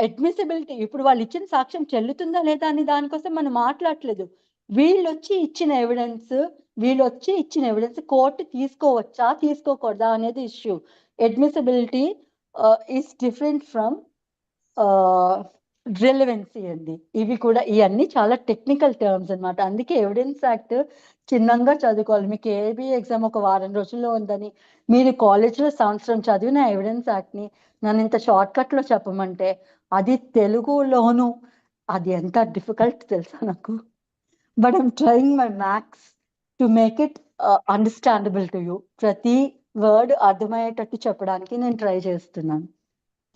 అడ్మిసిబిలిటీ, ఇప్పుడు వాళ్ళు ఇచ్చిన సాక్ష్యం చెల్లుతుందా లేదా అని దానికోసం మనం మాట్లాడట్లేదు. వీళ్ళు వచ్చి ఇచ్చిన ఎవిడెన్స్ కోర్టు తీసుకోవచ్చా తీసుకోకూడదా అనేది issue. Admissibility is different from relevancy అండి. ఇవి కూడా ఇవన్నీ చాలా టెక్నికల్ టర్మ్స్ అన్నమాట. అందుకే ఎవిడెన్స్ యాక్ట్ చిన్నంగా చదువుకోవాలి. మీకు ఏబీ ఎగ్జామ్ ఒక వారం రోజుల్లో ఉందని మీరు కాలేజ్లో సంవత్సరం చదివిన ఎవిడెన్స్ యాక్ట్ ని నన్ను ఇంత షార్ట్ కట్ లో చెప్పమంటే అది తెలుగులోను అది ఎంత డిఫికల్ట్ తెలుసా నాకు. But I'm trying my max to make it understandable to you. ప్రతి వర్డ్ అర్థమయ్యేటట్టు చెప్పడానికి నేను ట్రై చేస్తున్నాను.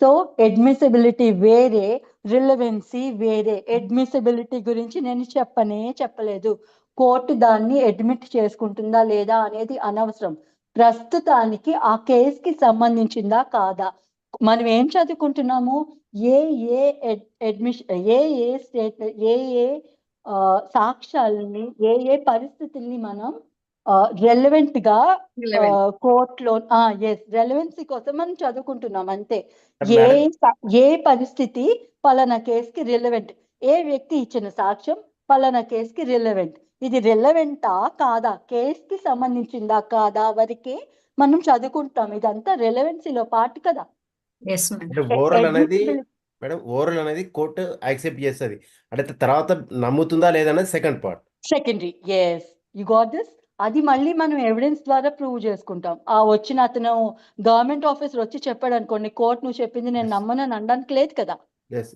సో అడ్మిసిబిలిటీ వేరే, రిలవెన్సీ వేరే. అడ్మిసిబిలిటీ గురించి నేను చెప్పలేదు. కోర్టు దాన్ని అడ్మిట్ చేసుకుంటుందా లేదా అనేది అనవసరం. ప్రస్తుతానికి ఆ కేసుకి సంబంధించిందా కాదా. మనం ఏం చదువుకుంటున్నాము, సాక్ష్యాలని, ఏ పరిస్థితుల్ని మనం రెలవెంట్ గా కోర్టులో రెలవెన్సీ కోసం మనం చదువుకుంటున్నాం అంతే. ఏ పరిస్థితి పలానా కేసుకి రిలవెంట్, ఏ వ్యక్తి ఇచ్చిన సాక్ష్యం పలానా కేసుకి రిలవెంట్, ఇది రిలవెంటా కాదా, కేసుకి సంబంధించిందా కాదా వరకే మనం చదువుకుంటాం. ఇదంతా రెలవెన్సీలో పార్ట్ కదా. అంటే ఓవరాల్ అనేది కోర్టు యాక్సెప్ట్ చేస్తుంది, అంటే తర్వాత నమ్ముతుందా లేదా అనేది second part. Secondary. Yes, you got this. అది మళ్ళీ మనం ఎవిడెన్స్ ద్వారా ప్రూవ్ చేసుకుంటాం. వచ్చిన అతను గవర్నమెంట్ ఆఫీసర్ వచ్చి చెప్పాడు అనుకోండి, కోర్టు నువ్వు చెప్పింది నేను నమ్మనని అనడానికి లేదు కదా.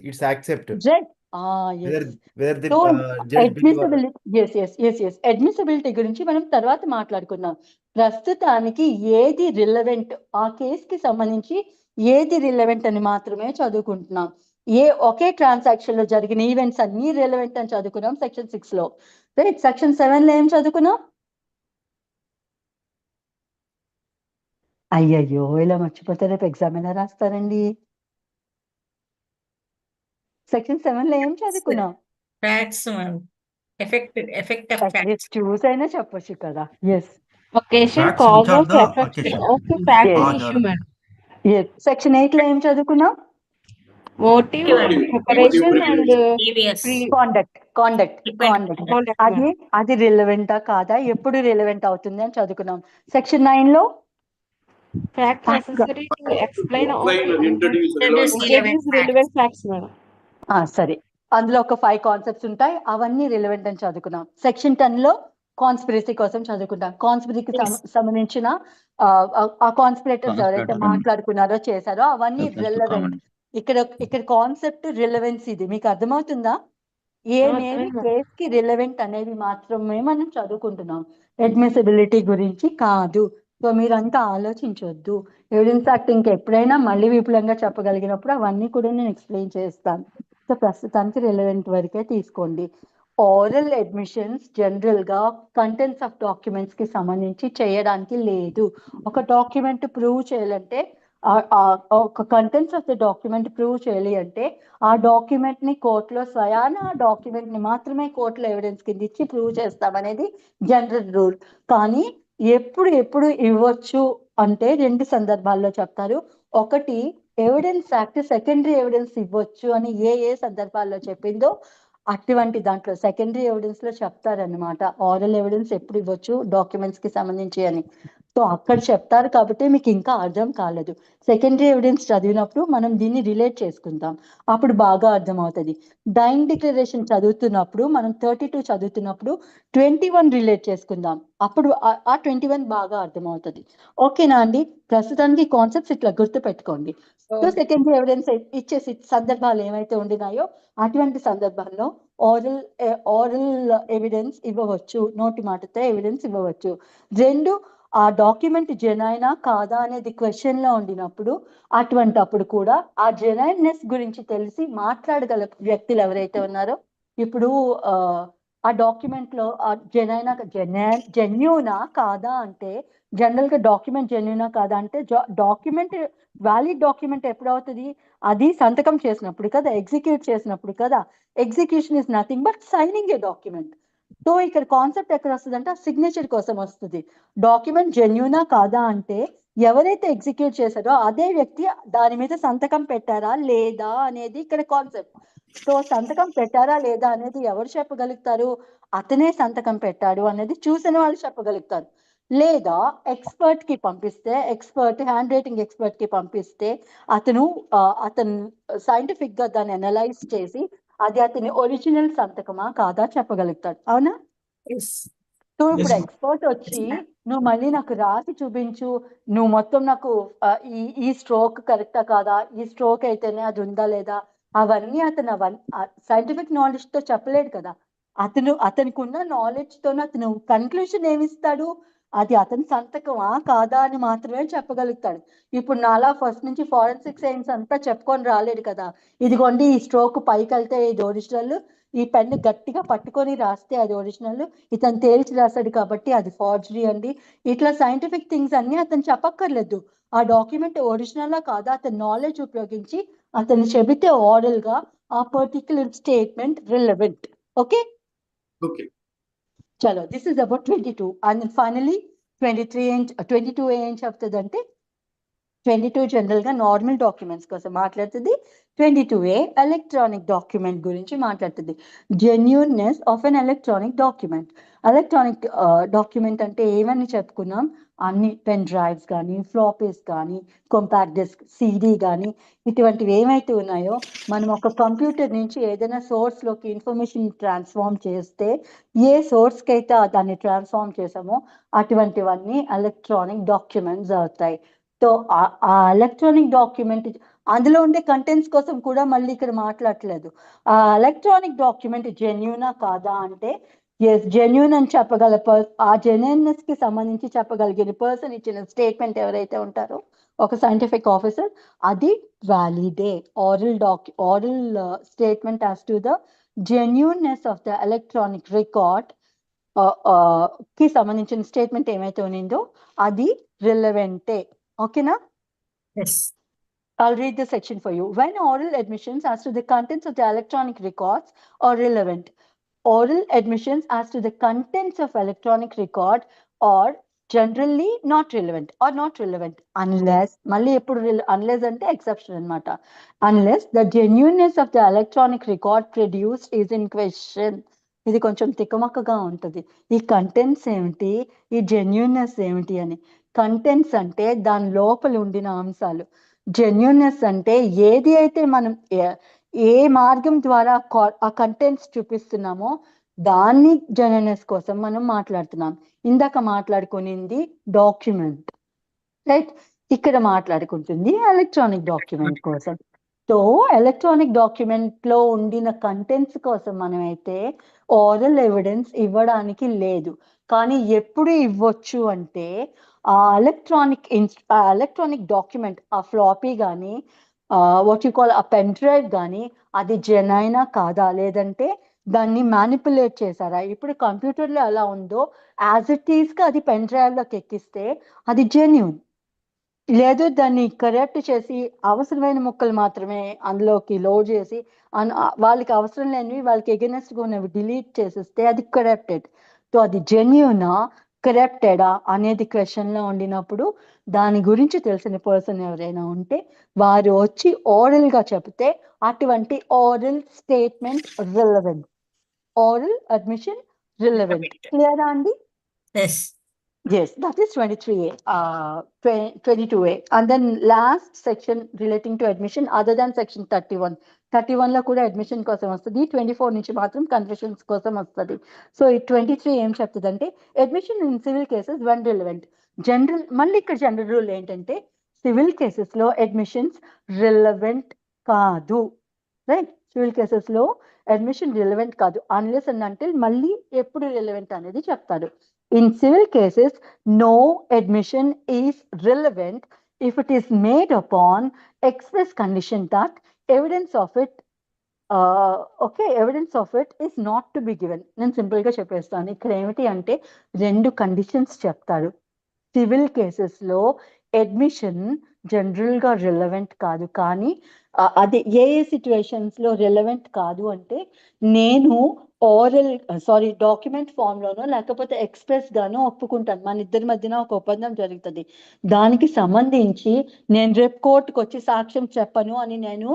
It's accept. అడ్మిసిబిలిటీ గురించి మనం తర్వాత మాట్లాడుకుందాం. ప్రస్తుతానికి ఏది రిలవెంట్, ఆ కేసుకి సంబంధించి ఏది రిలవెంట్ అని మాత్రమే చదువుకుంటున్నాం. ఒకే ట్రాన్సాక్షన్ లో జరిగిన ఈవెంట్స్ అన్ని రిలవెంట్ అని చదువుకున్నాం సెక్షన్ 6 లో. రైట్, సెక్షన్ 7 లో ఏం చదువుకున్నాం? అయ్యయ్యో ఇలా మర్చిపోతే రేపు ఎగ్జామ్ ఎలా రాస్తారండి? సెక్షన్ 7 లో ఏం చదువుకున్నాం? Facts ma'am. Effect of at least facts. చూస్ అయినా చెప్పొచ్చు కదా. Yes Occasion, Facts cause which are of the effect occasion of a fact Yes. or or issue, the madam. Yes. Section 8 లో ఏం చదువుకున్నాం? Motive, preparation and previous conduct Depend- conduct, అది madam. అది రిలవెంటా కాదా, ఎప్పుడు రిలవెంట్ అవుతుంది అని చదువుకున్నాం. సెక్షన్ 9 లో Fact necessary to explain or Introduce introduce relevant facts, madam. సరే, అందులో ఒక 5 కాన్సెప్ట్స్ ఉంటాయి, అవన్నీ రిలవెంట్ అని చదువుకున్నాం. సెక్షన్ 10 లో కాన్స్పిరసీ కోసం చదువుకుంటాం. కాన్స్పిరసీకి Yes. సంబంధించిన ఆ కాన్స్పిరేటర్స్ ఎవరైతే మాట్లాడుకున్నారో చేశారో అవన్నీ రిలవెంట్. ఇక్కడ కాన్సెప్ట్ రిలవెన్స్, ఇది మీకు అర్థమవుతుందా? ఏమేమి కేస్ కి రిలవెంట్ అనేవి మాత్రమే మనం చదువుకుంటున్నాం, అడ్మిసిబిలిటీ గురించి కాదు. సో మీరంతా ఆలోచించొద్దు. ఎవిడెన్స్ యాక్ట్ ఇంకెప్పుడైనా మళ్ళీ విపులంగా చెప్పగలిగినప్పుడు అవన్నీ కూడా నేను ఎక్స్ప్లెయిన్ చేస్తాను. సో ప్రస్తుతానికి రిలవెంట్ వరకే తీసుకోండి. ఓరల్ అడ్మిషన్స్ జనరల్ గా కంటెంట్స్ ఆఫ్ డాక్యుమెంట్స్ కి సంబంధించి చేయడానికి లేదు. ఒక డాక్యుమెంట్ ప్రూవ్ చేయాలంటే ఒక contents of the document prove చేయాలి అంటే ఆ డాక్యుమెంట్ ని కోర్టులో స్వయాన ఆ డాక్యుమెంట్ ని మాత్రమే కోర్టులో ఎవిడెన్స్ కింద ఇచ్చి ప్రూవ్ చేస్తామనేది జనరల్ రూల్. కానీ ఎప్పుడు ఇవ్వచ్చు అంటే 2 సందర్భాల్లో చెప్తారు. ఒకటి, ఎవిడెన్స్ యాక్ట్ సెకండరీ ఎవిడెన్స్ ఇవ్వచ్చు అని ఏ సందర్భాల్లో చెప్పిందో అటువంటి దాంట్లో సెకండరీ ఎవిడెన్స్ లో చెప్తారన్నమాట. ఆరల్ ఎవిడెన్స్ ఎప్పుడు ఇవ్వచ్చు డాక్యుమెంట్స్ కి సంబంధించి అని. సో అక్కడ చెప్తారు కాబట్టి మీకు ఇంకా అర్థం కాలేదు. సెకండరీ ఎవిడెన్స్ చదివినప్పుడు మనం దీన్ని రిలేట్ చేసుకుందాం, అప్పుడు బాగా అర్థం అవుతుంది. డైన్ డిక్లరేషన్ చదువుతున్నప్పుడు మనం 32 చదువుతున్నప్పుడు 21 రిలేట్ చేసుకుందాం, అప్పుడు ఆ 21 బాగా అర్థమవుతుంది. ఓకేనా అండి? ప్రస్తుతానికి కాన్సెప్ట్స్ ఇట్లా గుర్తు పెట్టుకోండి. సో సెకండరీ ఎవిడెన్స్ ఇచ్చే సందర్భాలు ఏమైతే ఉండినాయో అటువంటి సందర్భాల్లో ఆరల్ ఎవిడెన్స్ ఇవ్వవచ్చు, నోటి మాటతో ఎవిడెన్స్ ఇవ్వవచ్చు. 2, ఆ డాక్యుమెంట్ జెన్యునా కాదా అనేది క్వశ్చన్ లో ఉండినప్పుడు అటువంటప్పుడు కూడా ఆ జెన్యున్నెస్ గురించి తెలిసి మాట్లాడగల వ్యక్తులు ఎవరైతే ఉన్నారో, ఇప్పుడు ఆ డాక్యుమెంట్ లో జెన్యునా కాదా అంటే జనరల్ గా డాక్యుమెంట్ జెన్యునా కాదా అంటే డాక్యుమెంట్ వ్యాలిడ్ డాక్యుమెంట్ ఎప్పుడు అవుతుంది? అది సంతకం చేసినప్పుడు కదా, ఎగ్జిక్యూట్ చేసినప్పుడు కదా. Execution is nothing but signing A document. So ఇక్కడ కాన్సెప్ట్ ఎక్కడ వస్తుంది అంటే సిగ్నేచర్ కోసం వస్తుంది. డాక్యుమెంట్ జెన్యునా కాదా అంటే ఎవరైతే ఎగ్జిక్యూట్ చేశారో అదే వ్యక్తి దాని మీద సంతకం పెట్టారా లేదా అనేది ఇక్కడ కాన్సెప్ట్. సో సంతకం పెట్టారా లేదా అనేది ఎవరు చెప్పగలుగుతారు? అతనే సంతకం పెట్టాడు అనేది చూసిన వాళ్ళు చెప్పగలుగుతారు. లేదా ఎక్స్పర్ట్ కి పంపిస్తే, హ్యాండ్ రైటింగ్ ఎక్స్పర్ట్ కి పంపిస్తే అతను సైంటిఫిక్ గా దాన్ని అనలైజ్ చేసి అది అతని ఒరిజినల్ సంతకమా కాదా చెప్పగలుగుతాడు. అవునా? సో ఇప్పుడు ఎక్స్పర్ట్ వచ్చి నువ్వు మళ్ళీ నాకు రాసి చూపించు, నువ్వు మొత్తం నాకు ఈ స్ట్రోక్ కరెక్టా కాదా, ఈ స్ట్రోక్ అయితేనే అది ఉందా లేదా, అవన్నీ అతను సైంటిఫిక్ నాలెడ్జ్ తో చెప్పలేడు కదా. అతనికి ఉన్న నాలెడ్జ్ తో అతను కన్క్లూషన్ ఏమిస్తాడు? అది అతని సంతకమా కాదా అని మాత్రమే చెప్పగలుగుతాడు. ఇప్పుడు నాలా ఫస్ట్ నుంచి ఫారెన్సిక్ సైన్స్ అంతా చెప్పుకొని రాలేడు కదా. ఇదిగోండి ఈ స్ట్రోక్ పైకి వెళ్తే ఇది ఒరిజినల్, ఈ పెన్ను గట్టిగా పట్టుకొని రాస్తే అది ఒరిజినల్, ఇతను తేల్చి రాశాడు కాబట్టి అది ఫార్జరీ అండి. ఇట్లా సైంటిఫిక్ థింగ్స్ అన్ని అతను చెప్పక్కర్లేదు. ఆ డాక్యుమెంట్ ఒరిజినల్ కాదా అతని నాలెడ్జ్ ఉపయోగించి అతను చెబితే ఓరల్ గా ఆ పర్టిక్యులర్ స్టేట్మెంట్ రిలవెంట్. ఓకే, చలో, this is about 22. And finally 22 ఏం చెప్తుంది? 22 జనరల్ గా నార్మల్ డాక్యుమెంట్స్ కోసం మాట్లాడుతుంది. 22A ఎలక్ట్రానిక్ డాక్యుమెంట్ గురించి మాట్లాడుతుంది. Genuineness of an electronic document. Electronic document అంటే ఏమని చెప్పుకున్నాం? అన్ని పెన్ డ్రైవ్స్ కానీ, ఫ్లాపీస్ కానీ, కాంపాక్ట్ డిస్క్, సిడి కానీ, ఇటువంటివి ఏమైతే ఉన్నాయో మనం ఒక కంప్యూటర్ నుంచి ఏదైనా సోర్స్ లోకి ఇన్ఫర్మేషన్ ట్రాన్స్ఫార్మ్ చేస్తే ఏ సోర్స్ కి అయితే దాన్ని ట్రాన్స్ఫార్మ్ చేసామో అటువంటివన్నీ ఎలక్ట్రానిక్ డాక్యుమెంట్స్ అవుతాయి. సో ఆ ఎలక్ట్రానిక్ డాక్యుమెంట్ అందులో ఉండే కంటెంట్స్ కోసం కూడా మళ్ళీ ఇక్కడ మాట్లాడట్లేదు. ఆ ఎలక్ట్రానిక్ డాక్యుమెంట్ జెన్యూనా కాదా అంటే ఎస్ జెన్యూన్ అని చెప్పగల ఆ జెన్యూన్నెస్ కి సంబంధించి చెప్పగలిగిన పర్సన్ ఇచ్చిన స్టేట్మెంట్ ఎవరైతే ఉంటారో ఒక సైంటిఫిక్ ఆఫీసర్, అది వ్యాలిడే. Oral statement as to the genuineness of the electronic record కి సంబంధించిన స్టేట్మెంట్ ఏమైతే ఉన్నిందో అది రిలవెంటే. ఓకేనా? Yes I'll read the section for you. When oral admissions as to the contents of the electronic records are relevant, oral admissions as to the contents of electronic record are generally not relevant unless మళ్ళీ ఎప్పుడు unless అంటే exception అన్నమాట, unless the genuineness of the electronic record produced is in question. ఇది కొంచెం తికమకగా ఉంటుంది. ఈ కంటెంట్స్ ఏమిటి, ఈ జెన్యూన్నెస్ ఏమిటి అని. కంటెంట్స్ అంటే దాని లోపల ఉండిన అంశాలు, జెన్యూన్నెస్ అంటే ఏది అయితే మనం ఏ మార్గం ద్వారా ఆ కంటెంట్స్ చూపిస్తున్నామో దాన్ని జెన్యూన్నెస్ కోసం మనం మాట్లాడుతున్నాం. ఇందాక మాట్లాడుకునింది డాక్యుమెంట్, రైట్? ఇక్కడ మాట్లాడుకుంటుంది ఎలక్ట్రానిక్ డాక్యుమెంట్ కోసం. సో ఎలక్ట్రానిక్ డాక్యుమెంట్ లో ఉండిన కంటెంట్స్ కోసం మనమైతే ఓరల్ ఎవిడెన్స్ ఇవ్వడానికి లేదు. కానీ ఎప్పుడు ఇవ్వచ్చు అంటే ఆ ఎలక్ట్రానిక్ డాక్యుమెంట్, ఆ ఫ్లాపీ కానీ వాట్ యు కాల్ ఆ పెన్ డ్రైవ్ కానీ అది జెన్యూనా కాదా, లేదంటే దాన్ని మ్యానిపులేట్ చేశారా. ఇప్పుడు కంప్యూటర్లో ఎలా ఉందో యాజ్ ఇట్ ఈస్గా అది పెన్ డ్రైవ్లోకి ఎక్కిస్తే అది జెన్యూన్. లేదు దాన్ని కరెక్ట్ చేసి అవసరమైన ముక్కలు మాత్రమే అందులోకి లోడ్ చేసి వాళ్ళకి అవసరం లేనివి వాళ్ళకి ఎగెనెస్ట్గా ఉన్నవి డిలీట్ చేసేస్తే అది కరెక్టెడ్. సో అది జెన్యూనా కరెక్టెడా అనేది క్వశ్చన్లో ఉండినప్పుడు దాని గురించి తెలిసిన పర్సన్ ఎవరైనా ఉంటే వారు వచ్చి ఓరల్గా చెప్తే అటువంటి oral statement relevant, oral admission relevant. క్లియరా అండి? Yes Yes, that is 23A, 22A. And then last section relating to admission other than section 31. 31 లో కూడా అడ్మిషన్ కోసం వస్తుంది, 24 నుంచి మాత్రం కన్ఫెషన్స్ కోసం వస్తుంది. సో ఈ 23 ఏం చెప్తుందంటే admission in civil cases one relevant. General, మళ్ళీ ఇక్కడ జనరల్ రూల్ ఏంటంటే సివిల్ కేసెస్ లో అడ్మిషన్స్ రిలవెంట్ కాదు, రైట్? సివిల్ కేసెస్ లో అడ్మిషన్ రిలవెంట్ కాదు అన్లెస్ అండ్ అంటిల్ మళ్ళీ ఎప్పుడు రిలవెంట్ అనేది చెప్తాడు. In civil cases, no admission is relevant if it is made upon express condition that evidence of it is not to be given. నేను సింపుల్ గా చెప్పేస్తాను. ఇక్కడ ఏమిటి అంటే 2 కండిషన్స్ చెప్తాడు. సివిల్ కేసెస్ లో అడ్మిషన్ జనరల్ గా రిలవెంట్ కాదు, కానీ అది ఏ సిచ్యువేషన్స్ లో రిలవెంట్ కాదు అంటే నేను డాక్యుమెంట్ ఫామ్ లోనో లేకపోతే ఎక్స్ప్రెస్ గానో ఒప్పుకుంటాను, మన ఇద్దరి మధ్యన ఒక ఒప్పందం జరుగుతుంది, దానికి సంబంధించి నేను రేపు కోర్టుకు వచ్చి సాక్ష్యం చెప్పను అని నేను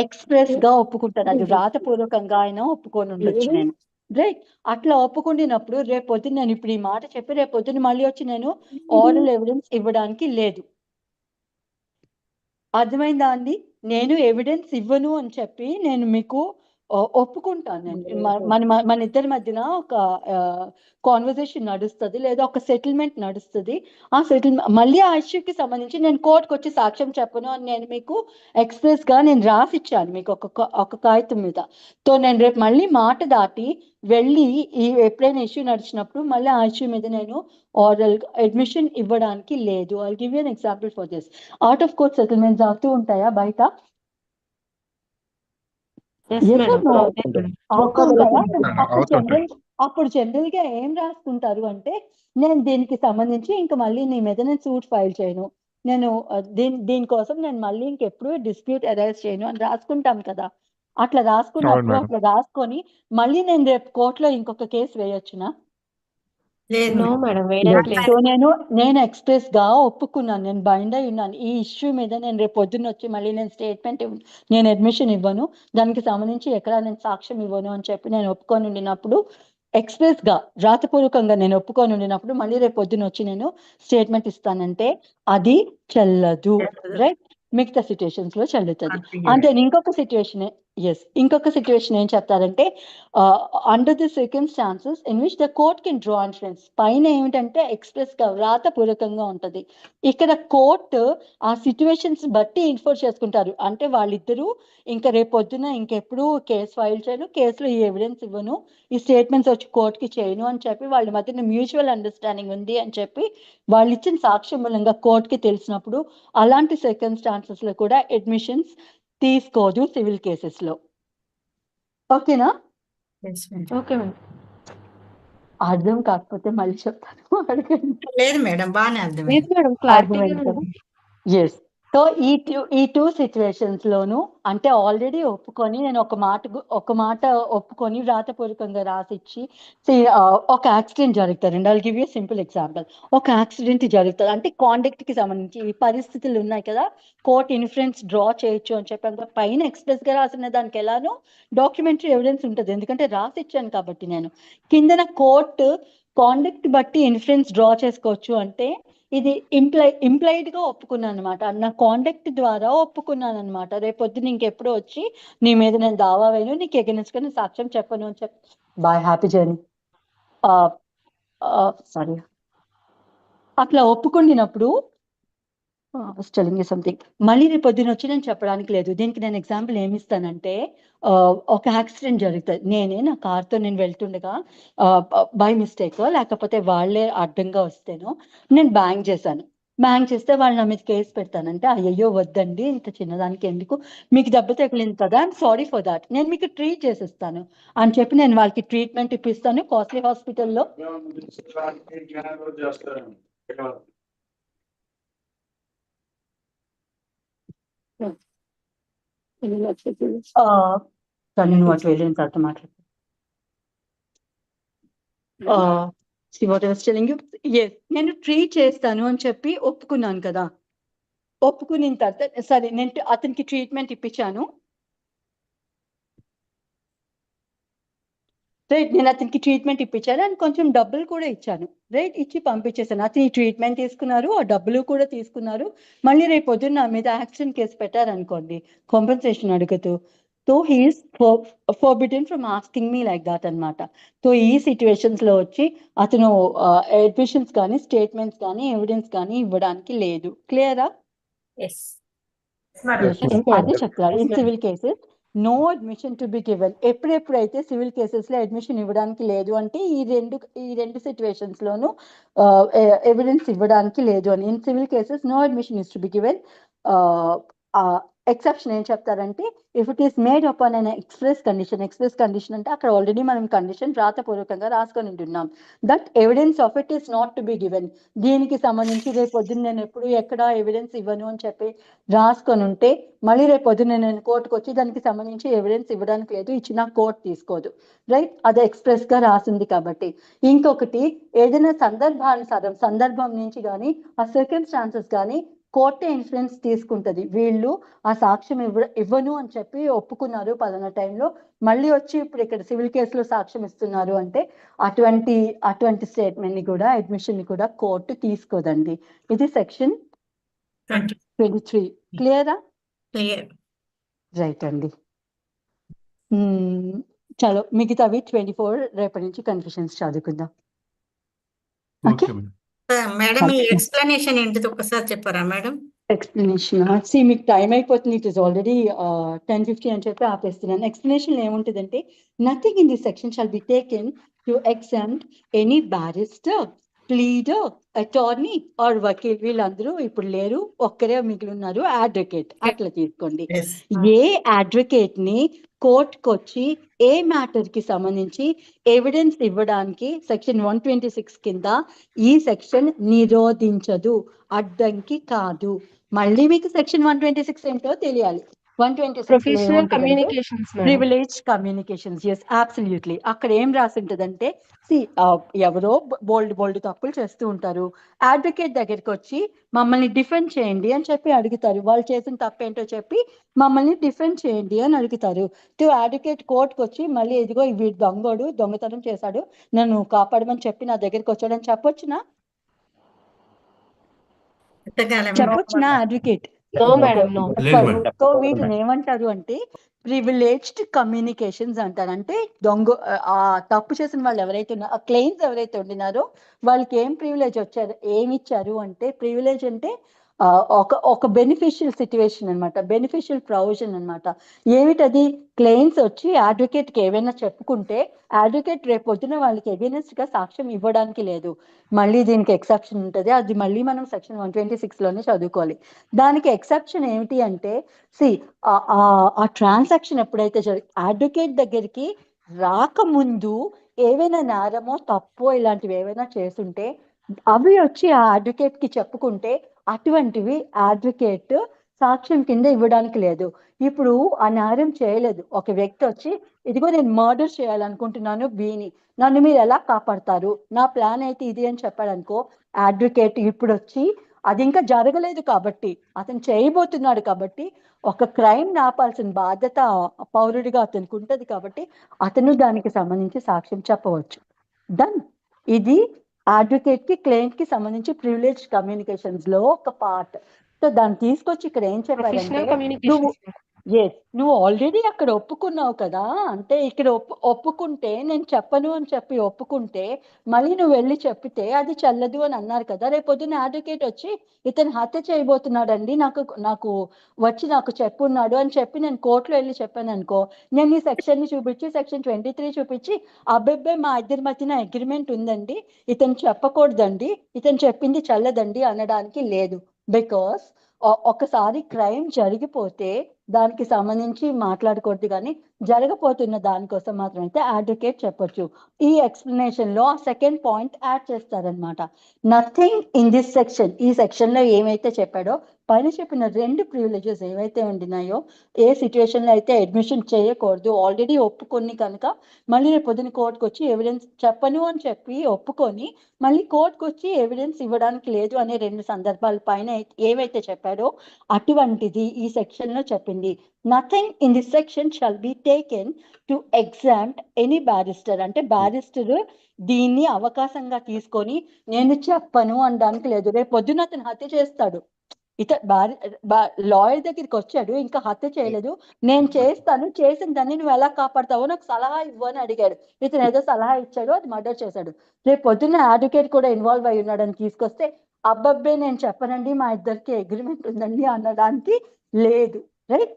ఎక్స్ప్రెస్ గా ఒప్పుకుంటాను. అది రాతపూర్వకంగా అయినా ఒప్పుకొని ఉండొచ్చు నేను, రైట్? అట్లా ఒప్పుకుంటున్నప్పుడు రేపొద్దున నేను ఇప్పుడు ఈ మాట చెప్పి రేపొద్దున మళ్ళీ వచ్చి నేను ఓరల్ ఎవిడెన్స్ ఇవ్వడానికి లేదు. అర్థమైందా అండి? నేను ఎవిడెన్స్ ఇవ్వను అని చెప్పి నేను మీకు ఒప్పుకుంటాను. నేను మన ఇద్దరి మధ్యన ఒక కాన్వర్సేషన్ నడుస్తుంది, లేదా ఒక సెటిల్మెంట్ నడుస్తుంది. ఆ సెటిల్మెంట్ మళ్ళీ ఆ ఇష్యూకి సంబంధించి నేను కోర్టుకు వచ్చి సాక్ష్యం చెప్పను అని నేను మీకు ఎక్స్ప్రెస్ గా నేను రాసిచ్చాను మీకు ఒక కాగితం మీద. సో నేను రేపు మళ్ళీ మాట దాటి వెళ్ళి ఎప్పుడైనా ఇష్యూ నడిచినప్పుడు మళ్ళీ ఆ ఇష్యూ మీద నేను ఓరల్ అడ్మిషన్ ఇవ్వడానికి లేదు. I give you an example for this. Out of court settlements అవుతూ ఉంటాయా బయట? అప్పుడు జనరల్ గా ఏం రాసుకుంటారు అంటే నేను దీనికి సంబంధించి ఇంకా మళ్ళీ నీ మీద నేను సూట్ ఫైల్ చేయను, నేను దీనికోసం నేను మళ్ళీ ఇంకెప్పుడు డిస్ప్యూట్ అరైజ్ చేయను అని రాసుకుంటాం కదా. అట్లా రాసుకున్నప్పుడు అట్లా రాసుకొని మళ్ళీ నేను రేపు కోర్టులో ఇంకొక కేసు వేయొచ్చునా? లేదు సో నేను ఎక్స్ప్రెస్ గా ఒప్పుకున్నాను, నేను బైండ్ అయి ఉన్నాను. ఈ ఇష్యూ మీద నేను రేపు పొద్దున్న వచ్చి మళ్ళీ నేను స్టేట్మెంట్ నేను అడ్మిషన్ ఇవ్వను, దానికి సంబంధించి ఎక్కడ నేను సాక్ష్యం ఇవ్వను అని చెప్పి నేను ఒప్పుకొని ఉండినప్పుడు, ఎక్స్ప్రెస్ గా రాతపూర్వకంగా నేను ఒప్పుకొని ఉండినప్పుడు మళ్ళీ రేపు పొద్దున్న వచ్చి నేను స్టేట్మెంట్ ఇస్తానంటే అది చెల్లదు, రైట్? మిగతా సిచ్యుయేషన్స్ లో చెల్లుతుంది. అంటే ఇంకొక సిచ్యువేషన్ ఏం చెప్తారంటే under the circumstances in which the court can draw inference. పైన ఏమిటంటే ఎక్స్ప్రెస్ గా రాతపూర్వకంగా ఉంటది, ఇక్కడ కోర్టు ఆ సిచ్యువేషన్స్ బట్టి ఇన్ఫోర్స్ చేసుకుంటారు. అంటే వాళ్ళిద్దరూ ఇంకా రేపు పొద్దున ఇంకెప్పుడు కేసు ఫైల్ చేయను, కేసులో ఈ ఎవిడెన్స్ ఇవ్వను, ఈ స్టేట్మెంట్స్ వచ్చి కోర్టుకి చేయను అని చెప్పి వాళ్ళ మధ్యన మ్యూచువల్ అండర్స్టాండింగ్ ఉంది అని చెప్పి వాళ్ళు ఇచ్చిన సాక్ష్యం మూలంగా కోర్టుకి తెలిసినప్పుడు అలాంటి సర్కమ్స్టాన్సెస్ లో కూడా అడ్మిషన్స్ తీసుకోదు సివిల్ కేసెస్ లో. ఓకేనా? Okay madam. అర్థం కాకపోతే మళ్ళీ చెప్తాను, అడగండి. లేదు మేడం, బాగానే అర్థమైంది. లేదు మేడం, క్లారిటీగా అర్థమైంది కదా? ఎస్. సో ఈ టూ సిచ్యువేషన్స్ లోను అంటే ఆల్రెడీ ఒప్పుకొని నేను ఒక మాట ఒప్పుకొని వ్రాతపూర్వకంగా రాసిచ్చి ఒక యాక్సిడెంట్ జరుగుతుంది. I'll give you a simple example. ఒక యాక్సిడెంట్ జరుగుతుంది అంటే కాండక్ట్ కి సంబంధించి ఈ పరిస్థితులు ఉన్నాయి కదా, కోర్ట్ ఇన్ఫరెన్స్ డ్రా చేయొచ్చు అని చెప్పి పైన ఎక్స్ప్రెస్ గా రాసిన దానికి ఎలానో డాక్యుమెంటరీ ఎవిడెన్స్ ఉంటుంది, ఎందుకంటే రాసిచ్చాను కాబట్టి. నేను కిందన కోర్టు కాండక్ట్ బట్టి ఇన్ఫరెన్స్ డ్రా చేసుకోవచ్చు అంటే ఇది ఇంప్లైడ్ గా ఒప్పుకున్నాను అనమాట. నా కాండక్ట్ ద్వారా ఒప్పుకున్నాను అనమాట. రేపొద్దున ఇంకెప్పుడు వచ్చి నీ మీద నేను దావా వేయను, నీకు ఎగెన్స్ట్ గా నేను సాక్ష్యం చెప్పను అని చెప్పి బాయ్ హ్యాపీ జర్నీ సారీ అట్లా ఒప్పుకుండినప్పుడు టెలింగ్ సంథింగ్ మళ్ళీ రేపు పొద్దున వచ్చి నేను చెప్పడానికి లేదు. దీనికి నేను ఎగ్జాంపుల్ ఏమి ఇస్తానంటే ఒక యాక్సిడెంట్ జరుగుతుంది, నేనే నా కార్తో నేను వెళ్తుండగా బై మిస్టేక్ లేకపోతే వాళ్ళే అడ్డంగా వస్తేనో నేను బ్యాంక్ చేశాను. బ్యాంక్ చేస్తే వాళ్ళు నా మీద కేసు పెడతానంటే అయ్యో వద్దండి, ఇంత చిన్నదానికి ఎందుకు, మీకు దెబ్బ తగిలింది కదా, ఐఎమ్ సారీ ఫర్ దాట్, నేను మీకు ట్రీట్ చేసిస్తాను అని చెప్పి నేను వాళ్ళకి ట్రీట్మెంట్ ఇప్పిస్తాను కాస్ట్లీ హాస్పిటల్లో. కానీ నువ్వు అటు వెళ్ళిన తర్వాత మాట్లాడు. నేను ట్రీట్ చేస్తాను అని చెప్పి ఒప్పుకున్నాను కదా. ఒప్పుకున్న తర్వాత సరే నేను అతనికి ట్రీట్మెంట్ ఇప్పించాను, రైట్. నేను అతనికి ట్రీట్మెంట్ ఇప్పించాను అండ్ కొంచెం డబ్బులు కూడా ఇచ్చాను, రైట్. ఇచ్చి పంపించేసాను. అతని ట్రీట్మెంట్ తీసుకున్నారు, ఆ డబ్బులు కూడా తీసుకున్నారు. మళ్ళీ రేపు పొద్దున్న నా మీద యాక్సిడెంట్ కేసు పెట్టారనుకోండి కాంపెన్సేషన్ అడుగుతూ, so he's forbidden from asking me like that అనమాట. సో ఈ సిచ్యువేషన్స్ లో వచ్చి అతను అడ్మిషన్స్ కానీ స్టేట్మెంట్స్ కానీ ఎవిడెన్స్ కానీ ఇవ్వడానికి లేదు. క్లియరా? ఎస్ అదే చెప్తారు. In civil cases no admission to be given. ఎప్పుడైతే సివిల్ కేసెస్ లో అడ్మిషన్ ఇవ్వడానికి లేదు అంటే ఈ రెండు సిచ్యువేషన్స్ లోను ఎవిడెన్స్ ఇవ్వడానికి లేదు అని. In civil cases no admission is to be given. Exception ఏం చెప్తారంటే if it is made upon an express condition అంటే అక్కడ ఆల్రెడీ మనం కండిషన్ రాతపూర్వకంగా రాసుకొని ఉంటున్నాం, that evidence of it is not to be given. దీనికి సంబంధించి రేపు పొద్దున్న నేను ఎప్పుడు ఎక్కడ ఎవిడెన్స్ ఇవ్వను అని చెప్పి రాసుకొని ఉంటే మళ్ళీ రేపు పొద్దున్న నేను కోర్టుకు వచ్చి దానికి సంబంధించి ఎవిడెన్స్ ఇవ్వడానికి లేదు, ఇచ్చిన కోర్టు తీసుకోదు, రైట్. అది ఎక్స్ప్రెస్ గా రాసింది కాబట్టి. ఇంకొకటి ఏదైనా సందర్భం నుంచి కానీ ఆ సర్కమ్స్టాన్సెస్ కానీ కోర్టే ఇన్ఫ్లుయెన్స్ తీసుకుంటది. వీళ్ళు ఆ సాక్ష్యం ఇవ్వను అని చెప్పి ఒప్పుకున్నారు పలానా టైంలో, మళ్ళీ వచ్చి ఇప్పుడు ఇక్కడ సివిల్ కేసులో సాక్ష్యం ఇస్తున్నారు అంటే అటువంటి స్టేట్మెంట్ ని కూడా అడ్మిషన్ ని కూడా కోర్టు తీసుకోదండి. ఇది సెక్షన్ 23. క్లియరా? క్లియర్. రైట్ అండి. చలో మిగతావి 24 రేపటి నుంచి కన్ఫ్యూషన్స్ చదువుకుందాం. ఓకే మేడం ఈ ఎక్స్ప్లెనేషన్ ఏంటిది ఒకసారి చెప్పారా మేడం? ఎక్స్ప్లెనేషన్ మీకు టైం అయిపోతుంది, ఇట్ ఈస్ ఆల్రెడీ 10:50 అని చెప్పి ఆపేస్తున్నాను. ఎక్స్ప్లెనేషన్ ఏముంటుందంటే nothing in this section shall be taken to exempt any barrister, pleader, attorney or వకీల్. వీళ్ళందరూ ఇప్పుడు లేరు, ఒక్కరే మిగిలి ఉన్నారు, అడ్వకేట్. అట్లా తీసుకోండి. ఏ అడ్వకేట్ ని కోర్టుకు వచ్చి ఏ మ్యాటర్ కి సంబంధించి ఎవిడెన్స్ ఇవ్వడానికి సెక్షన్ 126 కింద ఈ సెక్షన్ నిరోధించదు, అడ్డంకి కాదు. మళ్ళీ మీకు సెక్షన్ 126 ఏంటో తెలియాలి. 126 Professional communications, madam. Privilege communications. Yes absolutely. అక్కడ ఏం రాసి ఉంటుందంటే ఎవరో బోల్డ్ తప్పులు చేస్తూ ఉంటారు, అడ్వకేట్ దగ్గరికి వచ్చి మమ్మల్ని డిఫెండ్ చేయండి అని చెప్పి అడుగుతారు. వాళ్ళు చేసిన తప్పేంటో చెప్పి మమ్మల్ని డిఫెండ్ చేయండి అని అడుగుతారు. అడ్వకేట్ కోర్టుకు వచ్చి మళ్ళీ ఇదిగో వీడు దొంగతనం చేశాడు, నన్ను కాపాడమని చెప్పి నా దగ్గరికి వచ్చాడని చెప్పొచ్చునా? చెప్పొచ్చునా advocate? No, madam, no. So వీటిని ఏమంటారు అంటే ప్రివిలేజ్డ్ కమ్యూనికేషన్స్ అంటారు. అంటే ఆ తప్పు చేసిన వాళ్ళు ఎవరైతే ఉన్నారో, ఆ క్లెయిమ్స్ ఎవరైతే ఉండినారో వాళ్ళకి ఏం ప్రివిలేజ్ ఏమి ఇచ్చారు అంటే, ప్రివిలేజ్ అంటే ఒక బెనిఫిషియల్ సిచ్యువేషన్ అనమాట, బెనిఫిషియల్ ప్రొవిజన్ అనమాట. ఏమిటది? క్లెయిమ్స్ వచ్చి అడ్వకేట్ కి ఏమైనా చెప్పుకుంటే అడ్వకేట్ రేపు పొద్దున వాళ్ళకి ఎగెనెస్ట్ గా సాక్ష్యం ఇవ్వడానికి లేదు. మళ్ళీ దీనికి ఎక్సెప్షన్ ఉంటుంది, అది మళ్ళీ మనం సెక్షన్ 126 లోనే చదువుకోవాలి. దానికి ఎక్సెప్షన్ ఏమిటి అంటే ఆ ట్రాన్సాక్షన్ ఎప్పుడైతే అడ్వకేట్ దగ్గరికి రాకముందు ఏవైనా నేరమో తప్పో ఇలాంటివి ఏవైనా చేస్తుంటే అవి వచ్చి ఆ అడ్వకేట్ కి చెప్పుకుంటే అటువంటివి అడ్వకేట్ సాక్ష్యం కింద ఇవ్వడానికి లేదు. ఇప్పుడు ఆ నేరం చేయలేదు ఒక వ్యక్తి వచ్చి, ఇదిగో నేను మర్డర్ చేయాలనుకుంటున్నాను బీని, నన్ను మీరు ఎలా కాపాడతారు, నా ప్లాన్ అయితే ఇది అని చెప్పాడనుకో, అడ్వకేట్ ఇప్పుడు వచ్చి అది ఇంకా జరగలేదు కాబట్టి, అతను చేయబోతున్నాడు కాబట్టి, ఒక క్రైమ్ ఆపాల్సిన బాధ్యత పౌరుడిగా అతనికి ఉంటది కాబట్టి అతను దానికి సంబంధించి సాక్ష్యం చెప్పవచ్చు. డన్. ఇది అడ్వకేట్ కి క్లయింట్ కి సంబంధించి ప్రివిలేజ్ కమ్యూనికేషన్స్ లో ఒక పార్ట్. సో దాన్ని తీసుకొచ్చి ఇక్కడ ఏం చెప్పారంటే, ప్రొఫెషనల్ నువ్వు కమ్యూనికేషన్. నువ్వు ఆల్రెడీ అక్కడ ఒప్పుకున్నావు కదా, అంటే ఇక్కడ ఒప్పుకుంటే నేను చెప్పను అని చెప్పి ఒప్పుకుంటే మళ్ళీ నువ్వు వెళ్ళి చెప్పితే అది చెల్లదు అని అన్నారు కదా. రేపొద్దున అడ్వకేట్ వచ్చి ఇతను హత్య చేయబోతున్నాడండి, నాకు వచ్చి నాకు చెప్పున్నాడు అని చెప్పి నేను కోర్టులో వెళ్ళి చెప్పాను అనుకో, నేను ఈ సెక్షన్ ని చూపించి సెక్షన్ 23 చూపించి, అబ్బాయి మా ఇద్దరి మధ్యన అగ్రిమెంట్ ఉందండి, ఇతను చెప్పకూడదండి, ఇతను చెప్పింది చెల్లదండి అనడానికి లేదు. బికాస్ ఒకసారి క్రైమ్ జరిగిపోతే దానికి సంబంధించి మాట్లాడకూడదు, కానీ జరగబోతున్న దానికోసం మాత్రం అయితే అడ్వకేట్ చెప్పొచ్చు. ఈ ఎక్స్ప్లెనేషన్ లో ఆ సెకండ్ పాయింట్ యాడ్ చేస్తారనమాట. నథింగ్ ఇన్ దిస్ సెక్షన్, ఈ సెక్షన్ లో ఏమైతే చెప్పాడో పైన చెప్పిన 2 ప్రివిలేజెస్ ఏవైతే ఉండినాయో, ఏ సిచ్యువేషన్ లో అయితే అడ్మిషన్ చేయకూడదు, ఆల్రెడీ ఒప్పుకొని కనుక మళ్ళీ రేపు పొద్దున కోర్టుకు వచ్చి ఎవిడెన్స్ చెప్పను అని చెప్పి ఒప్పుకొని మళ్ళీ కోర్టుకు వచ్చి ఎవిడెన్స్ ఇవ్వడానికి లేదు అనే 2 సందర్భాల పైన ఏవైతే చెప్పాడో అటువంటిది ఈ సెక్షన్ లో చెప్పింది. Nothing in this section shall be taken to exempt any barrister, అంటే బ్యారిస్టర్ దీన్ని అవకాశంగా తీసుకొని నేను చెప్పను అనడానికి లేదు. రేపు పొద్దున అతను హత్య చేస్తాడు, లాయర్ దగ్గరికి వచ్చాడు, ఇంకా హత్య చేయలేదు, నేను చేస్తాను, చేసిన దాన్ని నువ్వు ఎలా కాపాడతావో నాకు సలహా ఇవ్వు అని అడిగాడు. ఇతను ఏదో సలహా ఇచ్చాడు, అది మర్డర్ చేశాడు. రేపు పొద్దున్న అడ్వకేట్ కూడా ఇన్వాల్వ్ అయి ఉన్నాడని తీసుకొస్తే, అబ్బబ్బే నేను చెప్పనండి, మా ఇద్దరికి అగ్రిమెంట్ ఉందండి అనడానికి లేదు. Right.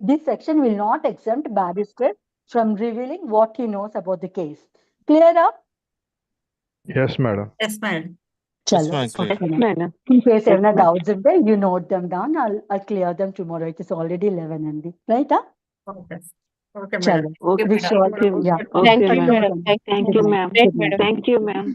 This section will not exempt barrister from revealing what he knows about the case. Clear up? Yes, madam. Yes madam. Chalo. ma'am, clear. Okay, madam. In case Yes, any ma'am. doubts unte, you note them down. I'll clear them tomorrow. It is already 11 andi. Right? Okay okay Chalo. Madam. Wish you all. Yeah. Thank Okay, you, madam. madam. Thank you, Good ma'am. night. Good night. Thank you, ma'am.